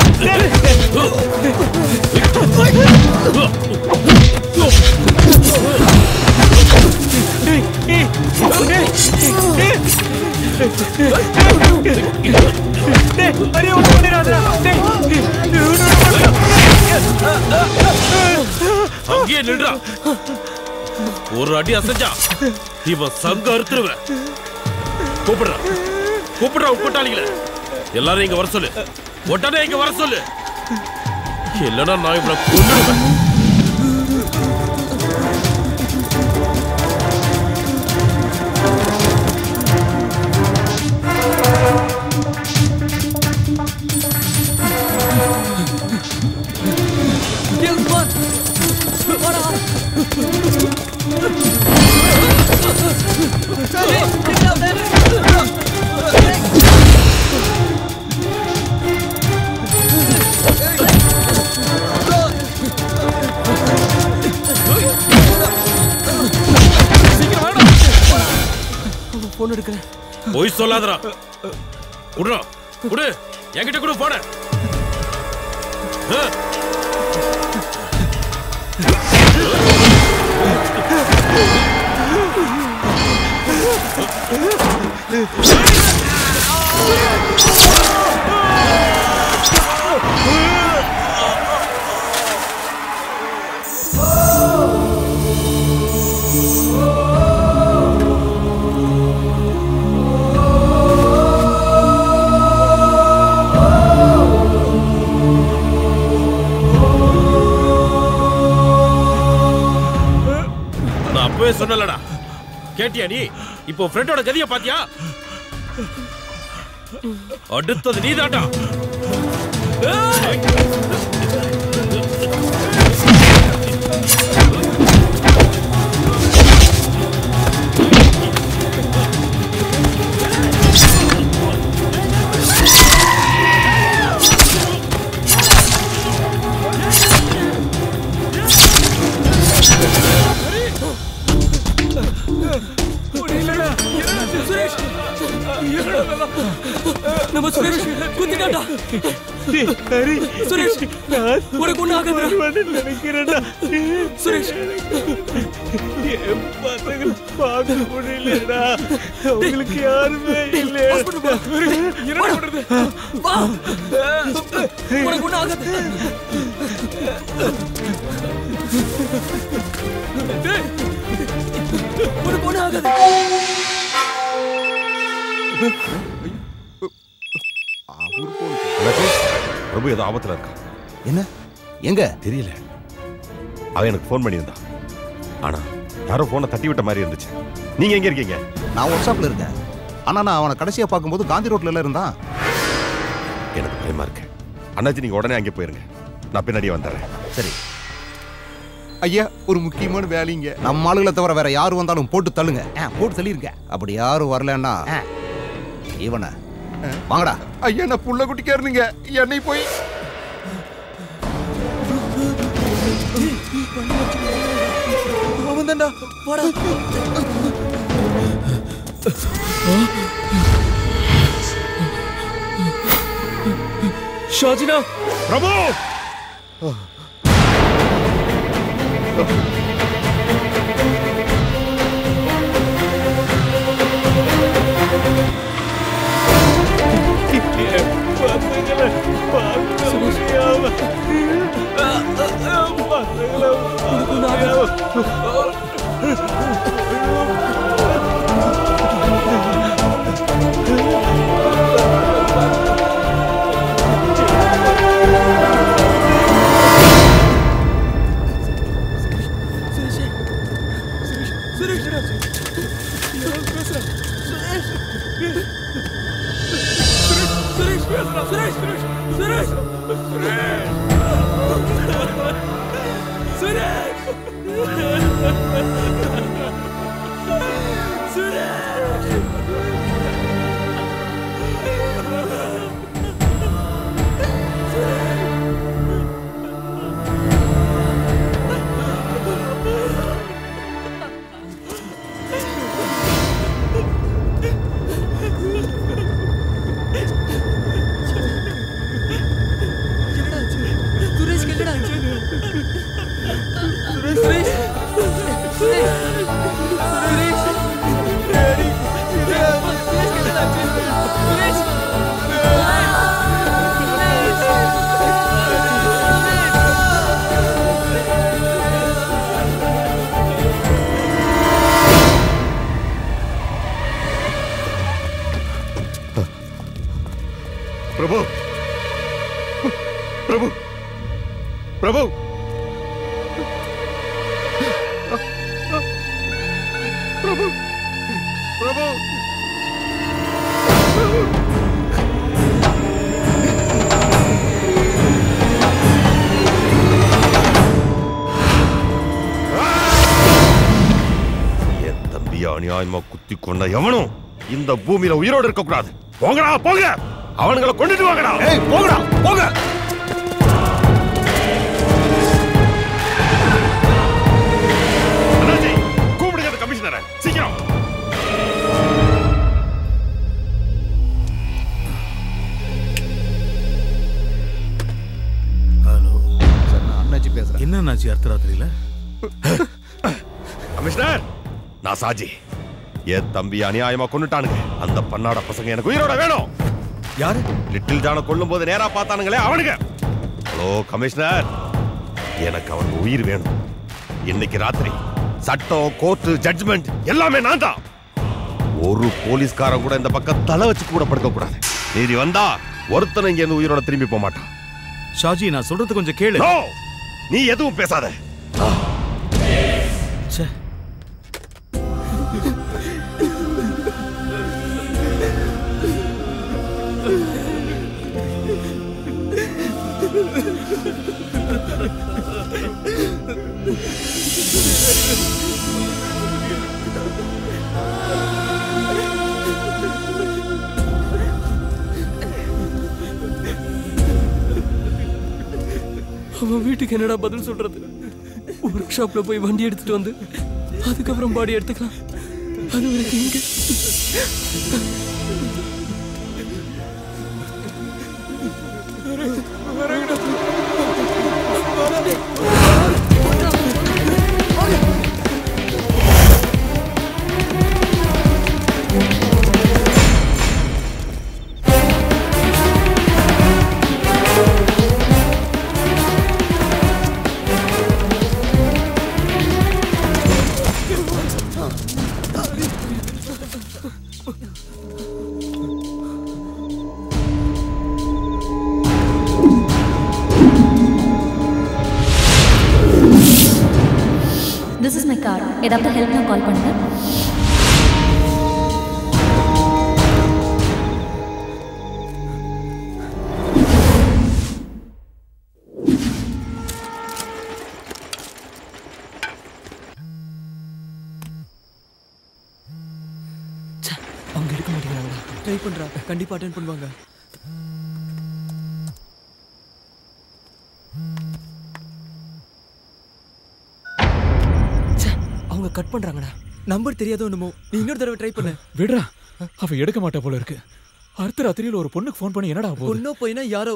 அங்கேயே நின்றா. ஒரு அடி அசைஞ்சா இவன் சங்க அறுத்துருவேன். கூப்பிடுறான் கூப்பிடுறான் கூட்டாளிகளை எல்லாரும் இங்க வர சொல்லு. உடனே இங்க வர சொல்லு. இல்லைன்னா நான் இவனை கொன்னுடுவேன். போன் எடுக்கிறேன். போய் சொல்லாதடா. குடுறா குடு. என்கிட்ட குடு போன. சொன்னலடா. கேட்டியா நீ? இப்போ ஃப்ரெண்டோட கதிய பாத்தியா? அடுத்தது நீதான்டா. நம்ம சுரேஷ் குத்திட்டாடா. சுரேஷ் உனக்கு ஒண்ணு ஆகாது நினைக்கிறேன்டா. சுரேஷ் என் பசங்களை பார்க்க முடியலடா. அவங்களுக்கு யாருமே இல்லை. என்ன பண்றது? வா, உனக்கு ஒண்ணு ஆகாது. உனக்கு ஒண்ணு ஆகாது. பிரபு ஏதோ ஆபத்துல இருக்கா. என்ன எங்க தெரியல. அவன் எனக்கு ஃபோன் பண்ணியிருந்தான். ஆனா யாரோ போனை தட்டி விட்ட மாதிரி இருந்துச்சு. நீங்க எங்க இருக்கீங்க? நான் ஒர்க் ஷாப்ல இருக்கேன். ஆனா நான் அவனை கடைசியா பார்க்கும்போது காந்தி ரோட்ல இருந்தான். எனக்கு பயமா இருக்கு. அண்ணாச்சி நீங்க உடனே அங்கே போயிருங்க. நான் பின்னாடியே வந்துடுறேன். சரி ஐயா, ஒரு முக்கியமான வேலைங்க. நம்ம ஆளுகளை தவிர வேற யாரு வந்தாலும் போட்டு தள்ளுங்க. போட்டு தள்ளிருங்க. அப்படி யாரும் வரலன்னா இவனை வாங்கடா. ஐயா நான் புள்ள குட்டிக்காரனுங்க. என்னை போய் அவன் தான்டா. வாடா. ஷாஜினா. பிரபு பிரபு பிரபு பிரபு பிரபு பிரபு என் தம்பியை அநியாயமா குத்தி கொண்ட எவனும் இந்த பூமியில உயிரோடு இருக்க கூடாது. போங்கடா போங்க. அவனுங்களை கொண்டுட்டு வாங்கடா. போங்கடா போங்க. அண்ணாச்சி கூப்பிடுங்க அந்த கமிஷனரை சீக்கிரம். ஹலோ சார், நான் அண்ணாச்சி பேசுறேன். என்ன அண்ணாச்சி அர்த்தராத்திரியில? கமிஷனர் நான் சாஜி. என் தம்பி அநியாயமா கொண்டுட்டானுங்க. அந்த பன்னாட பசங்க எனக்கு உயிரோட வேணும். யாரு? லிட்டில் ஜான கொல்லும் போது நேரா பார்த்தானுங்களே அவனுங்க. ஹலோ கமிஷனர், எனக்கு அவன் உயிர் வேணும். இன்னைக்கு ராத்திரி சட்டம், கோர்ட்டு, ஜட்ஜ்மெண்ட் எல்லாமே நான் தான். ஒரு போலீஸ்காரன் கூட இந்த பக்கம் தலை வச்சு கூட படுக்க கூடாது. நீதி வந்தா ஒருத்தனை இங்க இருந்து உயிரோட திரும்பி போக மாட்டான். ஷாஜி நான் சொல்றது கொஞ்சம் கேளு. நீ எதுவும் பேசாத. அவன் வீட்டுக்கு என்னடா பதில் சொல்றது? ஒர்க் ஷாப்ல போய் வண்டி எடுத்துட்டு வந்து அதுக்கப்புறம் பாடி எடுத்துக்கலாம். அது வரைக்கும் இங்க This is my car. ஏதாவது ஹெல்ப்னா கால் பண்ணுங்க. அவங்க எடுக்க மாட்டேங்கிறாங்களா? ட்ரை பண்றா, கண்டிப்பா அட்டெண்ட் பண்ணுவாங்க. அவங்க கட் பண்றாங்கடா. நம்பர் தெரியாதோ என்னமோ. நீ இன்னொரு தடவை ட்ரை பண்ணு. விடுறா, அவ எடுக்க மாட்டா போல இருக்கு. அடுத்த ராத்திரியில ஒரு பொண்ணுக்கு ஃபோன் பண்ணி என்னடா போகுது? பொண்ணோ போயினா யாரோ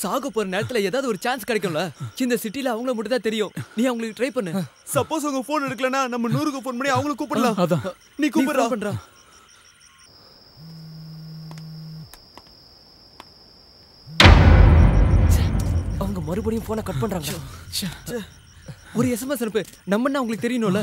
சாக போற நேரத்துல ஏதாவது ஒரு சான்ஸ் கிடைக்கும்ல. இந்த சிட்டில அவங்கள மட்டும் தான் தெரியும். நீ அவங்களுக்கு ட்ரை பண்ணு. சப்போஸ் அவங்க ஃபோன் எடுக்கலனா நம்ம 100க்கு ஃபோன் பண்ணி அவங்கள கூப்பிடலாம். அதான் நீ கூப்பிடுறா. அவங்க மறுபடியும் போனை கட் பண்றாங்க. ஒரு SMS அனுப்பு. நம்மன்னா உங்களுக்கு தெரியணும்ல.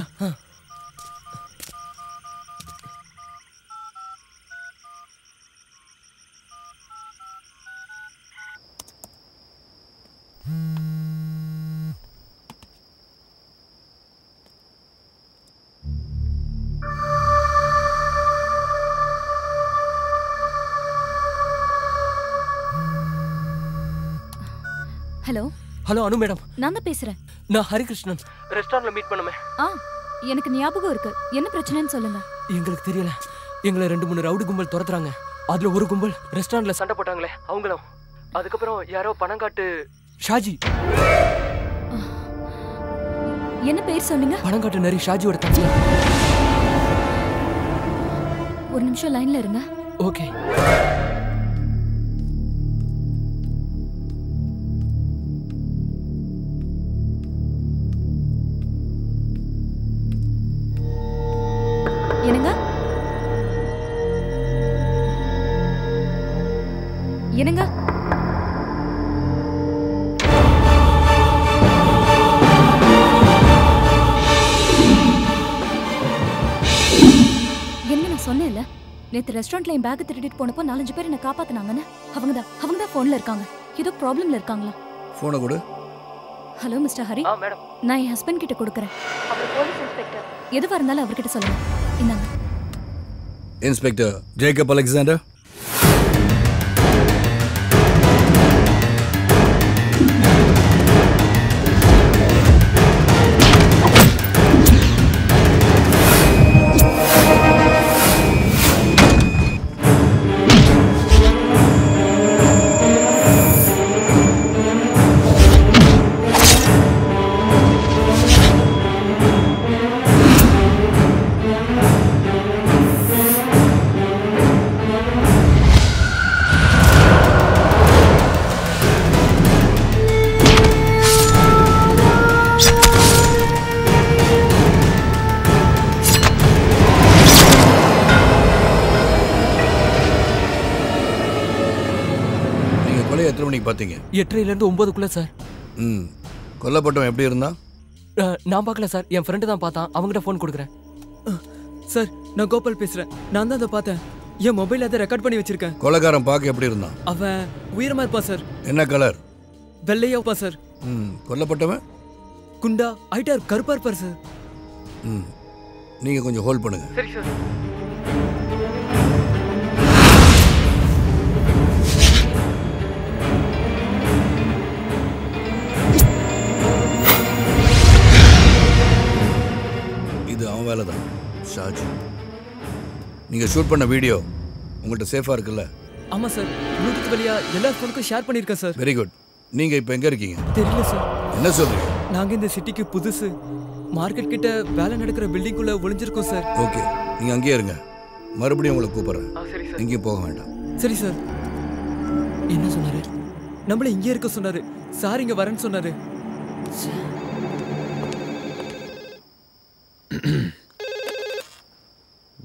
ஹலோ ஹலோ அனு மேடம். நான் தான் பேசுறேன். நான் ஹரிகிருஷ்ணன். ரெஸ்டாரண்ட்ல மீட் பண்ணுமே. எனக்கு ஞாபகம் இருக்கு. என்ன பிரச்சனைன்னு சொல்லுங்க. எங்களுக்கு தெரியல. எங்களை 2-3 ரவுடி கும்பல் துரத்துறாங்க. அதுல ஒரு கும்பல் ரெஸ்டாரண்ட்ல சண்டை போட்டாங்களே அவங்களும். அதுக்கப்புறம் யாரோ பணங்காட்டு ஷாஜி. என்ன பேர் சொன்னீங்க? பணங்காட்டு நரி ஷாஜியோட தம்பி. ஒரு நிமிஷம் லைன்ல இருங்க. ஓகே. என்னங்க? என்னங்க? என்ன நான் சொன்னேன்ல, நேத்து ரெஸ்டாரண்ட்ல என் பேக் திருடிட்டு போனப்போ 4-5 பேர் என்ன காப்பாத்துனாங்கன்னு. அவங்க தான் போன்ல இருக்காங்க. ஏதோ ப்ராப்ளம்ல இருக்காங்களா? போனை கொடு. Hello mister Hari. மேடம். நான் என் ஹஸ்பண்ட் கிட்ட கொடுக்குறேன். அவர் போலீஸ் இன்ஸ்பெக்டர். எதுவா இருந்தாலும் அவர்கிட்ட சொல்லுங்க. இந்தாங்க. Inspector Jacob Alexander. எத்தனை மணிக்கு பார்த்தீங்க? 8:30லேருந்து 9க்குள்ள சார். கொல்லப்பட்டவன் எப்படி இருந்தான்? நான் பார்க்கல சார். என் ஃப்ரெண்டு தான் பார்த்தான். அவங்ககிட்ட ஃபோன் கொடுக்குறேன். சார் நான் கோபால் பேசுறேன். நான் தான் அதை பார்த்தேன். என் மொபைல் அதை ரெக்கார்ட் பண்ணி வச்சிருக்கேன். கொலைகாரன் பார்க்க எப்படி இருந்தான்? அவன் உயரமா இருப்பான் சார். என்ன கலர்? வெள்ளையா இருப்பான் சார். கொல்லப்பட்டவன் குண்டா ஹைட்டா கருப்பா இருப்பார் சார். நீங்க கொஞ்சம் ஹோல்ட் பண்ணுங்க. சரி சார். இது அவன் வேலை தான் ஷாஜி. நீங்க ஷூட் பண்ண வீடியோ உங்கள்கிட்ட சேஃபா இருக்குல்ல? ஆமா சார். ப்ளூடூத் வழியா எல்லா ஃபோனுக்கும் ஷேர் பண்ணிருக்கேன் சார். Very good. நீங்க இப்போ எங்க இருக்கீங்க? தெரியல சார். என்ன சொல்றீங்க? நாங்க இந்த சிட்டிக்கு புதுசு. மார்க்கெட் கிட்ட வேலை நடக்கிற பில்டிங்குள்ள ஒளிஞ்சிருக்கோம் சார். ஓகே. நீங்க அங்கேயே இருங்க, மறுபடியும் உங்களை கூப்பிடுறேன். சரி சார். எங்கேயும் போக வேண்டாம். சரி சார். என்ன சொன்னாரு? நம்மள இங்கே இருக்க சொன்னாரு. சார் இங்க வரேன்னு சொன்னாரு.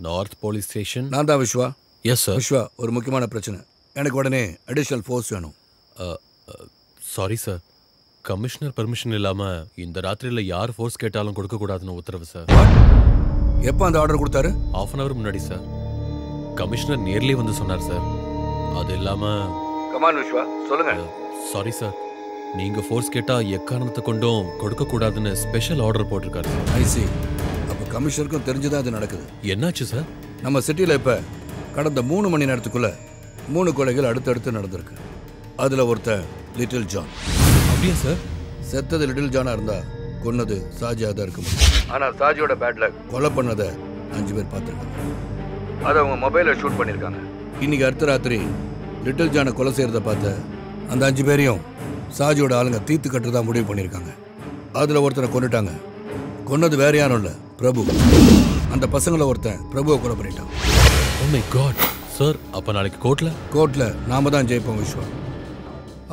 North police station. நான் தான் விஸ்வா. Yes sir. விஸ்வா, ஒரு முக்கியமான பிரச்சனை. எனக்கு உடனே அடிஷனல் ஃபோர்ஸ் வேணும். சாரி சார், கமிஷனர் பெர்மிஷன் இல்லாம இந்த ராத்திரியில யார் ஃபோர்ஸ் கேட்டாலும் கொடுக்க கூடாதுன்னு உத்தரவு சார். எப்போ அந்த ஆர்டர் கொடுத்தாரு? ½ அன் அவர் முன்னாடி சார். கமிஷனர் நேர்லயே வந்து சொன்னார் சார். அது இல்லாம கமான் விஸ்வா, சொல்லுங்க. சாரி சார், நீங்க ஃபோர்ஸ் கேட்டா எக்காரணத்தை கொண்டும் கொடுக்க கூடாதுன்னு ஸ்பெஷல் ஆர்டர் போட்டிருக்காரு. ஐ சி. அப்ப கமிஷனருக்கும் தெரிஞ்சுதான் அது நடக்குது. என்னாச்சு சார்? நம்ம சிட்டில இப்ப கடந்த 3 மணி நேரத்துக்குள்ள 3 கொலைகள் அடுத்தடுத்து நடந்திருக்கு. அதுல ஒருத்தன் லிட்டில் ஜான். அப்படியா சார்? செத்தது லிட்டில் ஜானா இருந்தா கொன்னது சாஜியா தான் இருக்க முடியும். ஆனா சாஜியோட பேட் லக், கொலை பண்ணதை 5 பேர் பார்த்துருக்காங்க. அதை அவங்க மொபைல ஷூட் பண்ணியிருக்காங்க. இன்னைக்கு அடுத்த ராத்திரி லிட்டில் ஜானை கொலை செய்யறத பார்த்த அந்த 5 பேரையும் சாஜியோட ஆளுங்க தீர்த்து கட்டுறதா முடிவு பண்ணியிருக்காங்க. அதுல ஒருத்தனை கொண்டுட்டாங்க. கொன்னது வேற யாரும் இல்ல, பிரபு. அந்த பசங்களை ஒருத்தன் பிரபுவை கொலை பண்ணிட்டான். ஓ மை காட் சார், அப்ப நாளைக்கு கோர்ட்ல நாம தான் ஜெயிப்போம் விஸ்வா.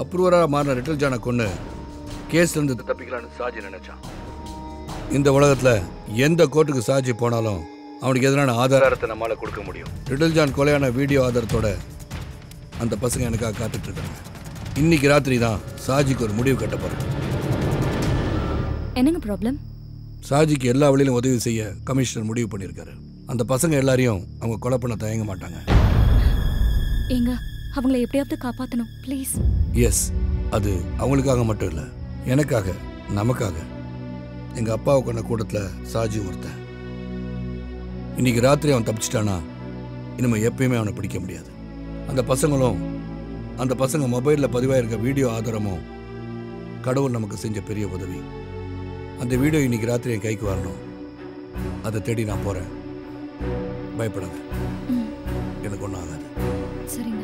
அப்ரூவரா மாறின லிட்டில் ஜானை கொண்டு கேஸ்ல இருந்து தப்பிக்கலான்னு சாஜி நினைச்சான். இந்த உலகத்துல எந்த கோர்ட்டுக்கு சாஜி போனாலும் அவனுக்கு எதிரான ஆதாரத்தை நம்மளால கொடுக்க முடியும். லிட்டில் ஜான் கொலையான வீடியோ ஆதாரத்தோட அந்த பசங்க எனக்காக காத்துட்டு இருக்காங்க. இன்னைக்கு ராத்திரி தான் சாஜிக்கு ஒரு முடிவு கட்ட போறோம். என்னங்க ப்ராப்ளம்? சாஜிக்கு எல்லா வழியிலும் உதவி செய்ய கமிஷனர் முடிவு பண்ணியிருக்காரு. அந்த பசங்க எல்லாரையும் அவங்க கொலை பண்ண தயங்க மாட்டாங்க. ஏங்க, அவங்கள எப்படியாவது காப்பாத்தணும் ப்ளீஸ். எஸ், அது அவங்களுக்காக மட்டும் இல்லை, எனக்காக, நமக்காக. எங்க அப்பாவை கொண்ட கூட்டத்துல சாஜி ஒருத்தன். இன்னைக்கு ராத்திரி அவன் தப்பிச்சிட்டானா இனிமே எப்பயுமே அவனை பிடிக்க முடியாது. அந்த பசங்க மொபைல்ல பதிவாயிருக்க வீடியோ ஆதாரமும் கடவுள் நமக்கு செஞ்ச பெரிய உதவி. அந்த வீடியோ இன்னைக்கு ராத்திரி என் கைக்கு வரணும். அதை தேடி நான் போறேன். பயப்படாத, எனக்கு ஒன்றும் ஆகாது. சரிங்க.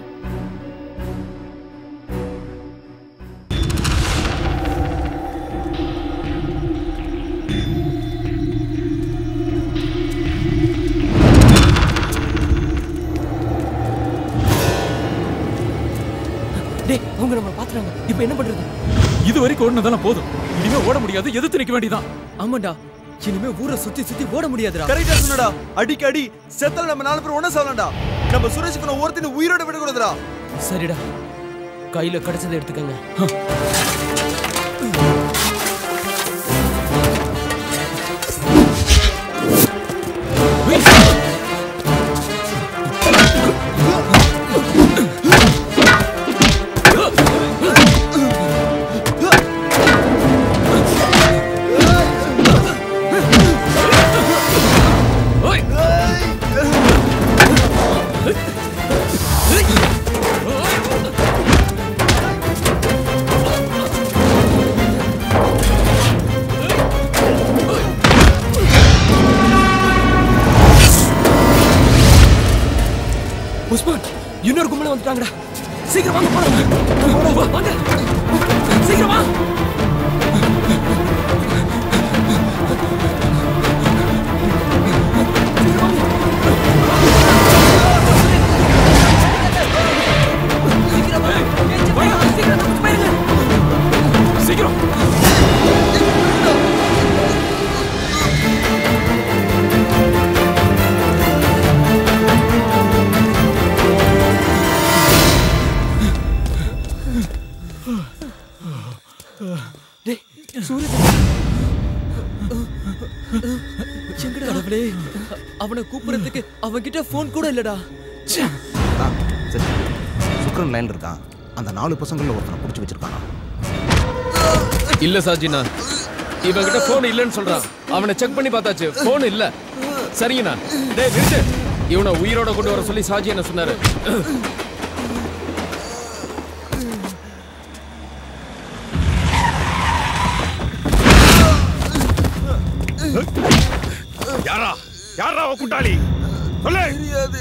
டேய், அவங்க நம்ம பாத்துறாங்க. இப்போ என்ன பண்றது? இது வரைக்கும் ஓடுனதால போதும். இனிமே ஓட முடியாது, எதிர்த்து நிக்க வேண்டியதான். ஆமாண்டா, இனிமே ஊரை சுத்தி சுத்தி ஓட முடியாதுடா. கரெக்டா சொன்னடா. அடிக்கடி செத்தல நம்ம 4 பேர் ஒண்ணா சாவலாம்டா. நம்ம சுரேஷுக்கு ஒருத்தனை உயிரோட விடக்கூடாதுடா. சரிடா, கையில கிடைச்சதை எடுத்துக்கங்க. உஸ்மான், இன்னொரு கும்பல வந்துட்டாங்கடா. சீக்கிரம் வாங்க போலாம். வாங்க சீக்கிரம் வா. சீக்கிரம் அவனை கூப்பிடுறதுக்கு அவன்கிட்ட போன் கூட இல்லடா. சுக்ரன் லைன்ல இருக்கான். அந்த 4 பசங்கள ஒருத்தனை புடிச்சு வச்சிருக்கானா? இல்ல சாஜினா, இவன்கிட்ட போன் இல்லன்னு சொல்றான். அவனை செக் பண்ணி பார்த்தாச்சு, போன் இல்ல. சரிங்கண்ணா. டேய் நிறுத்து. இவனை உயிரோட கொண்டு வர சொல்லி சாஜி என்ன சொன்னாரு. யாரா அவ குட்டாளி? சொல்லு. தெரியாது.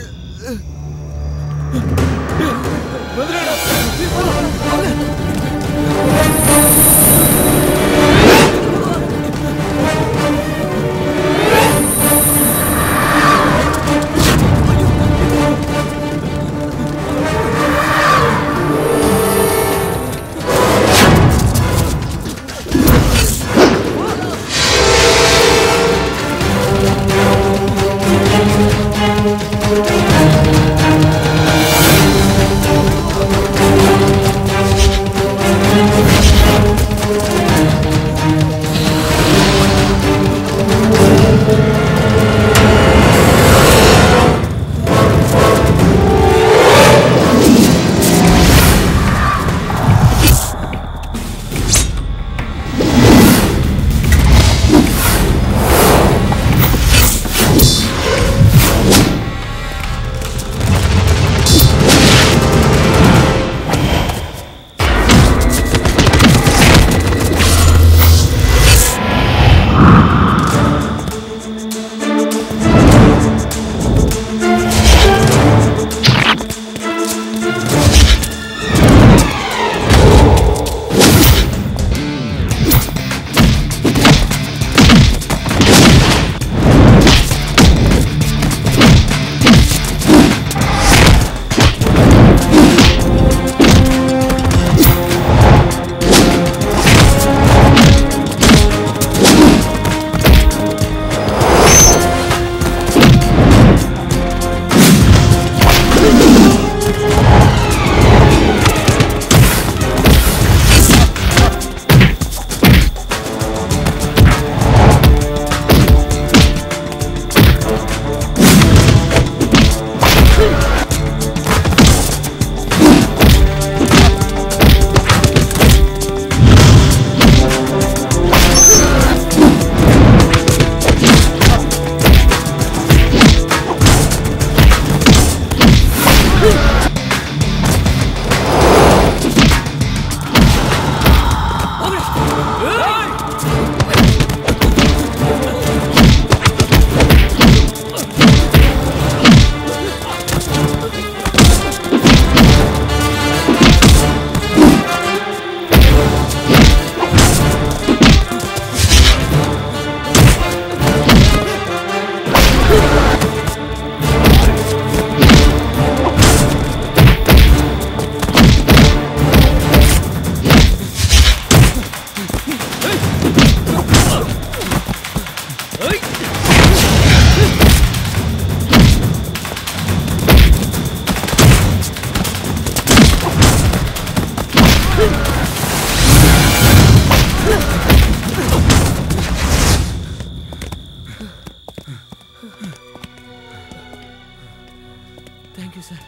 Thank you sir.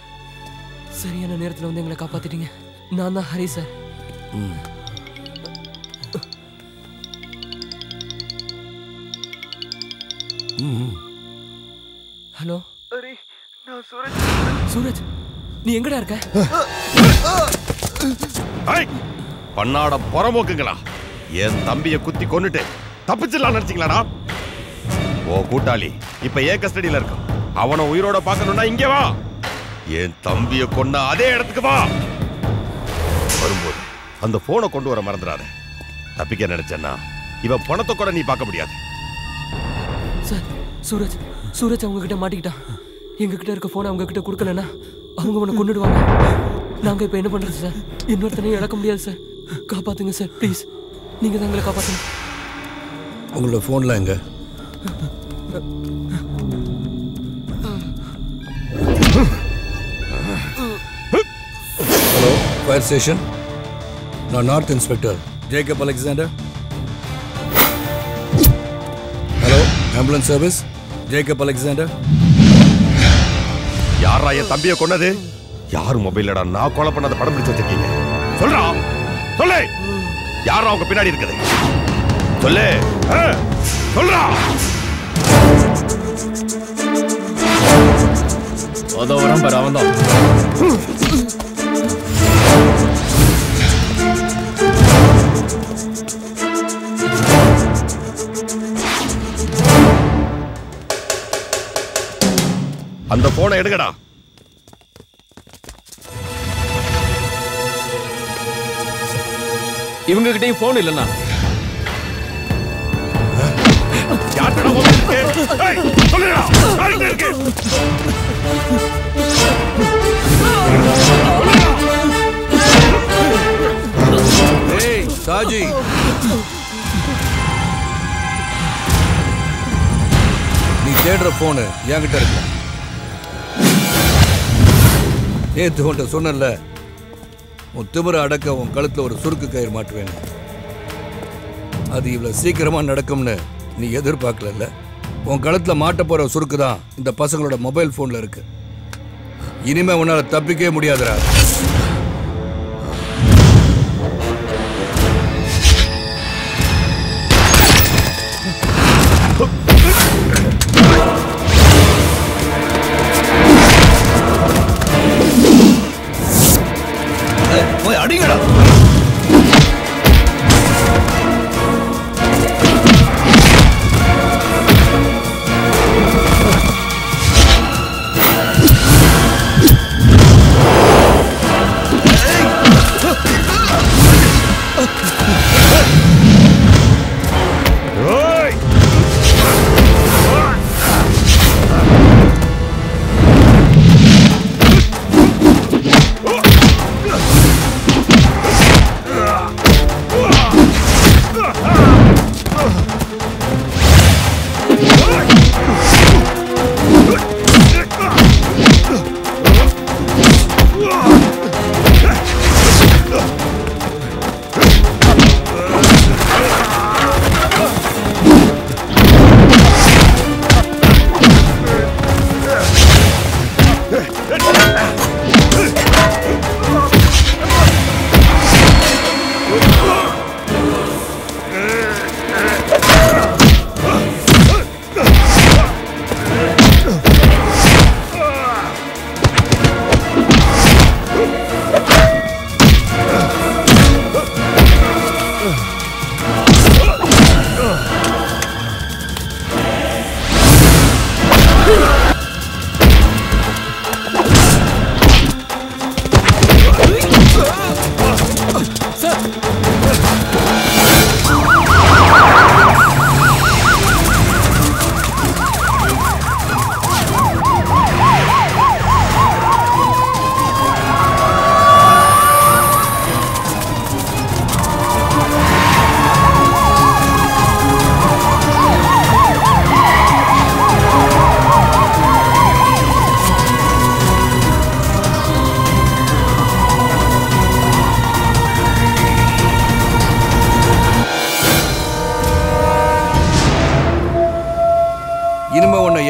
சரியான நேரத்தில் வந்து எங்களை காப்பாத்திட்டீங்க. நான் தான் ஹரி சார். ஹலோ ஹரி, நான் சூரஜ். சூரஜ், நீ எங்கடா இருக்க? பண்ணாட புறமோக்குங்களா, என் தம்பிய குத்தி கொன்னுட்டு தப்பிச்சிடலாம் நினைச்சீங்களாடா? ஓ கூட்டாளி இப்ப ஏன் கஸ்டடியில இருக்கான். அவனை உயிரோட பார்க்கணும்னா இங்கே வா. என் தம்பிய கொன்ன அதே இடத்துக்கு வா. வரும்போது அந்த போனை கொண்டு வர மறந்துடாத. தப்பிக்க நினைச்சேன்னா இவன் பணத்தை கூட நீ பார்க்க முடியாது. சார், சூரஜ் சூரஜ் அவங்க கிட்ட மாட்டிக்கிட்டான். எங்க கிட்ட இருக்க போனை அவங்க கிட்ட கொடுக்கலன்னா அவங்க உன்னை கொன்னுடுவாங்க. நாங்க இப்ப என்ன பண்றது சார்? இன்னொருத்தனையும் இழக்க முடியாது சார். காப்பாத்துங்க சார் ப்ளீஸ். நீங்க தான் எங்களை காப்பாத்துங்க. உங்களோட போன்ல எங்க? Hello, fire station. நான் north inspector Jacob Alexander. Hello, ambulance service Jacob Alexander. யாரா என் தம்பியை கொன்னது? யாரு மொபைலடா நான் கொலை பண்ணாத படம் பிடிச்சு வச்சிருக்கீங்க? சொல்றா, சொல்லு. யாரா அவங்க பின்னாடி இருக்குது? சொல்லு, சொல்றா. அதோ வரான் பாரு, அவன் தான். அந்த போனை எடுங்கடா. இவங்க கிட்டயும் போன் இல்லைன்னா சாஜி, நீ தேடுற போனு என்கிட்ட இருக்கு. நேத்து உன்ட்ட சொன்னல, உன் திமிர அடக்க உன் கழுத்துல ஒரு சுருக்கு கயிறு மாட்டுவேன். அது இவ்வளவு சீக்கிரமா நடக்கும்னு நீ எதிர்பார்க்கல. உன் கழுத்துல மாட்ட போற சுருக்கு தான் இந்த பசங்களோட மொபைல் போன்ல இருக்கு. இனிமே உன்னால தப்பிக்கவே முடியாதுடா. போய் அடிங்கடா.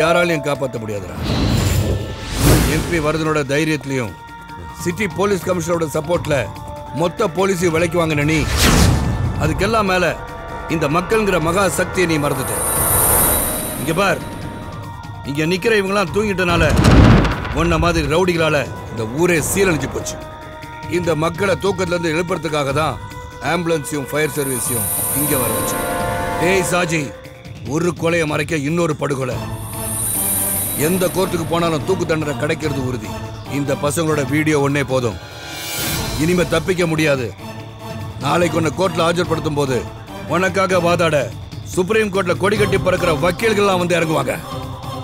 யாராலையும் காப்பாற்ற முடியாதுடா. எம்பி வரதனோட தைரியத்திலையும் சிட்டி போலீஸ் கமிஷனரோட சப்போர்ட்ல மொத்த போலீஸையும் விலைக்கு வாங்கின நீ, அதுக்கெல்லாம் மேல இந்த மக்கள்ங்கிற மகா சக்தியை நீ மறந்துட்ட. இங்க பார், இங்க நிக்கிற இவங்கெல்லாம் தூங்கிட்டனால உன்ன மாதிரி ரவுடிகளால இந்த ஊரே சீரழிஞ்சு போச்சு. இந்த மக்களை தூக்கத்துல இருந்து எழுப்புறதுக்காக தான் ஆம்புலன்ஸையும் ஃபயர் சர்வீஸையும் இங்க வர வச்சு. ஏய் சாஜி, ஒரு கொலையை மறைக்க இன்னொரு படுகொலை. எந்த கோர்ட்டுக்கு போனாலும் தூக்கு தண்டனை கிடைக்கிறது உறுதி. இந்த பசங்களோட வீடியோ ஒன்னே போதும், இனிமே தப்பிக்க முடியாது. நாளைக்கு உன்னை கோர்ட்ல ஆஜர்படுத்தும் போது உனக்காக வாதாட சுப்ரீம் கோர்ட்ல கொடி கட்டி பறக்கிற வக்கீல்கள்லாம் வந்து இறங்குவாங்க.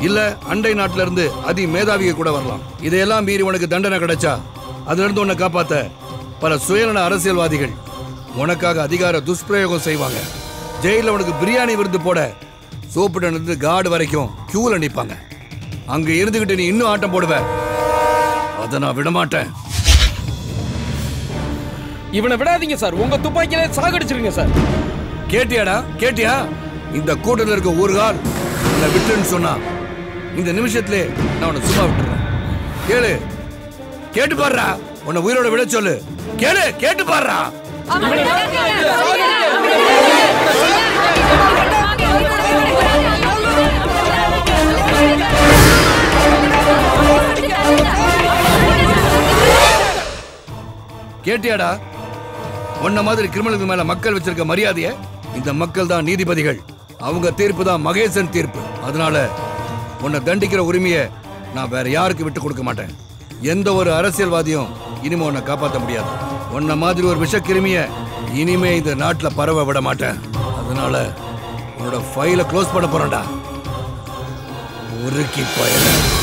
இல்ல அண்டை நாட்டில இருந்து அதி மேதாவிக கூட வரலாம். இதையெல்லாம் மீறி உனக்கு தண்டனை கிடைச்சா அதுல இருந்து உன்னை காப்பாத்த பல சுயநல அரசியல்வாதிகள் உனக்காக அதிகார துஷ்பிரயோகம் செய்வாங்க. ஜெயில உனக்கு பிரியாணி விருந்து போட சோப்புடன் இருந்து கார்டு வரைக்கும் கியூல நிப்பாங்க. அங்க இருந்துகிட்டு நீ இன்னும் ஆட்டம் போடுவ. அதை நான் விடமாட்டேன். இவனை விடாதீங்க சார், உங்க துப்பாக்கியில சாகடிச்சிருங்க சார். கேட்டியாடா, கேட்டியா? இந்த கூட்டத்தில் இருக்க ஒரு கால் உன்னை விட்டுன்னு சொன்னா இந்த நிமிஷத்திலே நான் உன்னை சும்மா விட்டுறேன். கேளு, கேட்டு பாடுறா. உன்னை உயிரோட விட சொல்லு. கேளு, கேட்டு பாடுறா. கேட்டியாடா? உன்ன மாதிரி கிரிமினலுக்கு மேல மக்கள் வச்சிருக்க மரியாதைய இந்த மக்கள் தான் நீதிபதிகள். அவங்க தீர்ப்பு தான் மகேசன் தீர்ப்பு. அதனால உன்னை தண்டிக்கிற உரிமையை நான் வேற யாருக்கு விட்டு கொடுக்க மாட்டேன். எந்த ஒரு அரசியல்வாதியும் இனிமே உன்னை காப்பாற்ற முடியாது. உன்ன மாதிரி ஒரு விஷ கிருமிய இனிமே இந்த நாட்டுல பரவ விட மாட்டேன். அதனால உன்னோட ஃபைலை க்ளோஸ் பண்ண போறேன்டா. உருக்கி பயணம்.